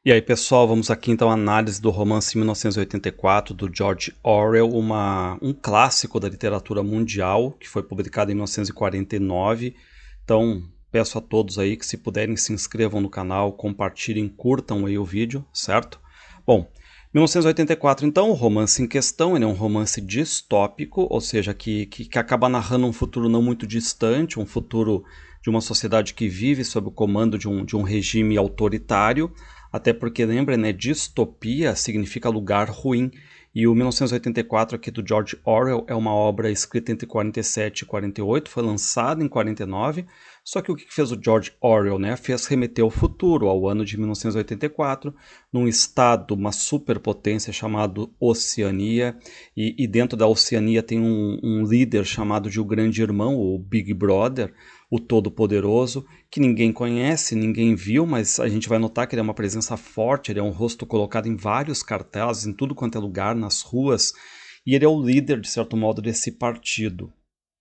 E aí, pessoal, vamos aqui então à análise do romance 1984 do George Orwell, um clássico da literatura mundial que foi publicado em 1949. Então, peço a todos aí que, se puderem, se inscrevam no canal, compartilhem, curtam aí o vídeo, certo? Bom, 1984, então, o romance em questão ele é um romance distópico, ou seja, que acaba narrando um futuro não muito distante, um futuro de uma sociedade que vive sob o comando de um regime autoritário. Até porque, lembra, né, distopia significa lugar ruim. E o 1984 aqui do George Orwell é uma obra escrita entre 47 e 48, foi lançada em 49. Só que o que fez o George Orwell, né? Fez remeter ao futuro, ao ano de 1984, num estado, uma superpotência chamado Oceania. E dentro da Oceania tem um líder chamado de o Grande Irmão, o Big Brother, o Todo-Poderoso, que ninguém conhece, ninguém viu, mas a gente vai notar que ele é uma presença forte, ele é um rosto colocado em vários cartazes, em tudo quanto é lugar, nas ruas, e ele é o líder, de certo modo, desse partido,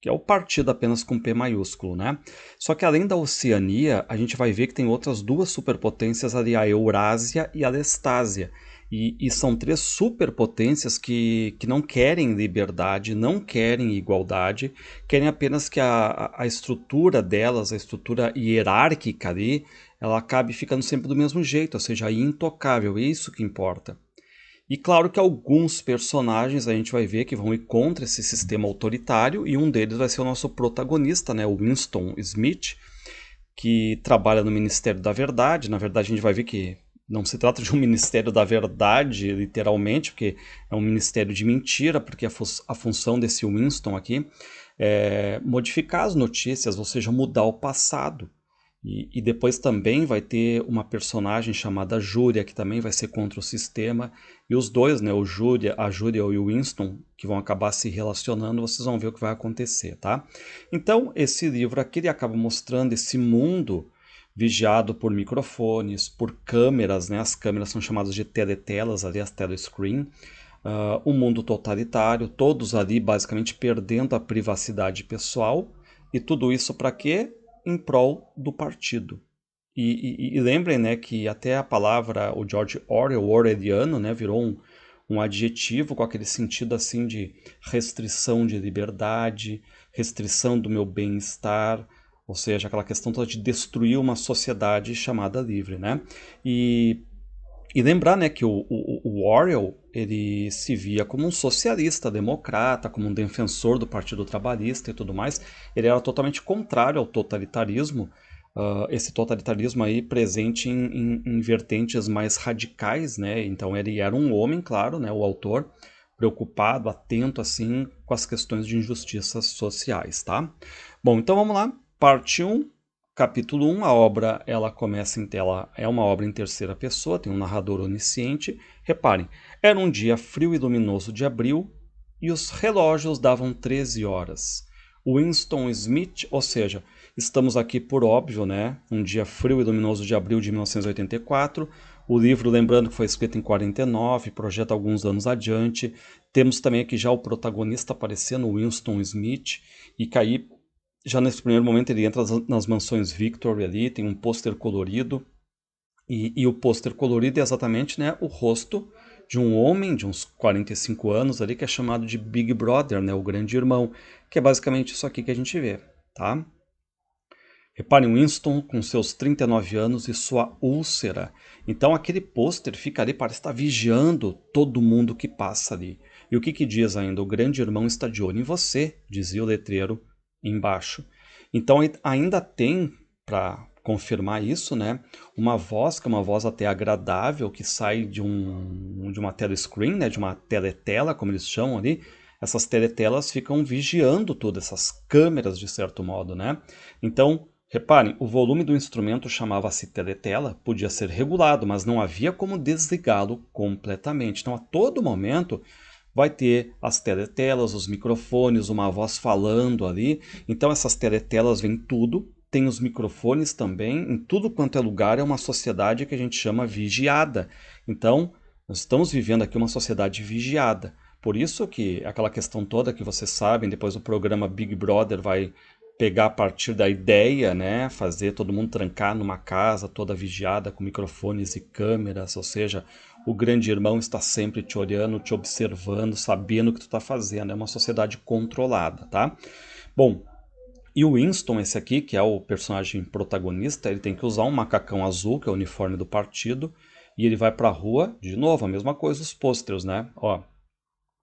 que é o partido apenas com P maiúsculo, né? Só que além da Oceania, a gente vai ver que tem outras duas superpotências ali, a Eurásia e a Lestásia. E são três superpotências que não querem liberdade, não querem igualdade, querem apenas que a estrutura delas, a estrutura hierárquica ali, ela acabe ficando sempre do mesmo jeito, ou seja, intocável, é isso que importa. E claro que alguns personagens a gente vai ver que vão ir contra esse sistema autoritário, e um deles vai ser o nosso protagonista, né, o Winston Smith, que trabalha no Ministério da Verdade. Na verdade, a gente vai ver que não se trata de um Ministério da Verdade, literalmente, porque é um ministério de mentira, porque a função desse Winston aqui é modificar as notícias, ou seja, mudar o passado. E depois também vai ter uma personagem chamada Júlia, que também vai ser contra o sistema. E os dois, né, a Júlia e o Winston, que vão acabar se relacionando, vocês vão ver o que vai acontecer, tá? Então, esse livro aqui ele acaba mostrando esse mundo vigiado por microfones, por câmeras, né? As câmeras são chamadas de teletelas, ali as telescreen. Um mundo totalitário, todos ali basicamente perdendo a privacidade pessoal. E tudo isso para quê? Em prol do partido. E lembrem, né, que até a palavra, o George Orwell, o orwelliano, né, virou um adjetivo com aquele sentido assim de restrição de liberdade, restrição do meu bem-estar, ou seja, aquela questão toda de destruir uma sociedade chamada livre, né? E, e lembrar, né, que o Orwell ele se via como um socialista, democrata, como um defensor do Partido Trabalhista e tudo mais. Ele era totalmente contrário ao totalitarismo, esse totalitarismo aí presente em vertentes mais radicais, né? Então ele era um homem, claro, né, o autor, preocupado, atento assim com as questões de injustiças sociais, tá? Bom, então vamos lá. Parte 1, capítulo 1, a obra ela começa em tela, é uma obra em terceira pessoa, tem um narrador onisciente. Reparem, era um dia frio e luminoso de abril e os relógios davam 13 horas. Winston Smith, ou seja, estamos aqui por óbvio, né? Um dia frio e luminoso de abril de 1984. O livro, lembrando que foi escrito em 49, projeta alguns anos adiante. Temos também aqui já o protagonista aparecendo, Winston Smith, e que aí já nesse primeiro momento ele entra nas mansões Victor ali, tem um pôster colorido, e o pôster colorido é exatamente, né, o rosto de um homem de uns 45 anos ali, que é chamado de Big Brother, né, o grande irmão, que é basicamente isso aqui que a gente vê, tá? Reparem, Winston com seus 39 anos e sua úlcera. Então aquele pôster fica ali, parece estar vigiando todo mundo que passa ali. E o que diz ainda? O grande irmão está de olho em você, dizia o letreiro embaixo. Então ainda tem, para confirmar isso, né, uma voz, que é uma voz até agradável, que sai de uma telescreen, né, de uma teletela, como eles chamam ali. Essas teletelas ficam vigiando tudo, essas câmeras de certo modo, né? Então, reparem, o volume do instrumento chamava-se teletela, podia ser regulado, mas não havia como desligá-lo completamente. Então, a todo momento vai ter as teletelas, os microfones, uma voz falando ali. Então, essas teletelas vêm tudo, tem os microfones também, em tudo quanto é lugar. É uma sociedade que a gente chama vigiada. Então, nós estamos vivendo aqui uma sociedade vigiada. Por isso que aquela questão toda que vocês sabem, depois o programa Big Brother vai pegar a partir da ideia, né, fazer todo mundo trancar numa casa toda vigiada com microfones e câmeras, ou seja, o grande irmão está sempre te olhando, te observando, sabendo o que tu está fazendo. É uma sociedade controlada, tá? Bom, e o Winston, esse aqui, que é o personagem protagonista, ele tem que usar um macacão azul, que é o uniforme do partido, e ele vai pra rua, de novo, a mesma coisa, os pôsteres, né? Ó,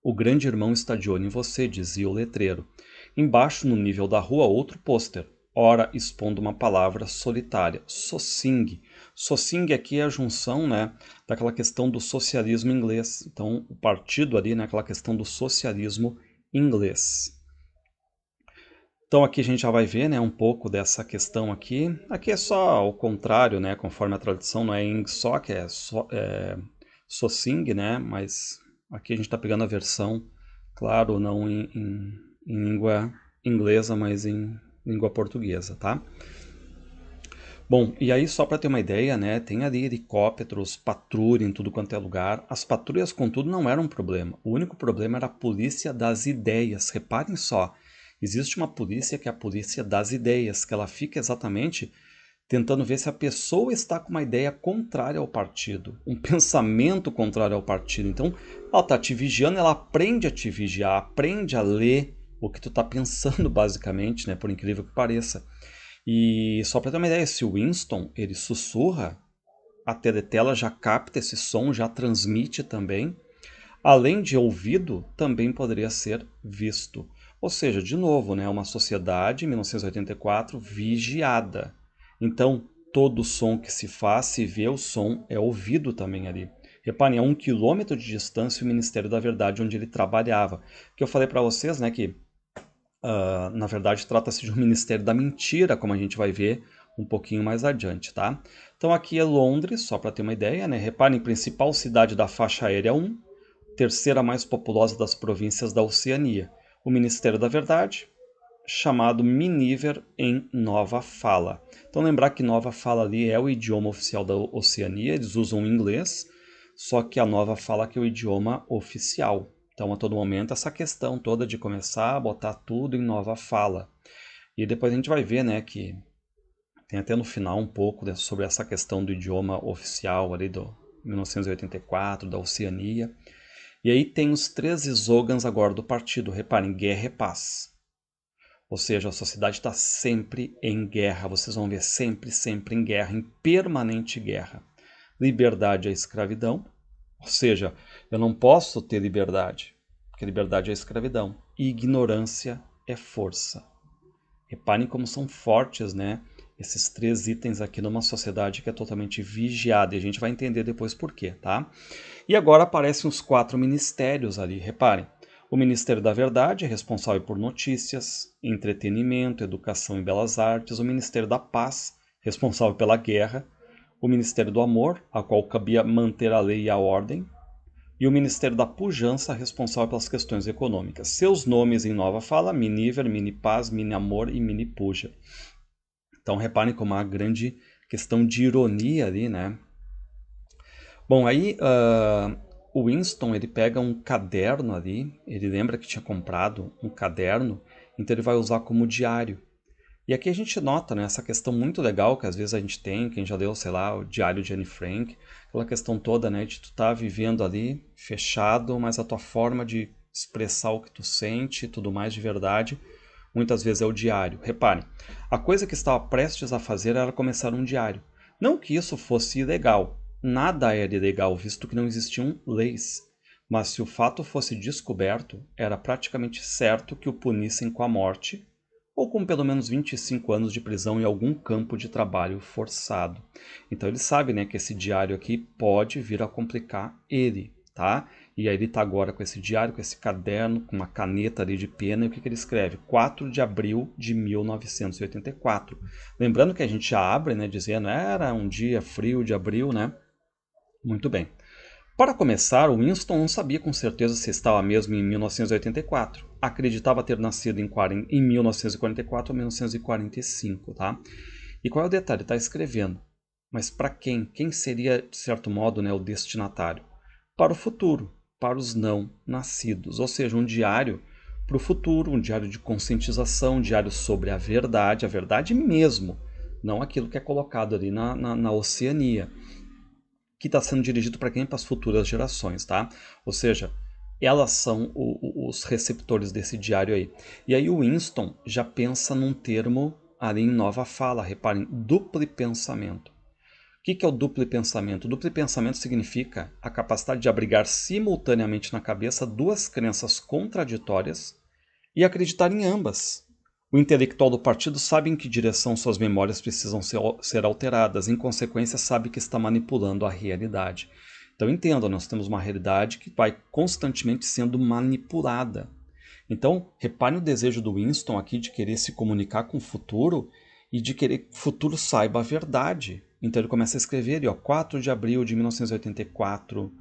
o grande irmão está de olho em você, dizia o letreiro. Embaixo, no nível da rua, outro pôster, ora expondo uma palavra solitária, Socing. Socing aqui é a junção, né, daquela questão do socialismo inglês. Então, o partido ali, né, aquela questão do socialismo inglês. Então aqui a gente já vai ver, né, um pouco dessa questão aqui. Aqui é só ao contrário, né, conforme a tradução, não é ing só, que é, Socing, né, mas aqui a gente está pegando a versão, claro, não em língua inglesa, mas em língua portuguesa, tá? Bom, e aí só para ter uma ideia, né, tem ali helicópteros, patrulha em tudo quanto é lugar. As patrulhas, contudo, não eram um problema. O único problema era a polícia das ideias. Reparem só, existe uma polícia que é a polícia das ideias, que ela fica exatamente tentando ver se a pessoa está com uma ideia contrária ao partido, um pensamento contrário ao partido. Então, ela está te vigiando, ela aprende a te vigiar, aprende a ler o que tu está pensando, basicamente, né, por incrível que pareça. E só para ter uma ideia, esse Winston, ele sussurra, a teletela já capta esse som, já transmite também. Além de ouvido, também poderia ser visto. Ou seja, de novo, né, uma sociedade, em 1984, vigiada. Então, todo som que se faz, se vê, o som é ouvido também ali. Reparem, a 1 quilômetro de distância o Ministério da Verdade, onde ele trabalhava. Que eu falei para vocês, né, que na verdade, trata-se de um ministério da mentira, como a gente vai ver um pouquinho mais adiante, tá? Então aqui é Londres, só para ter uma ideia, né? Reparem, principal cidade da faixa aérea 1, terceira mais populosa das províncias da Oceania. O Ministério da Verdade, chamado Miniver em Nova Fala. Então lembrar que Nova Fala ali é o idioma oficial da Oceania, eles usam o inglês, só que a Nova Fala que é o idioma oficial. Então, a todo momento, essa questão toda de começar a botar tudo em Nova Fala. E depois a gente vai ver, né, que tem até no final um pouco sobre essa questão do idioma oficial ali do 1984, da Oceania. E aí tem os 3 slogans agora do partido. Reparem, guerra e paz. Ou seja, a sociedade está sempre em guerra. Vocês vão ver sempre, sempre em guerra, em permanente guerra. Liberdade é escravidão. Ou seja, eu não posso ter liberdade, porque liberdade é escravidão. E ignorância é força. Reparem como são fortes, né? Esses 3 itens aqui numa sociedade que é totalmente vigiada. E a gente vai entender depois por quê, tá? E agora aparecem os 4 ministérios ali. Reparem. O Ministério da Verdade é responsável por notícias, entretenimento, educação e belas artes. O Ministério da Paz, responsável pela guerra. O Ministério do Amor, a qual cabia manter a lei e a ordem, e o Ministério da Pujança, responsável pelas questões econômicas. Seus nomes em Nova Fala, Miniver, Mini Paz, Mini Amor e Mini Puja. Então reparem como há uma grande questão de ironia ali, né? Bom, aí o Winston, ele pega um caderno ali, ele lembra que tinha comprado um caderno, então ele vai usar como diário. E aqui a gente nota, né, essa questão muito legal que às vezes a gente tem, quem já leu, sei lá, o Diário de Anne Frank, aquela questão toda, né, de tu estar vivendo ali, fechado, mas a tua forma de expressar o que tu sente e tudo mais de verdade, muitas vezes é o diário. Reparem, a coisa que estava prestes a fazer era começar um diário. Não que isso fosse ilegal, nada era ilegal, visto que não existiam leis. Mas se o fato fosse descoberto, era praticamente certo que o punissem com a morte, ou com pelo menos 25 anos de prisão em algum campo de trabalho forçado. Então ele sabe, né, que esse diário aqui pode vir a complicar ele, tá? E aí ele está agora com esse diário, com esse caderno, com uma caneta ali de pena, e o que ele escreve? 4 de abril de 1984. Lembrando que a gente já abre, né, dizendo era um dia frio de abril, né? Muito bem. Para começar, o Winston não sabia com certeza se estava mesmo em 1984. Acreditava ter nascido em 1944 ou 1945, tá? E qual é o detalhe? Está escrevendo. Mas para quem? Quem seria, de certo modo, né, o destinatário? Para o futuro, para os não nascidos. Ou seja, um diário para o futuro, um diário de conscientização, um diário sobre a verdade mesmo, não aquilo que é colocado ali na Oceania, que está sendo dirigido para quem? Para as futuras gerações, tá? Ou seja, elas são os receptores desse diário aí. E aí o Winston já pensa num termo ali em nova fala, reparem, duplo pensamento. O que é o duplo pensamento? O duplo pensamento significa a capacidade de abrigar simultaneamente na cabeça duas crenças contraditórias e acreditar em ambas. O intelectual do partido sabe em que direção suas memórias precisam ser alteradas, em consequência, sabe que está manipulando a realidade. Então entenda, nós temos uma realidade que vai constantemente sendo manipulada. Então, reparem o desejo do Winston aqui de querer se comunicar com o futuro e de querer que o futuro saiba a verdade. Então ele começa a escrever, e, 4 de abril de 1984,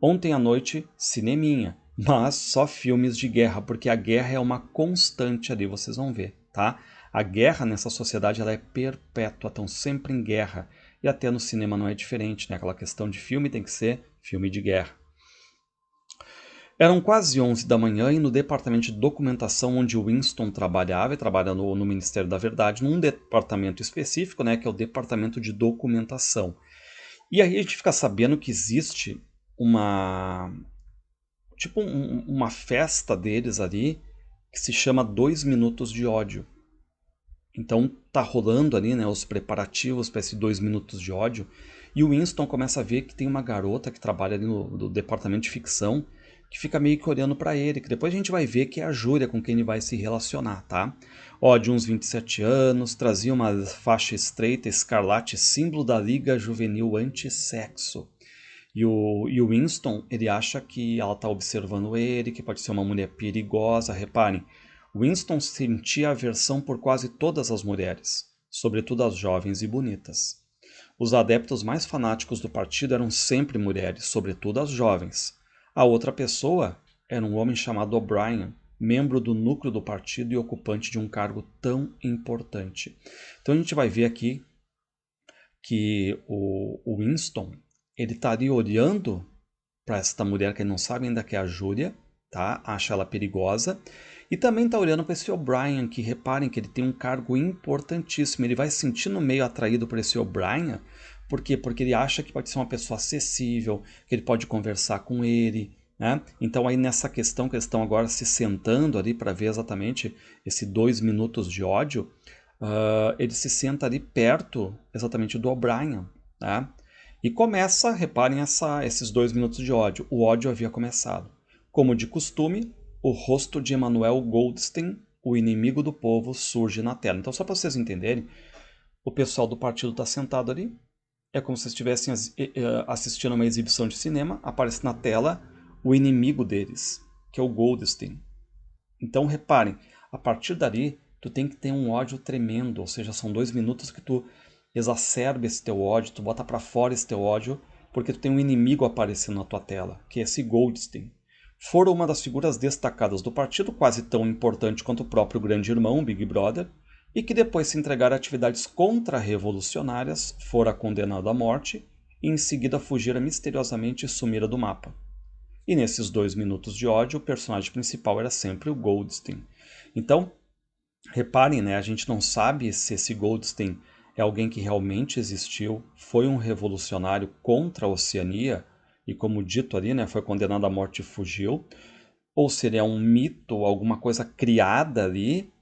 ontem à noite, cineminha, mas só filmes de guerra, porque a guerra é uma constante ali, vocês vão ver, tá? A guerra nessa sociedade ela é perpétua, estão sempre em guerra. E até no cinema não é diferente, né? Aquela questão de filme tem que ser filme de guerra. Eram quase 11 da manhã e no departamento de documentação onde o Winston trabalhava, e trabalha no Ministério da Verdade, num departamento específico, né, que é o departamento de documentação. E aí a gente fica sabendo que existe uma uma festa deles ali que se chama 2 minutos de ódio. Então tá rolando ali, né, os preparativos para esse 2 minutos de ódio, e o Winston começa a ver que tem uma garota que trabalha ali no departamento de ficção que fica meio que olhando para ele, que depois a gente vai ver que é a Júlia com quem ele vai se relacionar, tá? Ó, de uns 27 anos, trazia uma faixa estreita escarlate, símbolo da Liga Juvenil Antissexo. E o Winston, ele acha que ela está observando ele, que pode ser uma mulher perigosa. Reparem, Winston sentia aversão por quase todas as mulheres, sobretudo as jovens e bonitas. Os adeptos mais fanáticos do partido eram sempre mulheres, sobretudo as jovens. A outra pessoa era um homem chamado O'Brien, membro do núcleo do partido e ocupante de um cargo tão importante. Então a gente vai ver aqui que o Winston ele está ali olhando para esta mulher que ele não sabe ainda que é a Júlia, tá? Acha ela perigosa. E também está olhando para esse O'Brien, que reparem que ele tem um cargo importantíssimo. Ele vai se sentir no meio atraído por esse O'Brien. Por quê? Porque ele acha que pode ser uma pessoa acessível, que ele pode conversar com ele. Né? Então aí nessa questão que eles estão agora se sentando ali para ver exatamente esse 2 minutos de ódio, ele se senta ali perto exatamente do O'Brien. Né? E começa, reparem esses 2 minutos de ódio. O ódio havia começado. Como de costume, o rosto de Emanuel Goldstein, o inimigo do povo, surge na tela. Então, só para vocês entenderem, o pessoal do partido está sentado ali. É como se estivessem assistindo a uma exibição de cinema. Aparece na tela o inimigo deles, que é o Goldstein. Então, reparem, a partir dali, tu tem que ter um ódio tremendo. Ou seja, são 2 minutos que tu exacerba esse teu ódio, tu bota para fora esse teu ódio, porque tu tem um inimigo aparecendo na tua tela, que é esse Goldstein. Fora uma das figuras destacadas do partido, quase tão importante quanto o próprio grande irmão, Big Brother, e que depois se entregar a atividades contra-revolucionárias, fora condenado à morte, e em seguida fugira misteriosamente e sumira do mapa. E nesses 2 minutos de ódio, o personagem principal era sempre o Goldstein. Então, reparem, né, a gente não sabe se esse Goldstein é alguém que realmente existiu, foi um revolucionário contra a Oceania, e como dito ali, né, foi condenado à morte e fugiu, ou se ele é um mito, alguma coisa criada ali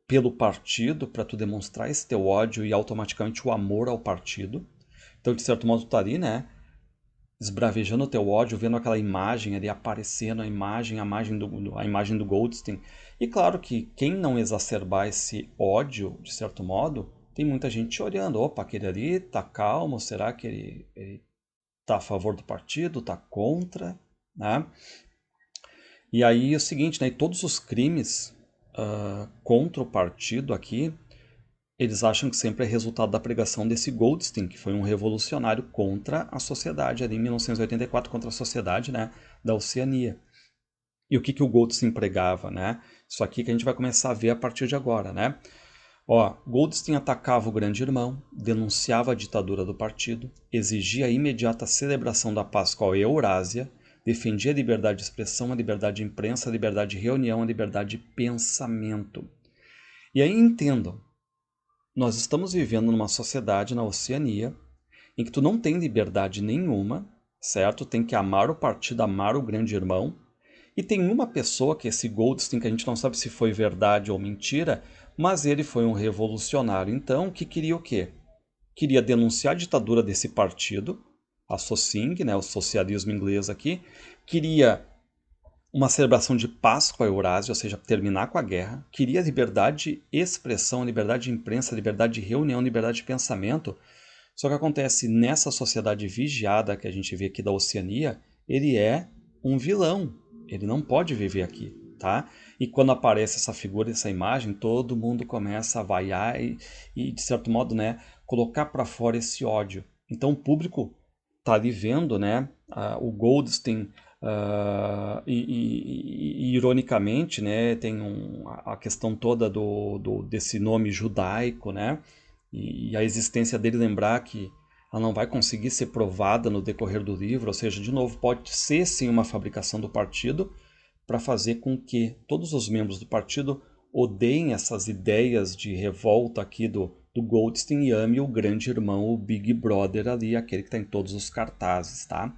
pelo partido para tu demonstrar esse teu ódio e automaticamente o amor ao partido. Então, de certo modo, tu tá ali, né, esbravejando o teu ódio, vendo aquela imagem ali aparecendo, a imagem do Goldstein. E claro que quem não exacerbar esse ódio, de certo modo, tem muita gente olhando. Opa, aquele ali tá calmo, será que ele tá a favor do partido, tá contra, né? E aí é o seguinte, né? Todos os crimes contra o partido aqui, eles acham que sempre é resultado da pregação desse Goldstein, que foi um revolucionário contra a sociedade, ali em 1984, contra a sociedade, né, da Oceania. E o que o Goldstein pregava, né? Isso aqui que a gente vai começar a ver a partir de agora, né? Ó, Goldstein atacava o grande irmão, denunciava a ditadura do partido, exigia a imediata celebração da Páscoa à Eurásia, defendia a liberdade de expressão, a liberdade de imprensa, a liberdade de reunião, a liberdade de pensamento. E aí entendam, nós estamos vivendo numa sociedade na Oceania em que tu não tem liberdade nenhuma, certo? Tem que amar o partido, amar o grande irmão. E tem uma pessoa, que é esse Goldstein, que a gente não sabe se foi verdade ou mentira, mas ele foi um revolucionário, então, que queria o quê? Queria denunciar a ditadura desse partido, a SOCING, né, o socialismo inglês aqui, queria uma celebração de paz com a Eurásia, ou seja, terminar com a guerra, queria liberdade de expressão, liberdade de imprensa, liberdade de reunião, liberdade de pensamento. Só que acontece nessa sociedade vigiada que a gente vê aqui da Oceania, ele é um vilão, ele não pode viver aqui, tá? E quando aparece essa figura, essa imagem, todo mundo começa a vaiar e de certo modo, né, colocar para fora esse ódio. Então o público tá ali vendo, né, o Goldstein e ironicamente, né, tem a questão toda desse nome judaico, né, e a existência dele, lembrar que ela não vai conseguir ser provada no decorrer do livro, ou seja, de novo, pode ser sim uma fabricação do partido para fazer com que todos os membros do partido odeiem essas ideias de revolta aqui do Goldstein e ame o grande irmão, o Big Brother ali, aquele que está em todos os cartazes, tá?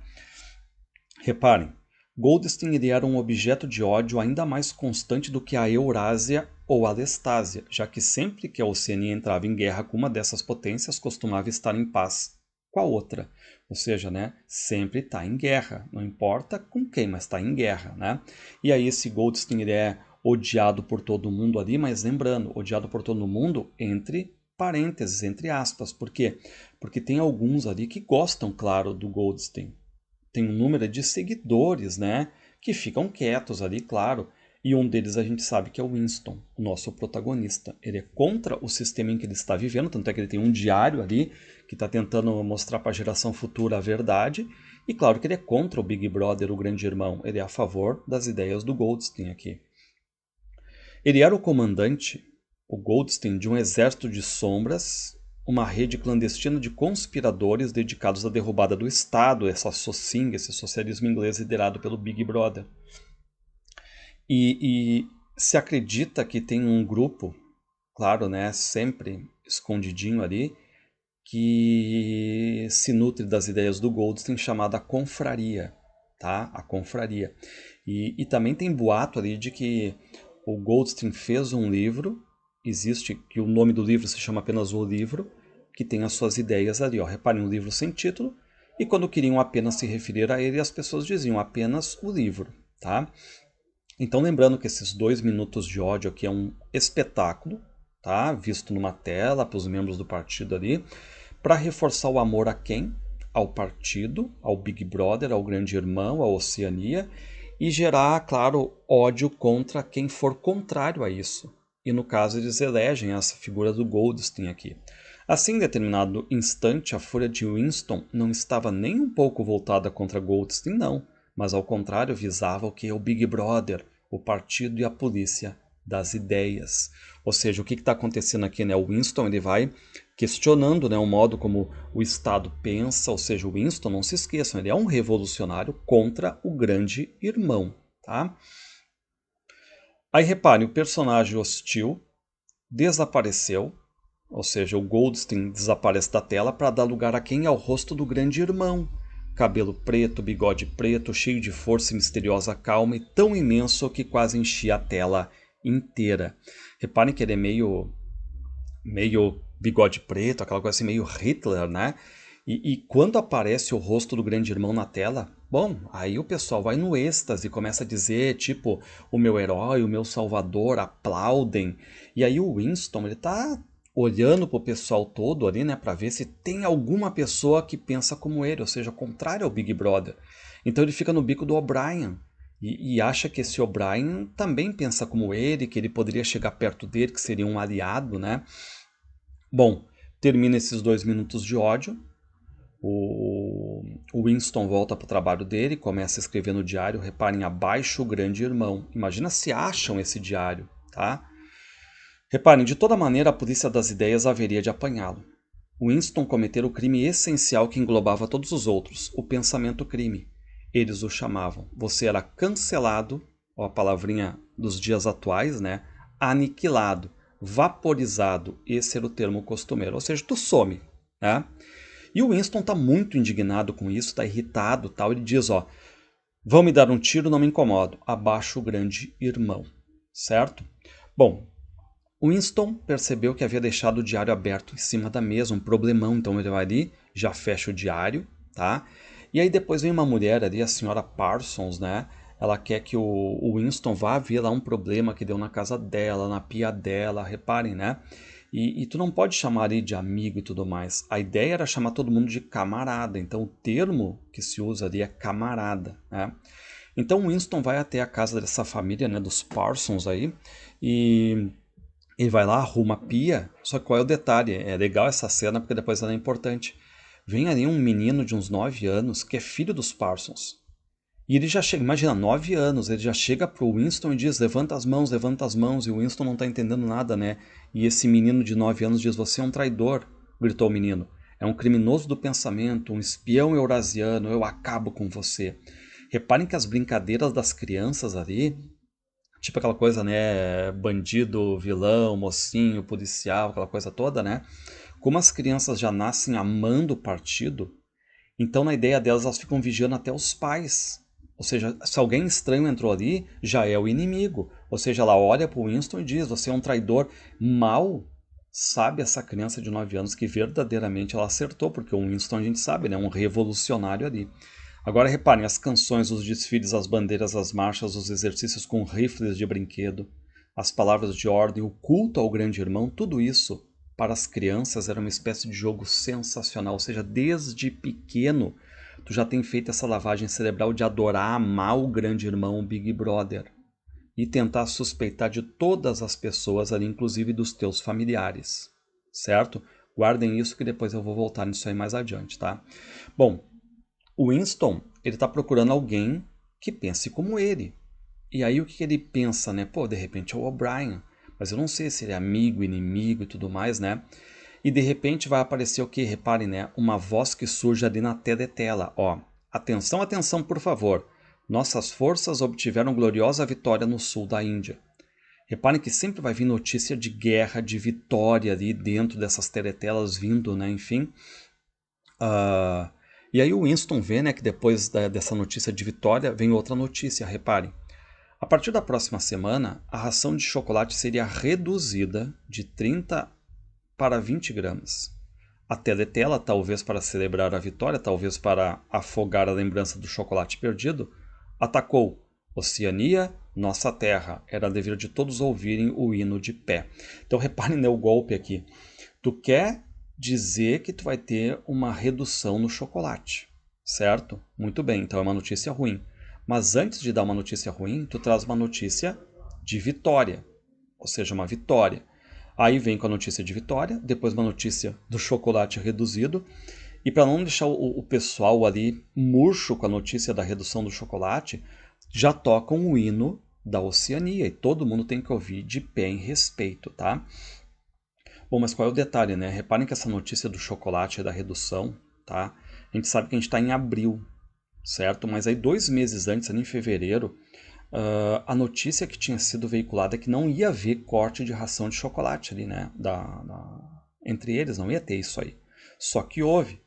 Reparem, Goldstein ele era um objeto de ódio ainda mais constante do que a Eurásia ou a Lestásia, já que sempre que a Oceania entrava em guerra com uma dessas potências, costumava estar em paz com a outra. Ou seja, né, sempre está em guerra, não importa com quem, mas está em guerra. Né? E aí esse Goldstein ele é odiado por todo mundo ali, mas lembrando, odiado por todo mundo entre parênteses, entre aspas. Por quê? Porque tem alguns ali que gostam, claro, do Goldstein. Tem um número de seguidores, né, que ficam quietos ali, claro. E um deles a gente sabe que é o Winston, o nosso protagonista. Ele é contra o sistema em que ele está vivendo, tanto é que ele tem um diário ali que está tentando mostrar para a geração futura a verdade. E claro que ele é contra o Big Brother, o grande irmão. Ele é a favor das ideias do Goldstein aqui. Ele era o comandante, o Goldstein, de um exército de sombras, uma rede clandestina de conspiradores dedicados à derrubada do Estado, essa SOCING, esse socialismo inglês liderado pelo Big Brother. E se acredita que tem um grupo, claro, né, sempre escondidinho ali, que se nutre das ideias do Goldstein, chamada Confraria, tá? A Confraria. E também tem boato ali de que o Goldstein fez um livro, existe, que o nome do livro se chama apenas O Livro, que tem as suas ideias ali, ó. Reparem, um livro sem título, e quando queriam apenas se referir a ele, as pessoas diziam apenas o livro, tá? Então, lembrando que esses 2 minutos de ódio aqui é um espetáculo, tá? Visto numa tela para os membros do partido ali, para reforçar o amor a quem? Ao partido, ao Big Brother, ao grande irmão, à Oceania, e gerar, claro, ódio contra quem for contrário a isso. E no caso eles elegem essa figura do Goldstein aqui. Assim, em determinado instante, a fúria de Winston não estava nem um pouco voltada contra Goldstein, não, mas ao contrário visava o que? O Big Brother, o partido e a polícia das ideias. Ou seja, o que está acontecendo aqui, né? O Winston ele vai questionando, né, o modo como o Estado pensa, ou seja, o Winston, não se esqueçam, ele é um revolucionário contra o grande irmão. Tá? Aí reparem, o personagem hostil desapareceu, ou seja, o Goldstein desaparece da tela para dar lugar a quem? Ao rosto do grande irmão. Cabelo preto, bigode preto, cheio de força e misteriosa calma e tão imenso que quase enchia a tela inteira. Reparem que ele é meio bigode preto, aquela coisa assim meio Hitler, né? E quando aparece o rosto do grande irmão na tela, bom, aí o pessoal vai no êxtase e começa a dizer, tipo, o meu herói, o meu salvador, aplaudem. E aí o Winston, ele tá olhando pro pessoal todo ali, né, para ver se tem alguma pessoa que pensa como ele, ou seja, contrário ao Big Brother. Então ele fica no bico do O'Brien e acha que esse O'Brien também pensa como ele, que ele poderia chegar perto dele, que seria um aliado, né? Bom, termina esses 2 minutos de ódio. O Winston volta para o trabalho dele, começa a escrever no diário. Reparem, abaixo o grande irmão. Imagina se acham esse diário, tá? Reparem, de toda maneira a polícia das ideias haveria de apanhá-lo. Winston cometera o crime essencial que englobava todos os outros, o pensamento-crime. eles o chamavam. Você era cancelado, ó, a palavrinha dos dias atuais, né? Aniquilado, vaporizado, esse era o termo costumeiro, ou seja, tu some, né? E o Winston está muito indignado com isso, está irritado, tal. Ele diz, ó, vão me dar um tiro, não me incomodo, abaixo o grande irmão, certo? Bom, Winston percebeu que havia deixado o diário aberto em cima da mesa, um problemão, então ele vai ali, já fecha o diário, tá? E aí depois vem uma mulher ali, a senhora Parsons, né? Ela quer que o Winston vá ver lá um problema que deu na casa dela, na pia dela, reparem, né? E tu não pode chamar ele de amigo e tudo mais. A ideia era chamar todo mundo de camarada, então o termo que se usa ali é camarada, né? Então Winston vai até a casa dessa família, né, dos Parsons aí, e ele vai lá, arruma a pia, só que qual é o detalhe? É legal essa cena porque depois ela é importante. Vem ali um menino de uns 9 anos que é filho dos Parsons. E ele já chega, imagina, 9 anos, ele já chega pro Winston e diz, levanta as mãos, e o Winston não tá entendendo nada, né? E esse menino de 9 anos diz, você é um traidor, gritou o menino. É um criminoso do pensamento, um espião eurasiano, eu acabo com você. Reparem que as brincadeiras das crianças ali, tipo aquela coisa, né, bandido, vilão, mocinho, policial, aquela coisa toda, né? Como as crianças já nascem amando o partido, então na ideia delas elas ficam vigiando até os pais. Ou seja, se alguém estranho entrou ali, já é o inimigo. Ou seja, ela olha para o Winston e diz, você é um traidor. Mal sabe essa criança de 9 anos que verdadeiramente ela acertou, porque o Winston a gente sabe, né, um revolucionário ali. Agora reparem, as canções, os desfiles, as bandeiras, as marchas, os exercícios com rifles de brinquedo, as palavras de ordem, o culto ao grande irmão, tudo isso para as crianças era uma espécie de jogo sensacional. Ou seja, desde pequeno tu já tem feito essa lavagem cerebral de adorar, amar o grande irmão, o Big Brother, e tentar suspeitar de todas as pessoas ali, inclusive dos teus familiares, certo? Guardem isso que depois eu vou voltar nisso aí mais adiante, tá? Bom, o Winston, ele está procurando alguém que pense como ele. E aí o que ele pensa, né? Pô, de repente é o O'Brien, mas eu não sei se ele é amigo, inimigo e tudo mais, né? E de repente vai aparecer o que? Reparem, né? Uma voz que surge ali na teletela, ó. Atenção, atenção, por favor. Nossas forças obtiveram gloriosa vitória no sul da Índia. Reparem que sempre vai vir notícia de guerra, de vitória ali dentro dessas teletelas vindo, né? Enfim. E aí o Winston vê, né, que depois dessa notícia de vitória vem outra notícia, reparem. A partir da próxima semana, a ração de chocolate seria reduzida de 30 para 20 gramas. A teletela, talvez para celebrar a vitória, talvez para afogar a lembrança do chocolate perdido, atacou Oceania, nossa terra. Era dever de todos ouvirem o hino de pé. Então reparem, né, o golpe aqui. Tu quer dizer que tu vai ter uma redução no chocolate, certo? Muito bem, então é uma notícia ruim. Mas antes de dar uma notícia ruim, tu traz uma notícia de vitória, ou seja, uma vitória. Aí vem com a notícia de vitória, depois uma notícia do chocolate reduzido. E para não deixar o pessoal ali murcho com a notícia da redução do chocolate, já tocam o hino da Oceania e todo mundo tem que ouvir de pé em respeito, tá? Bom, mas qual é o detalhe, né? Reparem que essa notícia do chocolate e da redução, tá? A gente sabe que a gente está em abril, certo? Mas aí 2 meses antes, ali em fevereiro, a notícia que tinha sido veiculada é que não ia haver corte de ração de chocolate ali, né? Entre eles, não ia ter isso aí. Só que houve.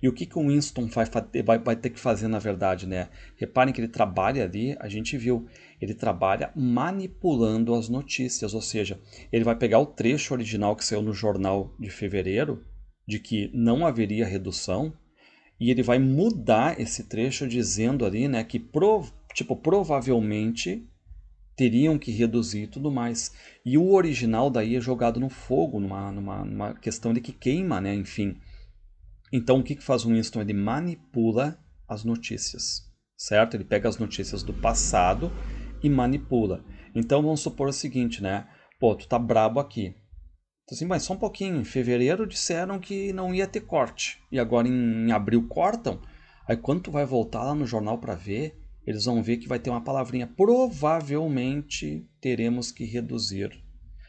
E o que o Winston vai ter que fazer, na verdade, né? Reparem que ele trabalha ali, a gente viu, ele trabalha manipulando as notícias, ou seja, ele vai pegar o trecho original que saiu no jornal de fevereiro, de que não haveria redução, e ele vai mudar esse trecho dizendo ali, né, que provavelmente teriam que reduzir e tudo mais. E o original daí é jogado no fogo, numa questão de que queima, né, enfim. Então o que faz o Winston? Ele manipula as notícias, certo? Ele pega as notícias do passado e manipula. Então vamos supor o seguinte, né? Pô, tu tá brabo aqui. Então, assim, mas só um pouquinho. Em fevereiro disseram que não ia ter corte. E agora em abril cortam. Aí quando tu vai voltar lá no jornal para ver, eles vão ver que vai ter uma palavrinha. Provavelmente teremos que reduzir.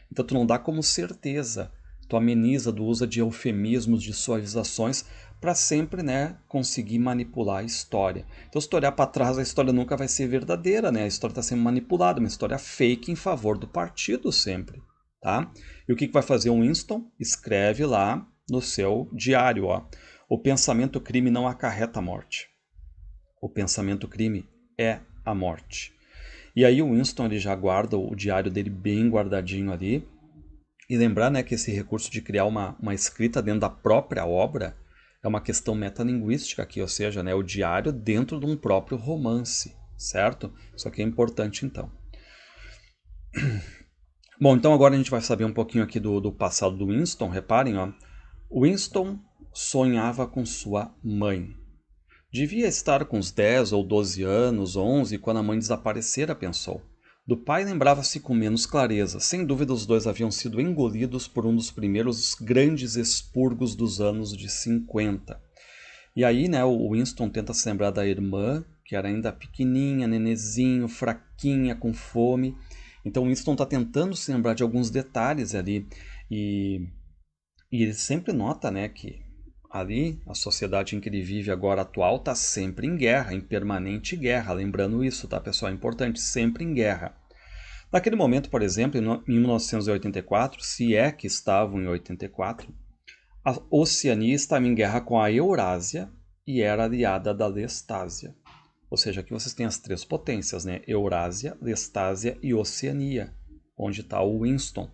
Então tu não dá como certeza. Tu ameniza do uso de eufemismos, de suavizações, para sempre, né, conseguir manipular a história. Então, se tu olhar para trás, a história nunca vai ser verdadeira, né? A história está sendo manipulada, uma história fake em favor do partido sempre, tá? E o que vai fazer o Winston? Escreve lá no seu diário, ó. O pensamento crime não acarreta a morte. O pensamento crime é a morte. E aí o Winston ele já guarda o diário dele bem guardadinho ali. E lembrar, né, que esse recurso de criar uma escrita dentro da própria obra é uma questão metalinguística aqui, ou seja, né, o diário dentro de um próprio romance, certo? Isso aqui é importante então. Bom, então agora a gente vai saber um pouquinho aqui do passado do Winston. Reparem, ó. Winston sonhava com sua mãe. Devia estar com uns 10 ou 12 anos, 11, quando a mãe desaparecera, pensou. Do pai lembrava-se com menos clareza. Sem dúvida os dois haviam sido engolidos por um dos primeiros grandes expurgos dos anos de 50. E aí, né, o Winston tenta se lembrar da irmã, que era ainda pequenininha, nenezinho, fraquinha, com fome. Então o Winston está tentando se lembrar de alguns detalhes ali. E ele sempre nota, né, que ali a sociedade em que ele vive agora atual está sempre em guerra, em permanente guerra. Lembrando isso, tá, pessoal? É importante, sempre em guerra. Naquele momento, por exemplo, em 1984, se é que estavam em 84, a Oceania estava em guerra com a Eurásia e era aliada da Lestásia. Ou seja, aqui vocês têm as três potências, né? Eurásia, Lestásia e Oceania, onde está o Winston.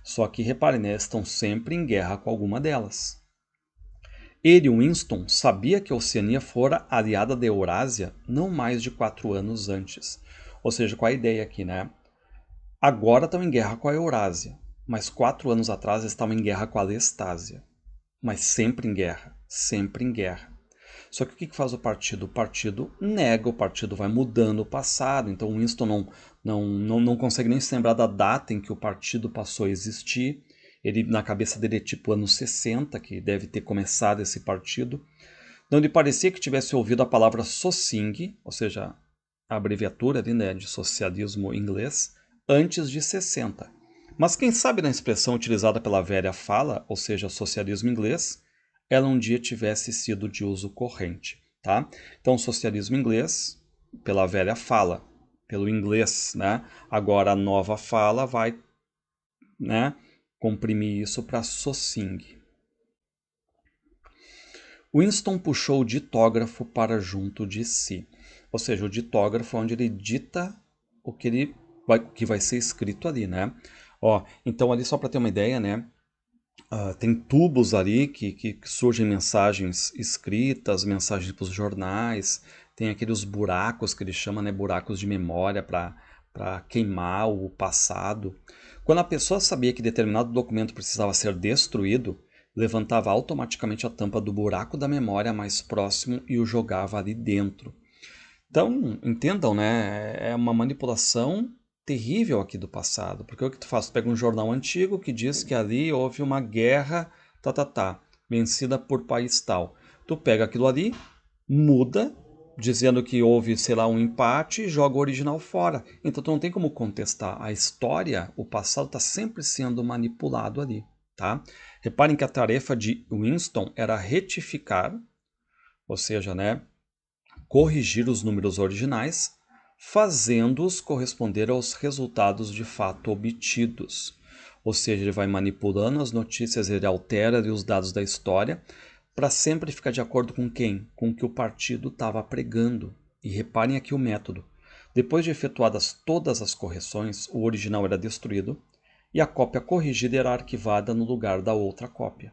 Só que reparem, né? Estão sempre em guerra com alguma delas. Ele, Winston, sabia que a Oceania fora aliada da Eurásia não mais de 4 anos antes. Ou seja, qual a ideia aqui, né? Agora estão em guerra com a Eurásia, mas 4 anos atrás estavam em guerra com a Lestásia. Mas sempre em guerra, sempre em guerra. Só que o que faz o partido? O partido nega, o partido vai mudando o passado. Então Winston não consegue nem se lembrar da data em que o partido passou a existir. Ele, na cabeça dele, é tipo anos 60, que deve ter começado esse partido. Então ele parecia que tivesse ouvido a palavra Socing, ou seja, a abreviatura ali, né, de socialismo inglês, antes de 60. Mas quem sabe na expressão utilizada pela velha fala, ou seja, socialismo inglês, ela um dia tivesse sido de uso corrente, tá? Então, socialismo inglês, pela velha fala, pelo inglês, né? Agora a nova fala vai, né, comprimir isso para Socing. Winston puxou o ditógrafo para junto de si. Ou seja, o ditógrafo é onde ele dita o que vai ser escrito ali, né? Ó, então ali só para ter uma ideia, né? Tem tubos ali que surgem mensagens escritas, mensagens para os jornais, tem aqueles buracos que ele chama, né, buracos de memória para queimar o passado. Quando a pessoa sabia que determinado documento precisava ser destruído, levantava automaticamente a tampa do buraco da memória mais próximo e o jogava ali dentro. Então, entendam, né? É uma manipulação terrível aqui do passado. Porque o que tu faz? Tu pega um jornal antigo que diz que ali houve uma guerra, vencida por país tal. Tu pega aquilo ali, muda, dizendo que houve, sei lá, um empate e joga o original fora. Então tu não tem como contestar. A história, o passado está sempre sendo manipulado ali, tá? Reparem que a tarefa de Winston era retificar, ou seja, né, corrigir os números originais, fazendo-os corresponder aos resultados de fato obtidos. Ou seja, ele vai manipulando as notícias, ele altera ali os dados da história para sempre ficar de acordo com quem? Com o que o partido estava pregando. E reparem aqui o método. Depois de efetuadas todas as correções, o original era destruído e a cópia corrigida era arquivada no lugar da outra cópia.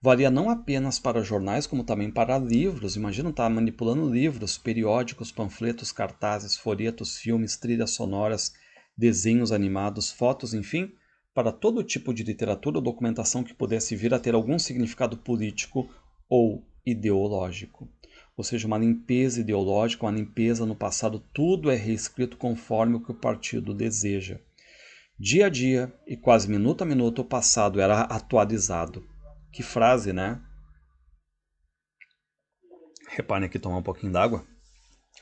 Valia não apenas para jornais, como também para livros. Imagina estar manipulando livros, periódicos, panfletos, cartazes, folhetos, filmes, trilhas sonoras, desenhos animados, fotos, enfim, para todo tipo de literatura ou documentação que pudesse vir a ter algum significado político ou ideológico. Ou seja, uma limpeza ideológica, uma limpeza no passado, tudo é reescrito conforme o que o partido deseja. Dia a dia e quase minuto a minuto o passado era atualizado. Que frase, né? Reparem aqui, tomar um pouquinho d'água.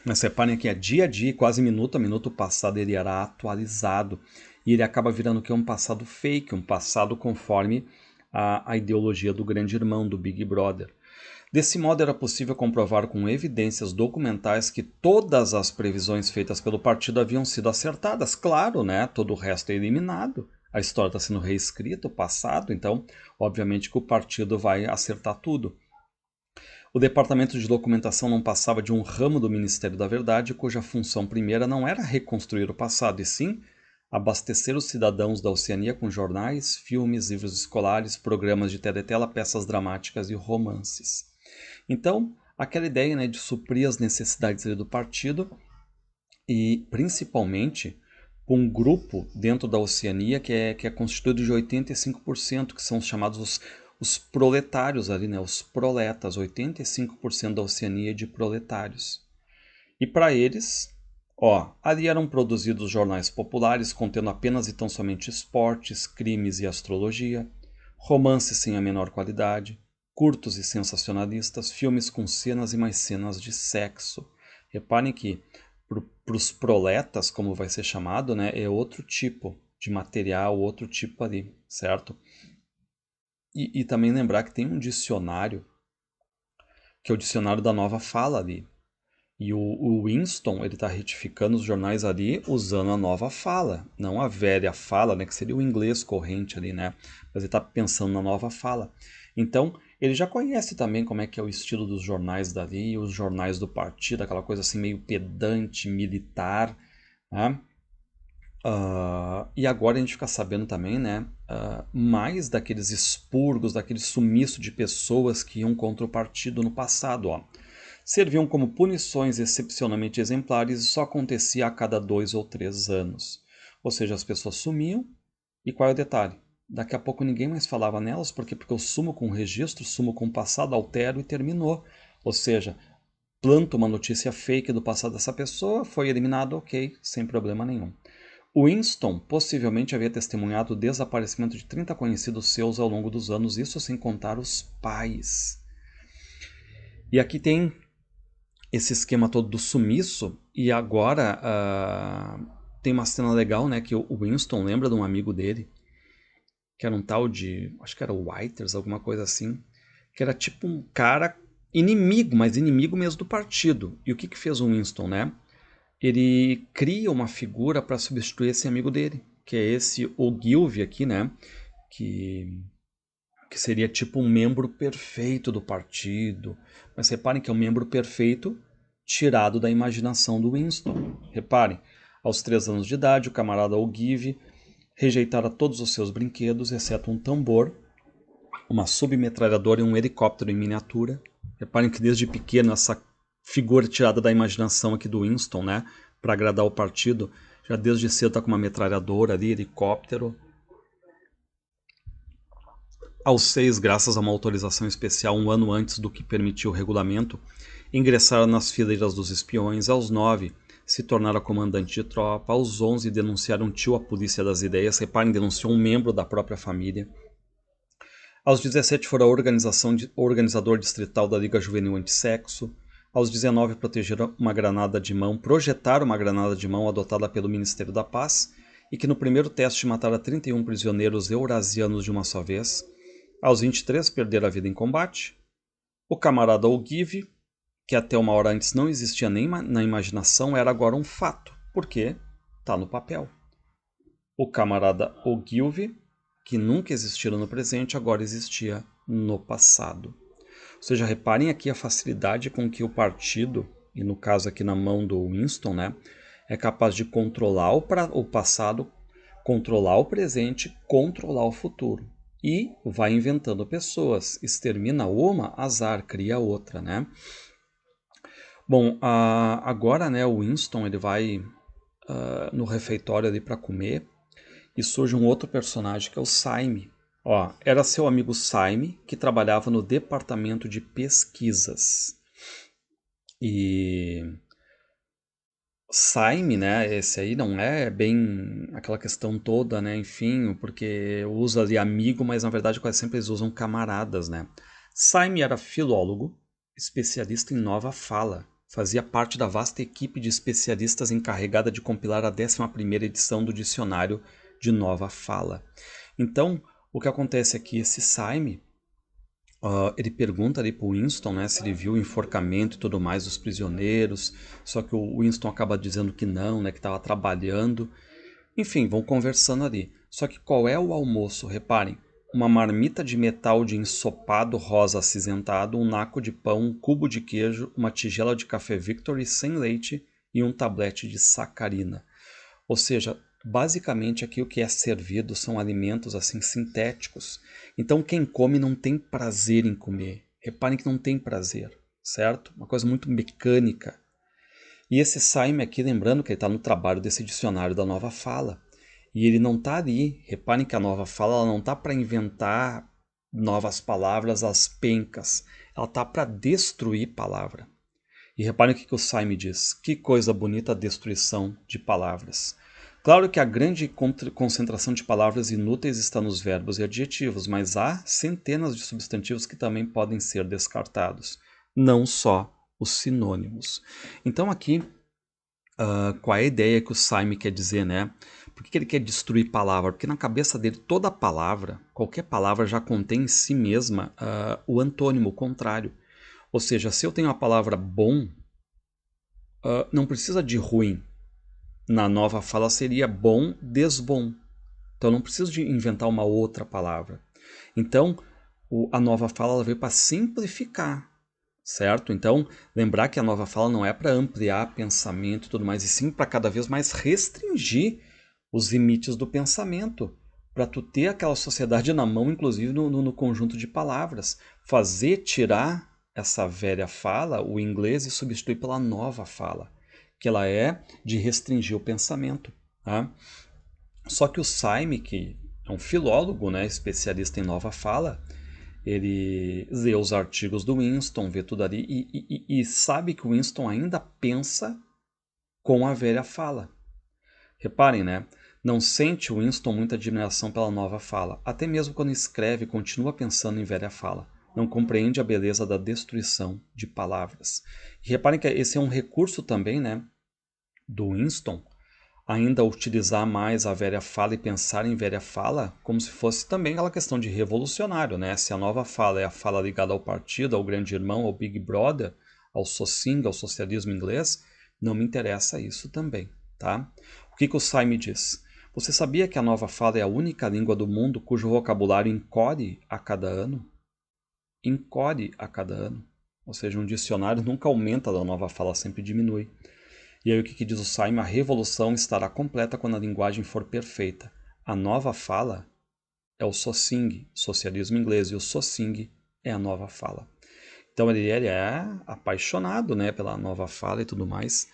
Mas reparem que dia a dia, quase minuto a minuto, o passado ele era atualizado. E ele acaba virando que é um passado fake, um passado conforme a ideologia do grande irmão, do Big Brother. Desse modo, era possível comprovar com evidências documentais que todas as previsões feitas pelo partido haviam sido acertadas. Claro, né? Todo o resto é eliminado. A história está sendo reescrita, o passado, então, obviamente que o partido vai acertar tudo. O Departamento de Documentação não passava de um ramo do Ministério da Verdade, cuja função primeira não era reconstruir o passado, e sim abastecer os cidadãos da Oceania com jornais, filmes, livros escolares, programas de teletela, peças dramáticas e romances. Então, aquela ideia, né, de suprir as necessidades do partido e, principalmente, um grupo dentro da Oceania que é constituído de 85%, que são os chamados os proletários ali, né, os proletas, 85% da Oceania é de proletários. E para eles, ali eram produzidos jornais populares contendo apenas e tão somente esportes, crimes e astrologia, romances sem a menor qualidade, curtos e sensacionalistas, filmes com cenas e mais cenas de sexo. Reparem que para os proletas, como vai ser chamado, né, é outro tipo de material, outro tipo ali, certo? E também lembrar que tem um dicionário, que é o dicionário da nova fala ali. E o Winston, ele está retificando os jornais ali usando a nova fala, não a velha fala, né, que seria o inglês corrente ali, né? Mas ele está pensando na nova fala. Então, ele já conhece também como é que é o estilo dos jornais dali, os jornais do partido, aquela coisa assim meio pedante, militar, né? E agora a gente fica sabendo também, né, mais daqueles expurgos, daquele sumiço de pessoas que iam contra o partido no passado, ó. Serviam como punições excepcionalmente exemplares e só acontecia a cada 2 ou 3 anos. Ou seja, as pessoas sumiam, e qual é o detalhe? Daqui a pouco ninguém mais falava nelas, porque eu sumo com o registro, sumo com o passado, altero e terminou. Ou seja, planto uma notícia fake do passado dessa pessoa, foi eliminado, ok, sem problema nenhum. Winston possivelmente havia testemunhado o desaparecimento de 30 conhecidos seus ao longo dos anos, isso sem contar os pais. E aqui tem esse esquema todo do sumiço, e agora tem uma cena legal, né, que o Winston lembra de um amigo dele, que era um tal de, acho que era o Whiters, alguma coisa assim, que era tipo um cara inimigo, mas inimigo mesmo do partido. E o que fez o Winston, né? Ele cria uma figura para substituir esse amigo dele, que é esse Ogilvy aqui, né? Que seria tipo um membro perfeito do partido. Mas reparem que é um membro perfeito tirado da imaginação do Winston. Reparem, aos 3 anos de idade, o camarada Ogilvy rejeitara todos os seus brinquedos, exceto um tambor, uma submetralhadora e um helicóptero em miniatura. Reparem que desde pequeno essa figura tirada da imaginação aqui do Winston, né, para agradar o partido, já desde cedo está com uma metralhadora ali, helicóptero. Aos 6, graças a uma autorização especial um ano antes do que permitia o regulamento, ingressaram nas fileiras dos espiões. Aos 9, se tornaram comandante de tropa. Aos 11, denunciaram um tio à polícia das ideias. Reparem, denunciou um membro da própria família. Aos 17, foram organizador distrital da Liga Juvenil Antissexo. Aos 19, projetaram uma granada de mão adotada pelo Ministério da Paz e que no primeiro teste matara 31 prisioneiros eurasianos de uma só vez. Aos 23, perderam a vida em combate. O camarada Ogilvy, que até uma hora antes não existia nem na imaginação, era agora um fato, porque está no papel. O camarada Ogilvy, que nunca existira no presente, agora existia no passado. Ou seja, reparem aqui a facilidade com que o partido, e no caso aqui na mão do Winston, né, é capaz de controlar o passado, controlar o presente, controlar o futuro. E vai inventando pessoas. Extermina uma, azar, cria outra, né? Bom, agora, né, o Winston ele vai no refeitório ali para comer e surge um outro personagem que é o Syme. Era seu amigo Syme que trabalhava no departamento de pesquisas. E Syme, né, esse aí não é bem aquela questão toda, né, enfim, porque usa ali amigo, mas na verdade quase sempre eles usam camaradas, né. Syme era filólogo, especialista em nova fala. Fazia parte da vasta equipe de especialistas encarregada de compilar a 11ª edição do dicionário de nova fala. Então, o que acontece aqui, esse Syme, Ele pergunta ali pro Winston, né, se ele viu o enforcamento e tudo mais dos prisioneiros, só que o Winston acaba dizendo que não, né, que estava trabalhando. Enfim, vão conversando ali. Só que qual é o almoço? Reparem, uma marmita de metal de ensopado rosa acinzentado, um naco de pão, um cubo de queijo, uma tigela de café Victory sem leite e um tablete de sacarina. Ou seja, basicamente aqui o que é servido são alimentos assim sintéticos. Então quem come não tem prazer em comer. Reparem que não tem prazer, certo? Uma coisa muito mecânica. E esse Simon aqui, lembrando que ele está no trabalho desse dicionário da nova fala. E ele não está ali. Reparem que a nova fala ela não está para inventar novas palavras às pencas. Ela está para destruir palavra. E reparem o que o Simon diz. Que coisa bonita a destruição de palavras. Claro que a grande concentração de palavras inúteis está nos verbos e adjetivos, mas há centenas de substantivos que também podem ser descartados. Não só os sinônimos. Então aqui, qual é a ideia que o Simon quer dizer, né? Por que ele quer destruir palavra? Porque na cabeça dele toda palavra, qualquer palavra já contém em si mesma o antônimo, o contrário. Ou seja, se eu tenho a palavra bom, não precisa de ruim. Na nova fala seria bom, desbom. Então eu não preciso de inventar uma outra palavra. Então a nova fala ela veio para simplificar, certo? Então lembrar que a nova fala não é para ampliar pensamento e tudo mais, e sim para cada vez mais restringir os limites do pensamento, para tu ter aquela sociedade na mão, inclusive no conjunto de palavras, tirar essa velha fala, o inglês, e substituir pela nova fala, que ela é de restringir o pensamento. Tá? Só que o Simon, que é um filólogo, né, especialista em nova fala, ele lê os artigos do Winston, vê tudo ali e sabe que o Winston ainda pensa com a velha fala. Reparem, né? Não sente o Winston muita admiração pela nova fala. Até mesmo quando escreve, continua pensando em velha fala. Não compreende a beleza da destruição de palavras. E reparem que esse é um recurso também, né, do Winston, ainda utilizar mais a velha fala e pensar em velha fala como se fosse também aquela questão de revolucionário, né? Se a nova fala é a fala ligada ao partido, ao grande irmão, ao Big Brother, ao Socing, ao socialismo inglês, não me interessa isso também, tá? O que o Simon diz? Você sabia que a nova fala é a única língua do mundo cujo vocabulário encolhe a cada ano? Encolhe a cada ano. Ou seja, um dicionário nunca aumenta da nova fala, sempre diminui. E aí o que diz o Simon? A revolução estará completa quando a linguagem for perfeita. A nova fala é o Socing, socialismo inglês, e o Socing é a nova fala. Então ele é apaixonado, né, pela nova fala e tudo mais.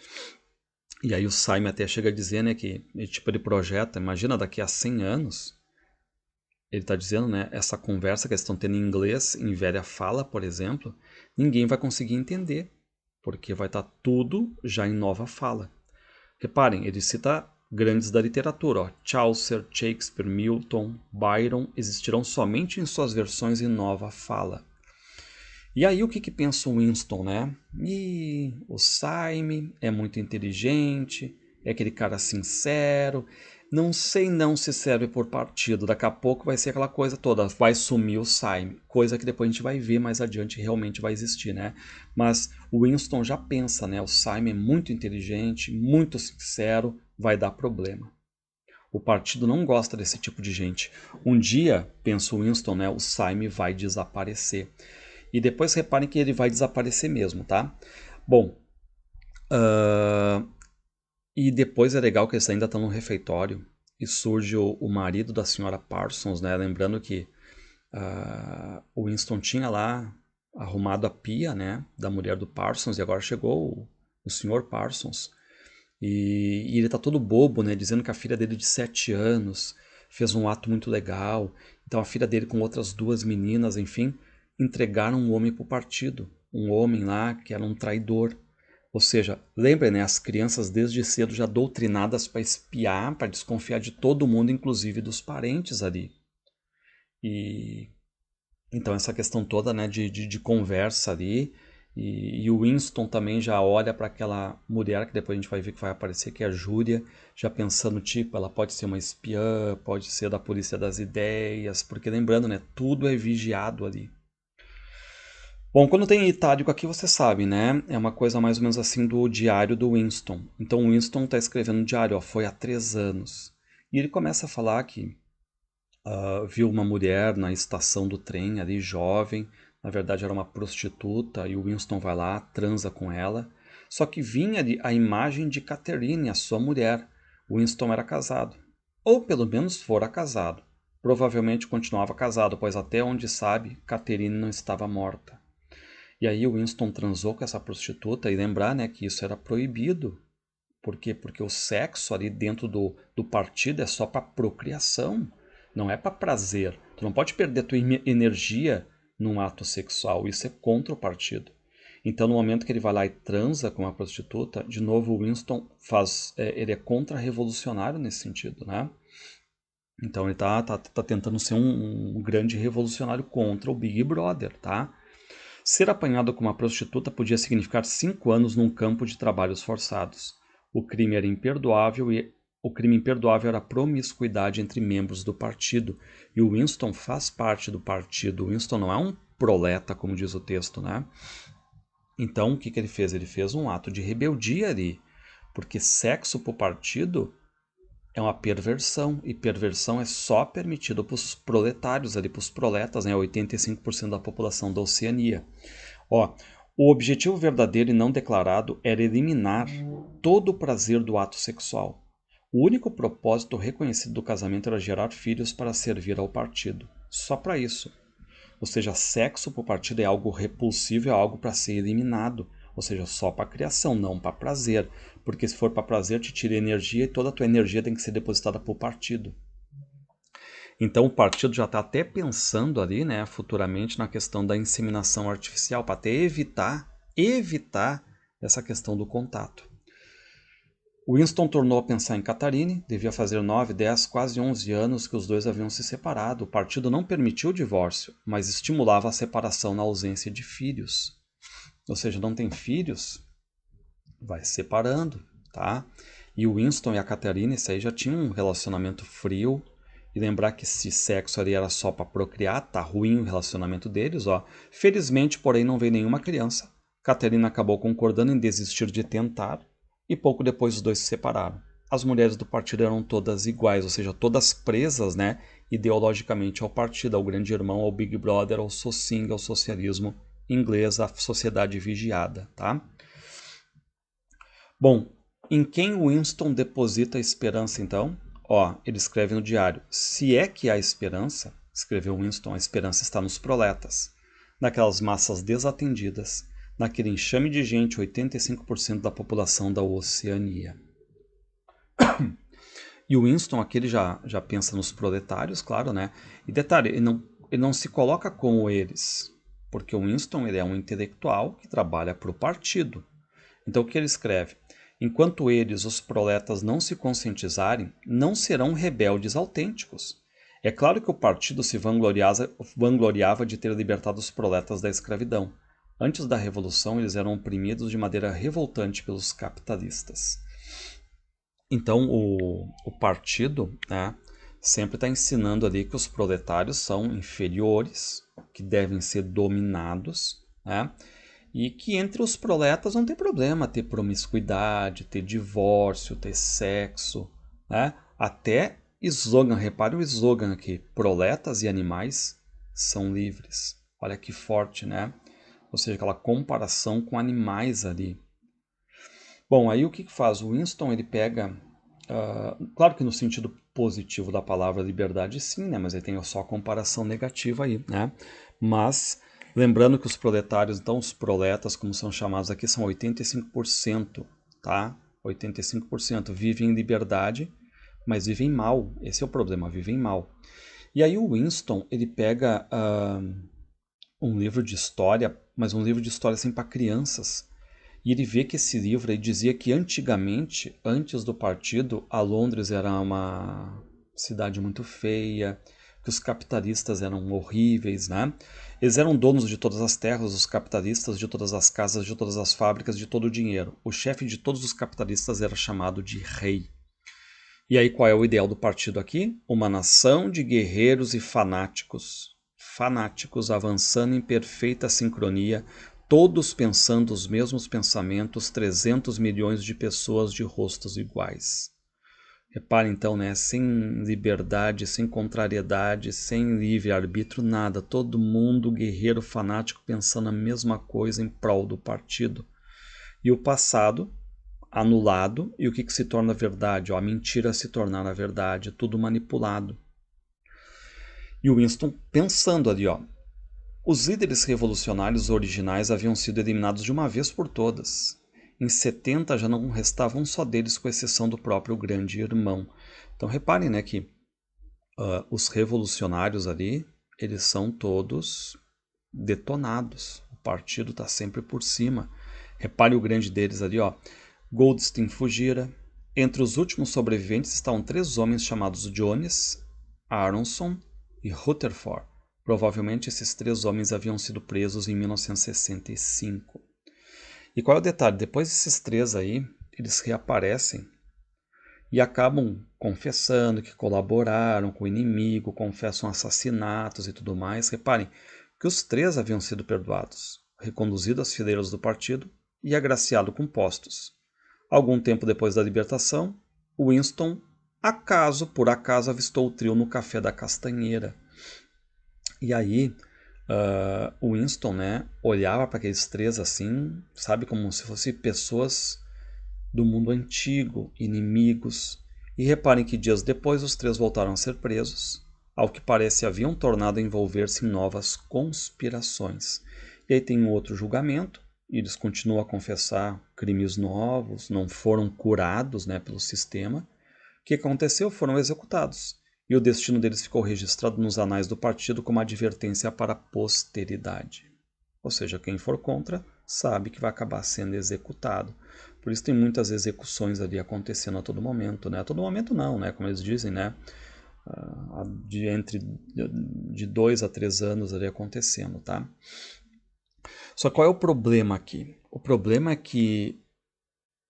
E aí o Simon até chega a dizer, né, que tipo, ele projeta, imagina daqui a 100 anos, ele está dizendo, né, essa conversa que eles estão tendo em inglês, em velha fala, por exemplo, ninguém vai conseguir entender, porque vai estar tudo já em nova fala. Reparem, ele cita grandes da literatura. Ó. Chaucer, Shakespeare, Milton, Byron existirão somente em suas versões em nova fala. E aí o que pensa o Winston, né? E o Simon é muito inteligente, é aquele cara sincero, não sei não se serve por partido, daqui a pouco vai ser aquela coisa toda, vai sumir o Simon, coisa que depois a gente vai ver mais adiante realmente vai existir, né? Mas o Winston já pensa, né? O Simon é muito inteligente, muito sincero, vai dar problema. O partido não gosta desse tipo de gente. Um dia, pensa o Winston, né? O Simon vai desaparecer. E depois reparem que ele vai desaparecer mesmo, tá? Bom, e depois é legal que eles ainda estão no refeitório e surge o marido da senhora Parsons, né? Lembrando que o Winston tinha lá arrumado a pia, né? Da mulher do Parsons e agora chegou o senhor Parsons. E ele tá todo bobo, né? Dizendo que a filha dele de 7 anos fez um ato muito legal. Então a filha dele com outras 2 meninas, enfim, entregaram um homem para o partido. Um homem lá que era um traidor. Ou seja, lembrem, né? As crianças desde cedo já doutrinadas para espiar, para desconfiar de todo mundo, inclusive dos parentes ali. E então essa questão toda, né, de conversa ali. E o Winston também já olha para aquela mulher que depois a gente vai ver que vai aparecer, que é a Júlia, já pensando, tipo, ela pode ser uma espiã, pode ser da polícia das ideias, porque lembrando, né, tudo é vigiado ali. Bom, quando tem itálico aqui, você sabe, né? É uma coisa mais ou menos assim do diário do Winston. Então, o Winston está escrevendo no diário, ó, foi há 3 anos. E ele começa a falar que viu uma mulher na estação do trem ali, jovem. Na verdade, era uma prostituta, e o Winston vai lá, transa com ela. Só que vinha ali a imagem de Catherine, a sua mulher. O Winston era casado. Ou pelo menos fora casado. Provavelmente continuava casado, pois até onde sabe, Catherine não estava morta. E aí o Winston transou com essa prostituta, e lembrar, né, que isso era proibido. Por quê? Porque o sexo ali dentro do partido é só para procriação, não é para prazer. Tu não pode perder tua energia num ato sexual, isso é contra o partido. Então, no momento que ele vai lá e transa com uma prostituta, de novo o Winston ele é contra-revolucionário nesse sentido, né? Então ele tá tentando ser um grande revolucionário contra o Big Brother, tá? Ser apanhado com uma prostituta podia significar 5 anos num campo de trabalhos forçados. O crime era imperdoável e o crime imperdoável era a promiscuidade entre membros do partido. E o Winston faz parte do partido. O Winston não é um proleta, como diz o texto, né? Então, o que ele fez? Ele fez um ato de rebeldia ali. Porque sexo para o partido é uma perversão. E perversão é só permitido para os proletários, ali, para os proletas, né? 85% da população da Oceania. Ó, o objetivo verdadeiro e não declarado era eliminar todo o prazer do ato sexual. O único propósito reconhecido do casamento era gerar filhos para servir ao partido. Só para isso. Ou seja, sexo para o partido é algo repulsivo, é algo para ser eliminado. Ou seja, só para criação, não para prazer. Porque se for para prazer, te tira energia e toda a tua energia tem que ser depositada para o partido. Então o partido já está até pensando ali, né, futuramente na questão da inseminação artificial, para até evitar essa questão do contato. Winston tornou a pensar em Catharine, devia fazer 9, 10, quase 11 anos que os dois haviam se separado. O partido não permitiu o divórcio, mas estimulava a separação na ausência de filhos. Ou seja, não tem filhos, vai se separando, tá? E o Winston e a Catharine, isso aí já tinham um relacionamento frio. E lembrar que esse sexo ali era só para procriar, tá ruim o relacionamento deles, ó. Felizmente, porém, não veio nenhuma criança. Caterina acabou concordando em desistir de tentar e pouco depois os dois se separaram. As mulheres do partido eram todas iguais, ou seja, todas presas, né, ideologicamente ao partido, ao grande irmão, ao Big Brother, ao Socing, ao socialismo inglês, à sociedade vigiada, tá? Bom, em quem Winston deposita a esperança, então? Ó, ele escreve no diário: se é que há esperança, escreveu Winston, a esperança está nos proletas, naquelas massas desatendidas, naquele enxame de gente, 85% da população da Oceania. E o Winston aqui ele já pensa nos proletários, claro, né? E detalhe, ele não se coloca como eles, porque o Winston ele é um intelectual que trabalha para o partido. Então o que ele escreve? Enquanto eles, os proletas, não se conscientizarem, não serão rebeldes autênticos. É claro que o partido se vangloriava de ter libertado os proletas da escravidão. Antes da Revolução, eles eram oprimidos de maneira revoltante pelos capitalistas. Então, o partido, né, sempre está ensinando ali que os proletários são inferiores, que devem ser dominados, né? E que entre os proletas não tem problema ter promiscuidade, ter divórcio, ter sexo, né? Até slogan, repare o slogan aqui, proletas e animais são livres. Olha que forte, né? Ou seja, aquela comparação com animais ali. Bom, aí o que faz? O Winston, ele pega, claro que no sentido positivo da palavra liberdade sim, né? Mas ele tem só a comparação negativa aí, né? Mas lembrando que os proletários, então os proletas, como são chamados aqui, são 85%, tá? 85% vivem em liberdade, mas vivem mal. Esse é o problema, vivem mal. E aí o Winston, ele pega um livro de história, mas um livro de história assim para crianças. E ele vê que esse livro aí dizia que antigamente, antes do partido, a Londres era uma cidade muito feia, que os capitalistas eram horríveis, né? Eles eram donos de todas as terras, os capitalistas, de todas as casas, de todas as fábricas, de todo o dinheiro. O chefe de todos os capitalistas era chamado de rei. E aí qual é o ideal do partido aqui? Uma nação de guerreiros e fanáticos. fanáticos avançando em perfeita sincronia, todos pensando os mesmos pensamentos, 300 milhões de pessoas de rostos iguais. Repare então, né? Sem liberdade, sem contrariedade, sem livre-arbítrio, nada. Todo mundo guerreiro fanático pensando a mesma coisa em prol do partido. E o passado anulado, e o que se torna verdade? A mentira se tornar a verdade, tudo manipulado. E o Winston pensando ali, ó. Os líderes revolucionários originais haviam sido eliminados de uma vez por todas. Em 70 já não restava um só deles, com exceção do próprio grande irmão. Então reparem, né, que os revolucionários ali, eles são todos detonados. O partido está sempre por cima. Repare o grande deles ali, ó. Goldstein fugira. Entre os últimos sobreviventes estavam 3 homens chamados Jones, Aronson e Rutherford. Provavelmente esses 3 homens haviam sido presos em 1965. E qual é o detalhe? Depois desses 3 aí, eles reaparecem e acabam confessando que colaboraram com o inimigo, confessam assassinatos e tudo mais. Reparem que os 3 haviam sido perdoados, reconduzidos às fileiras do partido e agraciados com postos. Algum tempo depois da libertação, Winston, por acaso, avistou o trio no Café da Castanheira. E aí, o Winston, né, olhava para aqueles 3 assim, sabe, como se fossem pessoas do mundo antigo, inimigos. E reparem que dias depois os 3 voltaram a ser presos, ao que parece haviam tornado a envolver-se em novas conspirações. E aí tem um outro julgamento, e eles continuam a confessar crimes novos, não foram curados, né, pelo sistema. O que aconteceu? Foram executados. E o destino deles ficou registrado nos anais do partido como advertência para a posteridade. Ou seja, quem for contra sabe que vai acabar sendo executado. Por isso tem muitas execuções ali acontecendo a todo momento, né? A todo momento não, né? Como eles dizem, né? De 2 a 3 anos ali acontecendo, tá? Só qual é o problema aqui? O problema é que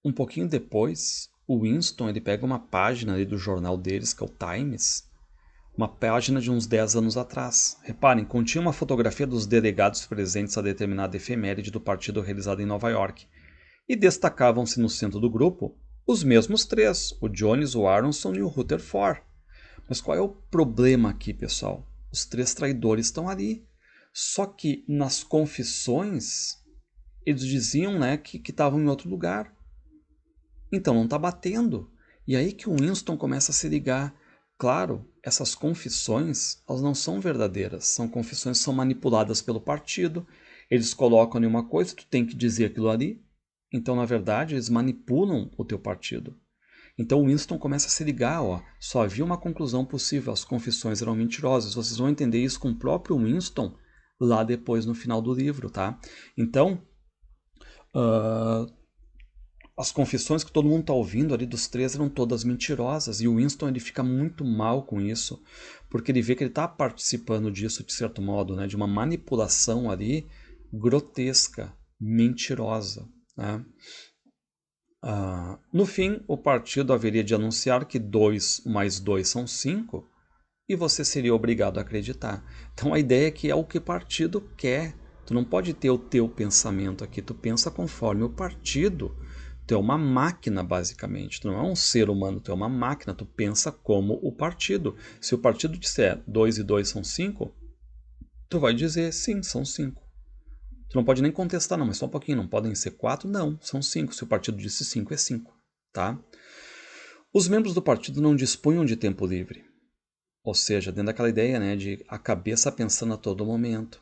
um pouquinho depois, o Winston ele pega uma página ali do jornal deles, que é o Times, uma página de uns 10 anos atrás. Reparem, continha uma fotografia dos delegados presentes a determinada efeméride do partido realizada em Nova York. E destacavam-se no centro do grupo os mesmos 3, o Jones, o Aronson e o Rutherford. Mas qual é o problema aqui, pessoal? Os 3 traidores estão ali. Só que nas confissões, eles diziam, né, que estavam em outro lugar. Então não está batendo. E aí que o Winston começa a se ligar. Claro, essas confissões, elas não são verdadeiras. São confissões que são manipuladas pelo partido. Eles colocam em uma coisa, tu tem que dizer aquilo ali. Então, na verdade, eles manipulam o teu partido. Então o Winston começa a se ligar, ó, só havia uma conclusão possível, as confissões eram mentirosas. Vocês vão entender isso com o próprio Winston lá depois no final do livro, tá? Então, as confissões que todo mundo está ouvindo ali dos 3 eram todas mentirosas. E o Winston ele fica muito mal com isso, porque ele vê que ele está participando disso de certo modo, né, de uma manipulação ali grotesca, mentirosa, né? No fim, o partido haveria de anunciar que 2 mais 2 são 5 e você seria obrigado a acreditar. Então a ideia é que é o que o partido quer. Tu não pode ter o teu pensamento aqui, tu pensa conforme o partido. Tu é uma máquina, basicamente. Tu não é um ser humano, tu é uma máquina, tu pensa como o partido. Se o partido disser 2 e 2 são 5, tu vai dizer sim, são 5. Tu não pode nem contestar, não, mas só um pouquinho, não podem ser 4? Não, são 5. Se o partido disse 5, é 5, tá? Os membros do partido não dispunham de tempo livre. Ou seja, dentro daquela ideia, né, de a cabeça pensando a todo momento.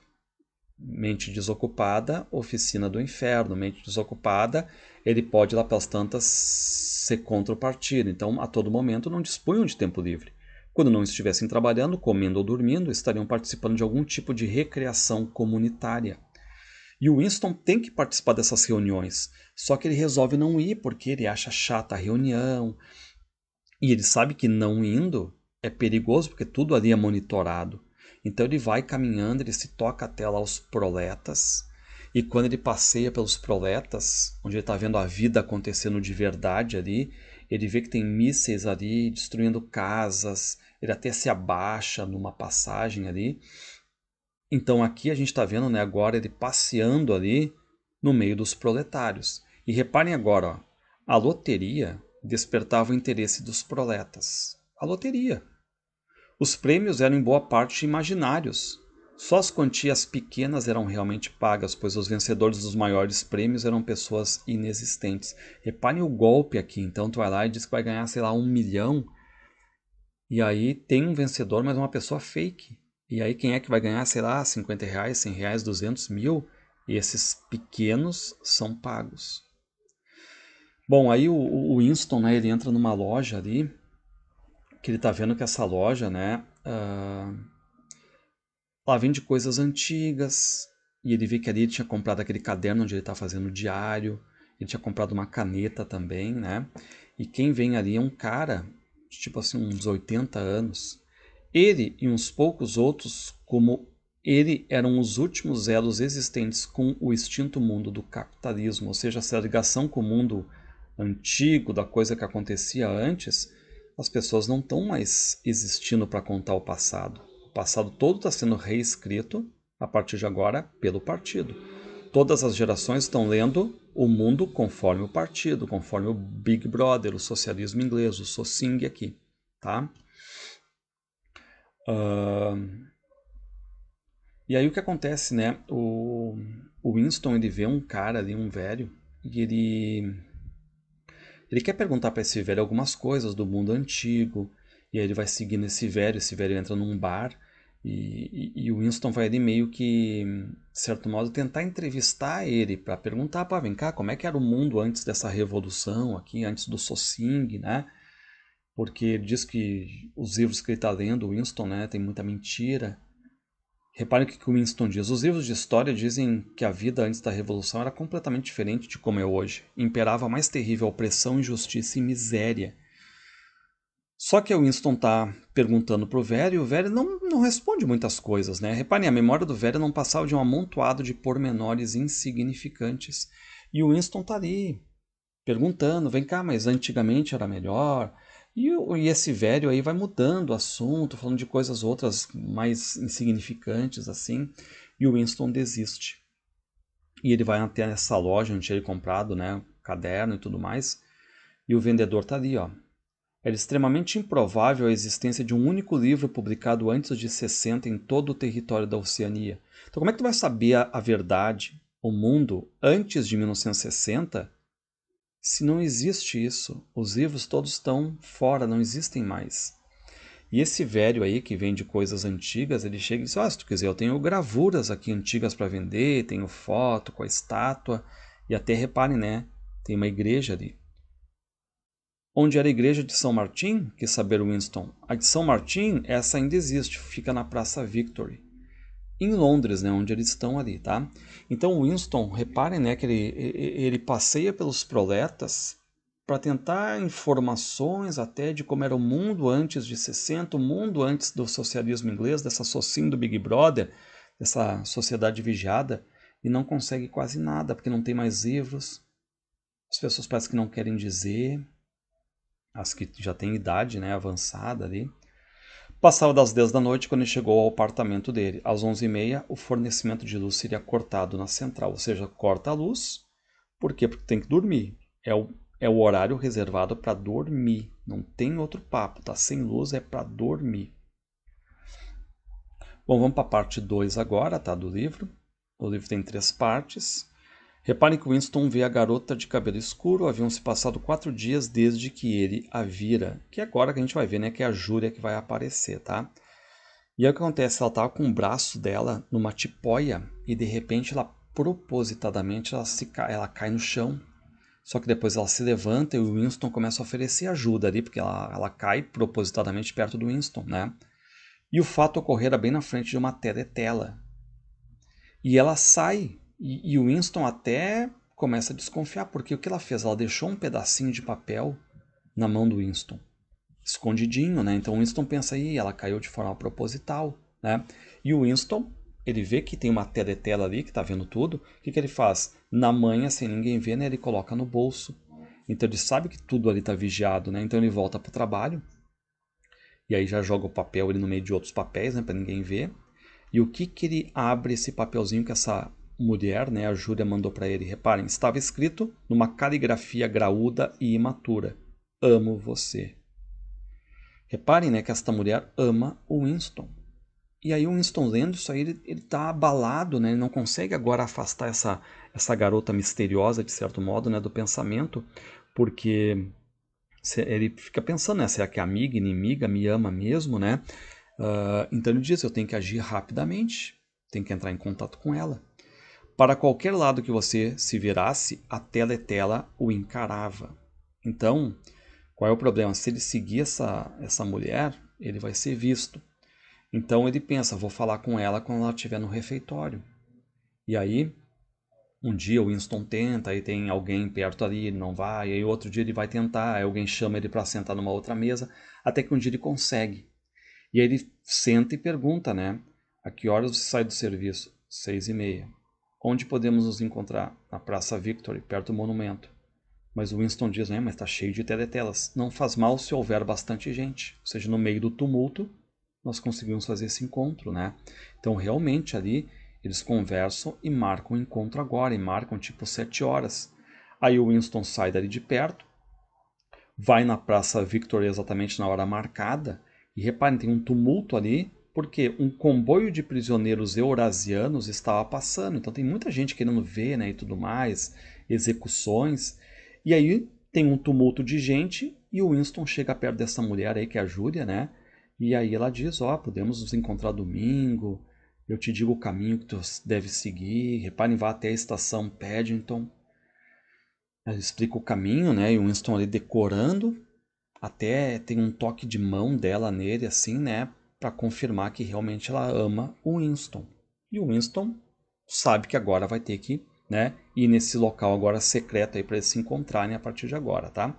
Mente desocupada, oficina do inferno. Mente desocupada, ele pode lá pelas tantas ser contra o partido. Então, a todo momento, não dispunham de tempo livre. Quando não estivessem trabalhando, comendo ou dormindo, estariam participando de algum tipo de recreação comunitária. E o Winston tem que participar dessas reuniões, só que ele resolve não ir porque ele acha chata a reunião. E ele sabe que não indo é perigoso porque tudo ali é monitorado. Então ele vai caminhando, ele se toca até lá aos proletas. E quando ele passeia pelos proletas, onde ele está vendo a vida acontecendo de verdade ali, ele vê que tem mísseis ali destruindo casas. Ele até se abaixa numa passagem ali. Então aqui a gente está vendo, né, agora ele passeando ali no meio dos proletários. E reparem agora, ó, a loteria despertava o interesse dos proletas. A loteria. Os prêmios eram em boa parte imaginários. Só as quantias pequenas eram realmente pagas, pois os vencedores dos maiores prêmios eram pessoas inexistentes. Reparem o golpe aqui. Então tu vai lá e diz que vai ganhar, sei lá, 1 milhão. E aí tem um vencedor, mas uma pessoa fake. E aí quem é que vai ganhar, sei lá, 50 reais, 100 reais, 200 mil? E esses pequenos são pagos. Bom, aí o Winston, né, ele entra numa loja ali, que ele tá vendo que essa loja, né, ela vende coisas antigas, e ele vê que ali ele tinha comprado aquele caderno onde ele está fazendo o diário, ele tinha comprado uma caneta também, né? E quem vem ali é um cara, tipo assim, uns 80 anos. Ele e uns poucos outros, como ele, eram os últimos elos existentes com o extinto mundo do capitalismo, ou seja, essa ligação com o mundo antigo, da coisa que acontecia antes, as pessoas não estão mais existindo para contar o passado. O passado todo está sendo reescrito a partir de agora pelo partido. Todas as gerações estão lendo o mundo conforme o partido, conforme o Big Brother, o socialismo inglês, o Socing aqui, tá? E aí o que acontece, né? O Winston, ele vê um cara ali, um velho, e ele quer perguntar para esse velho algumas coisas do mundo antigo, e aí ele vai seguindo esse velho entra num bar, e o Winston vai ali meio que, de certo modo, tentar entrevistar ele para perguntar, pá, vem cá, como é que era o mundo antes dessa revolução aqui, antes do Socing, né? Porque ele diz que os livros que ele está lendo, o Winston, né, tem muita mentira. Reparem o que o Winston diz. Os livros de história dizem que a vida antes da Revolução era completamente diferente de como é hoje. Imperava a mais terrível opressão, injustiça e miséria. Só que o Winston está perguntando para o velho e o velho não responde muitas coisas, né? Reparem, a memória do velho não passava de um amontoado de pormenores insignificantes. E o Winston está ali, perguntando, vem cá, mas antigamente era melhor? E esse velho aí vai mudando o assunto, falando de coisas outras mais insignificantes, assim, e o Winston desiste. E ele vai até essa loja onde ele comprado, né, caderno e tudo mais, e o vendedor tá ali, ó. Era extremamente improvável a existência de um único livro publicado antes de 60 em todo o território da Oceania. Então como é que tu vai saber a verdade, o mundo, antes de 1960, se não existe isso? Os livros todos estão fora, não existem mais. E esse velho aí que vende coisas antigas, ele chega e diz, se tu quiser, eu tenho gravuras aqui antigas para vender, tenho foto com a estátua, e até reparem, né, tem uma igreja ali. Onde era a igreja de São Martim, quis saber Winston. A de São Martim, essa ainda existe, fica na Praça Victory. Em Londres, né, onde eles estão ali, tá? Então o Winston, reparem, né, que ele passeia pelos proletas para tentar informações até de como era o mundo antes de 60, o mundo antes do socialismo inglês, dessa sociedade do Big Brother, dessa sociedade vigiada, e não consegue quase nada, porque não tem mais livros, as pessoas parecem que não querem dizer, as que já têm idade, né, avançada ali. Passava das 10 da noite quando ele chegou ao apartamento dele. Às 11h30, o fornecimento de luz seria cortado na central, ou seja, corta a luz. Por quê? Porque tem que dormir. É o horário reservado para dormir. Não tem outro papo, tá? Sem luz é para dormir. Bom, vamos para a parte 2 agora, tá? Do livro. O livro tem 3 partes. Reparem que Winston vê a garota de cabelo escuro. Haviam se passado 4 dias desde que ele a vira. Que é agora que a gente vai ver, né? Que é a Júlia que vai aparecer, tá? E aí o que acontece? Ela tava com o braço dela numa tipóia e de repente ela propositadamente ela cai no chão. Só que depois ela se levanta e o Winston começa a oferecer ajuda ali, porque ela cai propositadamente perto do Winston, né? E o fato ocorrera bem na frente de uma teletela. E ela sai e o Winston até começa a desconfiar, porque o que ela fez? Ela deixou um pedacinho de papel na mão do Winston, escondidinho, né? Então o Winston pensa aí, ela caiu de forma proposital, né? E o Winston, ele vê que tem uma teletela ali que tá vendo tudo. O que ele faz? Na manhã, sem ninguém ver, né? Ele coloca no bolso. Então ele sabe que tudo ali tá vigiado, né? Então ele volta pro trabalho e aí já joga o papel ali no meio de outros papéis, né? Para ninguém ver. E o que ele abre esse papelzinho que essa mulher, né, a Júlia, mandou para ele? Reparem, estava escrito numa caligrafia graúda e imatura: amo você. Reparem, né, que esta mulher ama o Winston. E aí o Winston lendo isso aí, ele tá abalado, né? Ele não consegue agora afastar essa garota misteriosa, de certo modo, né, do pensamento, porque ele fica pensando, né, será que é amiga, inimiga, me ama mesmo, né? Então ele diz, eu tenho que agir rapidamente, tenho que entrar em contato com ela. Para qualquer lado que você se virasse, a tela o encarava. Então, qual é o problema? Se ele seguir essa mulher, ele vai ser visto. Então ele pensa, vou falar com ela quando ela estiver no refeitório. E aí, um dia o Winston tenta, aí tem alguém perto ali, ele não vai, aí outro dia ele vai tentar, aí alguém chama ele para sentar numa outra mesa, até que um dia ele consegue. E aí ele senta e pergunta, né? A que horas você sai do serviço? 6:30. Onde podemos nos encontrar? Na Praça Victory, perto do monumento. Mas o Winston diz, mas está cheio de teletelas. Não faz mal se houver bastante gente. Ou seja, no meio do tumulto, nós conseguimos fazer esse encontro, né? Então, realmente, ali, eles conversam e marcam o encontro agora. E marcam, tipo, 7 horas. Aí o Winston sai dali de perto, vai na Praça Victory exatamente na hora marcada. E reparem, tem um tumulto ali, porque um comboio de prisioneiros eurasianos estava passando. Então, tem muita gente querendo ver, né, e tudo mais, execuções. E aí tem um tumulto de gente e o Winston chega perto dessa mulher aí, que é a Júlia, né? E aí ela diz, podemos nos encontrar domingo, eu te digo o caminho que tu deve seguir, reparem, vá até a estação Paddington. Ela explica o caminho, né? E o Winston ali decorando, até tem um toque de mão dela nele, assim, né? Para confirmar que realmente ela ama o Winston. E o Winston sabe que agora vai ter que, né, ir nesse local agora secreto aí para eles se encontrarem a partir de agora, tá?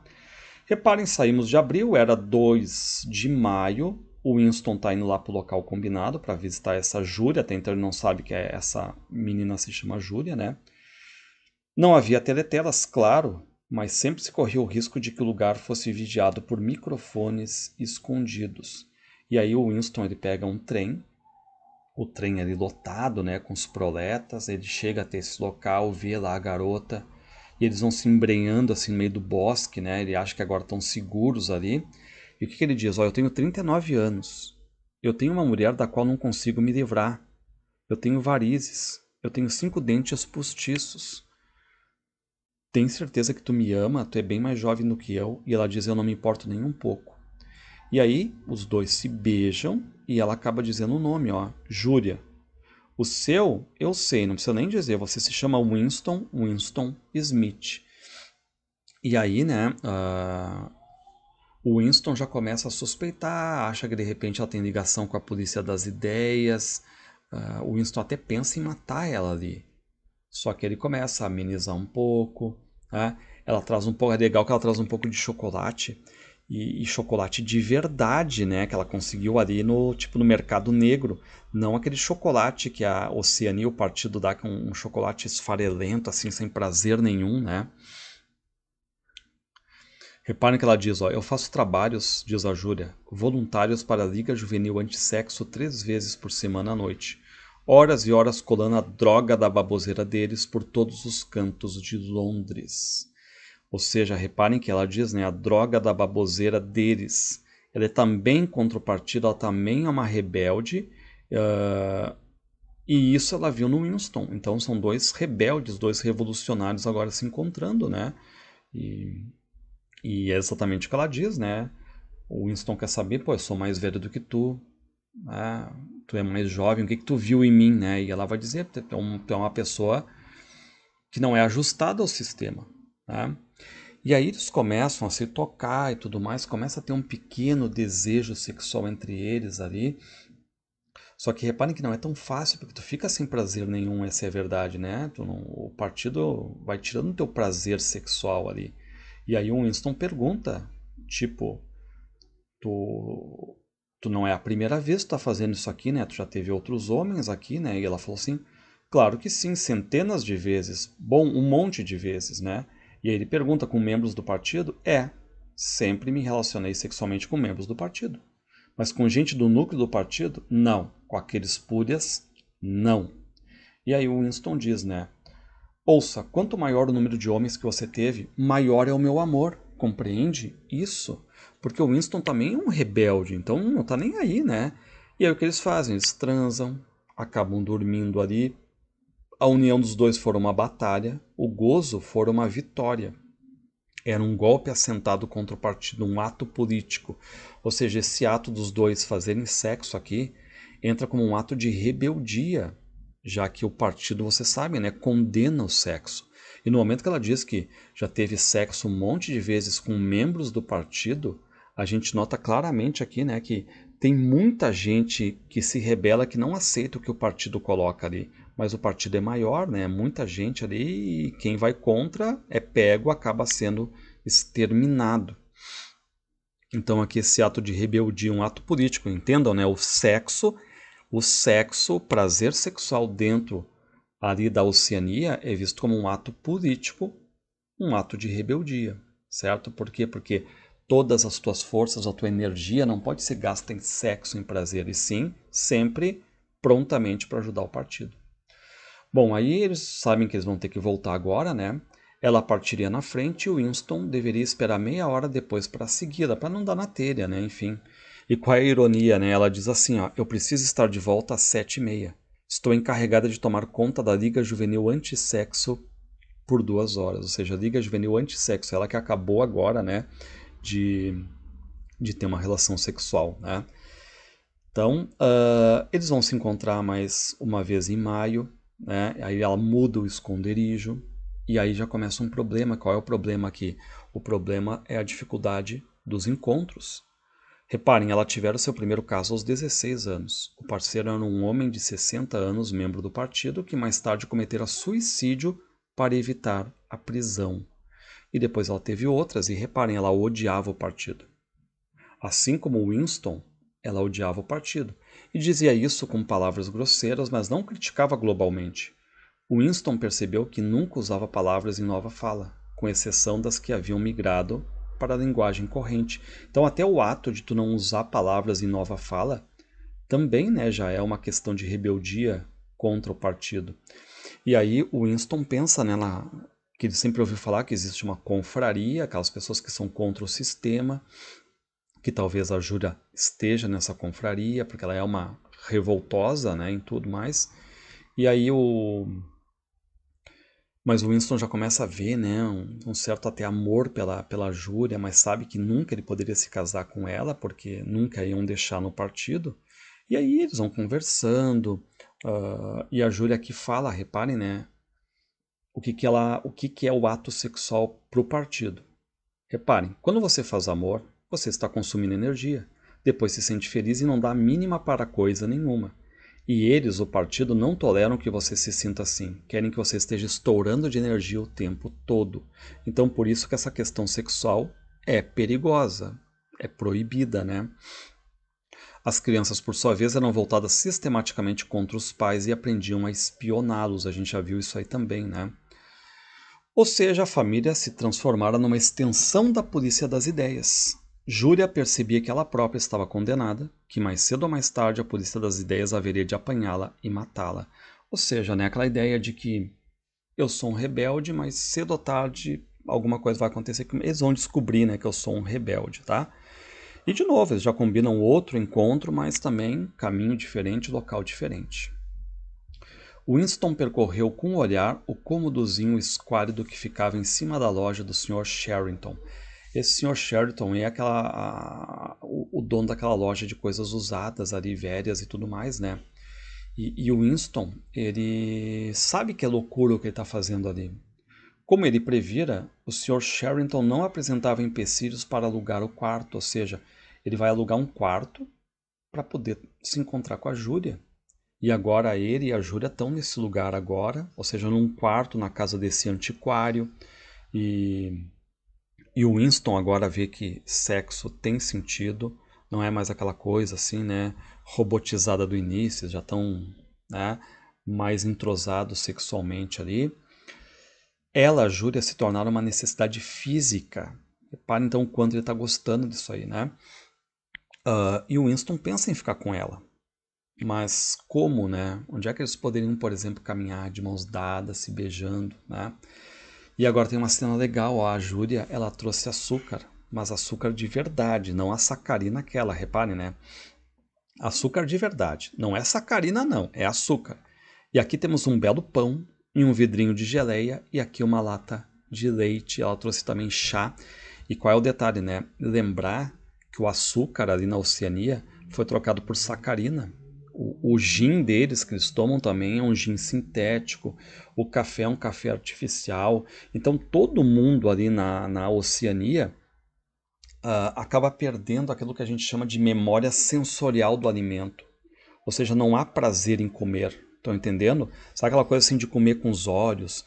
Reparem, saímos de abril, era 2 de maio. O Winston tá indo lá pro local combinado para visitar essa Júlia, até então ele não sabe que essa menina se chama Júlia, né? Não havia teletelas, claro, mas sempre se corria o risco de que o lugar fosse vigiado por microfones escondidos. E aí o Winston ele pega um trem, o trem ali lotado, né, com os proletas, ele chega até esse local, vê lá a garota, e eles vão se embrenhando assim no meio do bosque, né? Ele acha que agora estão seguros ali. E o que ele diz? Eu tenho 39 anos. Eu tenho uma mulher da qual não consigo me livrar. Eu tenho varizes. Eu tenho 5 dentes postiços. Tem certeza que tu me ama? Tu é bem mais jovem do que eu. E ela diz, eu não me importo nem um pouco. E aí, os dois se beijam e ela acaba dizendo o nome, Júlia. O seu, eu sei, não precisa nem dizer, você se chama Winston Smith. E aí, né, o Winston já começa a suspeitar, acha que de repente ela tem ligação com a polícia das ideias. O Winston até pensa em matar ela ali. Só que ele começa a amenizar um pouco, né? Ela traz um pouco, é legal que ela traz um pouco de chocolate e chocolate de verdade, né? Que ela conseguiu ali no mercado negro, não aquele chocolate que a Oceania, o partido dá, que é um chocolate esfarelento, assim, sem prazer nenhum, né? Reparem que ela diz, eu faço trabalhos, diz a Júlia, voluntários para a Liga Juvenil Antissexo 3 vezes por semana à noite. Horas e horas colando a droga da baboseira deles por todos os cantos de Londres. Ou seja, reparem que ela diz, né, a droga da baboseira deles. Ela é também contra o partido, ela também é uma rebelde, e isso ela viu no Winston. Então são dois rebeldes, dois revolucionários agora se encontrando, né? E é exatamente o que ela diz, né? O Winston quer saber, eu sou mais velho do que tu, né? Tu é mais jovem, o que tu viu em mim, né? E ela vai dizer, tu é uma pessoa que não é ajustada ao sistema, né? E aí eles começam a se tocar e tudo mais, começa a ter um pequeno desejo sexual entre eles ali. Só que reparem que não é tão fácil, porque tu fica sem prazer nenhum, essa é a verdade, né? O partido vai tirando o teu prazer sexual ali. E aí o Winston pergunta, tipo, tu não é a primeira vez que tu tá fazendo isso aqui, né? Tu já teve outros homens aqui, né? E ela falou assim, claro que sim, centenas de vezes. Bom, um monte de vezes, né? E aí ele pergunta, com membros do partido? Sempre me relacionei sexualmente com membros do partido. Mas com gente do núcleo do partido? Não. Com aqueles púrias, Não. E aí o Winston diz, né? Ouça, quanto maior o número de homens que você teve, maior é o meu amor. Compreende isso? Porque o Winston também é um rebelde, então não tá nem aí, né? E aí o que eles fazem? Eles transam, acabam dormindo ali. A união dos dois foi uma batalha, o gozo foi uma vitória. Era um golpe assentado contra o partido, um ato político. Ou seja, esse ato dos dois fazerem sexo aqui entra como um ato de rebeldia, já que o partido, você sabe, né, condena o sexo. E no momento que ela diz que já teve sexo um monte de vezes com membros do partido, a gente nota claramente aqui, né, que tem muita gente que se rebela, que não aceita o que o partido coloca ali. Mas o partido é maior, né? Muita gente ali e quem vai contra é pego, acaba sendo exterminado. Então aqui esse ato de rebeldia, um ato político, entendam, né? O sexo, o prazer sexual dentro ali da Oceania é visto como um ato político, um ato de rebeldia, certo? Por quê? Porque todas as tuas forças, a tua energia não pode ser gasta em sexo, em prazer, e sim sempre prontamente para ajudar o partido. Bom, aí eles sabem que eles vão ter que voltar agora, né? Ela partiria na frente e o Winston deveria esperar meia hora depois para segui-la, para não dar na telha, né? Enfim. E qual é a ironia, né? Ela diz assim, ó, eu preciso estar de volta às 7h30. Estou encarregada de tomar conta da Liga Juvenil Antissexo por 2 horas. Ou seja, a Liga Juvenil Antissexo, ela que acabou agora, né? De, de ter uma relação sexual, né? Então, eles vão se encontrar mais uma vez em maio, né? Aí ela muda o esconderijo e aí já começa um problema. Qual é o problema aqui? O problema é a dificuldade dos encontros. Reparem, ela tivera seu primeiro caso aos 16 anos. O parceiro era um homem de 60 anos, membro do partido, que mais tarde cometera suicídio para evitar a prisão. E depois ela teve outras, e reparem, ela odiava o partido. Assim como Winston, ela odiava o partido. E dizia isso com palavras grosseiras, mas não criticava globalmente. Winston percebeu que nunca usava palavras em nova fala, com exceção das que haviam migrado para a linguagem corrente. Então até o ato de tu não usar palavras em nova fala também, né, já é uma questão de rebeldia contra o partido. E aí o Winston pensa nela, que ele sempre ouviu falar que existe uma confraria, aquelas pessoas que são contra o sistema, que talvez a Júlia esteja nessa confraria, porque ela é uma revoltosa, né, em tudo mais. E aí mas o Winston já começa a ver, né, um certo até amor pela Júlia, mas sabe que nunca ele poderia se casar com ela, porque nunca iam deixar no partido. E aí eles vão conversando, e a Júlia aqui fala, reparem, né, o que é o ato sexual para o partido. Reparem, quando você faz amor, você está consumindo energia. Depois se sente feliz e não dá a mínima para coisa nenhuma. E eles, o partido, não toleram que você se sinta assim. Querem que você esteja estourando de energia o tempo todo. Então, por isso que essa questão sexual é perigosa, é proibida, né? As crianças, por sua vez, eram voltadas sistematicamente contra os pais e aprendiam a espioná-los. A gente já viu isso aí também, né? Ou seja, a família se transformara numa extensão da polícia das ideias. Júlia percebia que ela própria estava condenada, que mais cedo ou mais tarde a polícia das ideias haveria de apanhá-la e matá-la. Ou seja, né, aquela ideia de que eu sou um rebelde, mas cedo ou tarde alguma coisa vai acontecer que eles vão descobrir, né, que eu sou um rebelde, tá? E de novo, eles já combinam outro encontro, mas também caminho diferente, local diferente. Winston percorreu com o olhar o cômodozinho esquálido que ficava em cima da loja do Sr. Sherrington. Esse Sr. Sherrington é o dono daquela loja de coisas usadas ali, velhas e tudo mais, né? E o Winston, ele sabe que é loucura o que ele está fazendo ali. Como ele previra, o Sr. Sherrington não apresentava empecilhos para alugar o quarto, ou seja, ele vai alugar um quarto para poder se encontrar com a Júlia. E agora ele e a Júlia estão nesse lugar agora, ou seja, num quarto na casa desse antiquário. E, e o Winston agora vê que sexo tem sentido, não é mais aquela coisa assim, né, robotizada do início, já estão, né, mais entrosados sexualmente ali. Ela, a Júlia, se tornaram uma necessidade física. Repare então o quanto ele está gostando disso aí, né? E o Winston pensa em ficar com ela. Mas como, né? Onde é que eles poderiam, por exemplo, caminhar de mãos dadas, se beijando, né? E agora tem uma cena legal, ó, a Júlia, ela trouxe açúcar, mas açúcar de verdade, não a sacarina aquela, reparem, né? Açúcar de verdade, não é sacarina não, é açúcar. E aqui temos um belo pão e um vidrinho de geleia e aqui uma lata de leite, ela trouxe também chá. E qual é o detalhe, né? Lembrar que o açúcar ali na Oceania foi trocado por sacarina. O gin deles que eles tomam também é um gin sintético, o café é um café artificial. Então todo mundo ali na Oceania acaba perdendo aquilo que a gente chama de memória sensorial do alimento. Ou seja, não há prazer em comer. Estão entendendo? Sabe aquela coisa assim de comer com os olhos,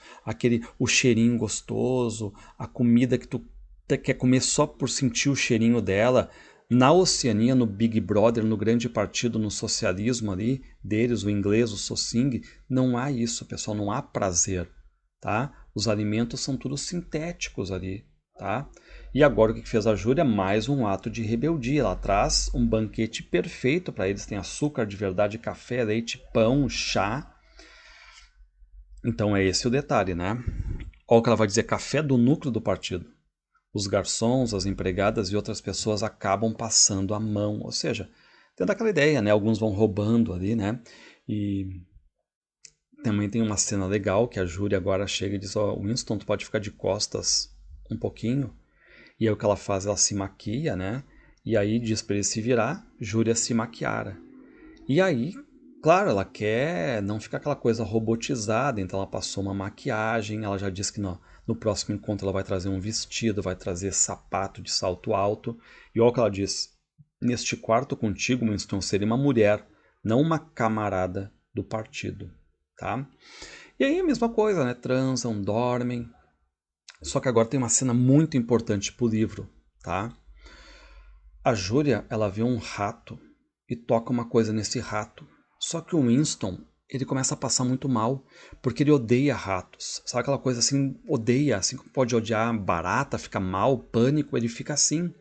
o cheirinho gostoso, a comida que tu quer comer só por sentir o cheirinho dela. Na Oceania, no Big Brother, no grande partido, no socialismo ali deles, o inglês, o Socing, não há isso, pessoal, não há prazer, tá? Os alimentos são tudo sintéticos ali, tá? E agora o que fez a Júlia? Mais um ato de rebeldia. Ela traz um banquete perfeito para eles. Tem açúcar de verdade, café, leite, pão, chá. Então é esse o detalhe, né? Olha o que ela vai dizer, café do núcleo do partido. Os garçons, as empregadas e outras pessoas acabam passando a mão. Ou seja, tendo aquela ideia, né? Alguns vão roubando ali, né? E também tem uma cena legal que a Júlia agora chega e diz, ó, Winston, tu pode ficar de costas um pouquinho. E aí o que ela faz? Ela se maquia, né? E aí diz para ele se virar, Júlia se maquiara. E aí, claro, ela quer não ficar aquela coisa robotizada, então ela passou uma maquiagem, ela já disse que no próximo encontro ela vai trazer um vestido, vai trazer sapato de salto alto. E olha o que ela diz, neste quarto contigo, Winston, seria uma mulher, não uma camarada do partido, tá? E aí a mesma coisa, né? Transam, dormem. Só que agora tem uma cena muito importante pro livro, tá? A Júlia, ela vê um rato e toca uma coisa nesse rato. Só que o Winston, ele começa a passar muito mal, porque ele odeia ratos. Sabe aquela coisa assim, odeia, assim como pode odiar barata, fica mal, pânico, ele fica assim.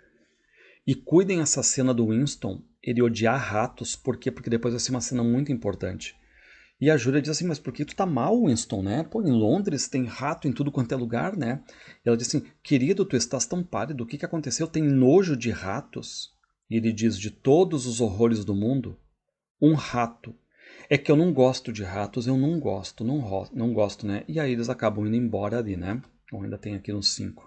E cuidem essa cena do Winston, ele odiar ratos, por quê? Porque depois vai ser uma cena muito importante. E a Júlia diz assim, mas por que tu tá mal, Winston, né? Pô, em Londres tem rato em tudo quanto é lugar, né? E ela diz assim, querido, tu estás tão pálido, o que aconteceu? Tem nojo de ratos? E ele diz, de todos os horrores do mundo, um rato. É que eu não gosto de ratos, eu não gosto, não gosto, né? E aí eles acabam indo embora ali, né? Bom, ainda tem aqui uns 5.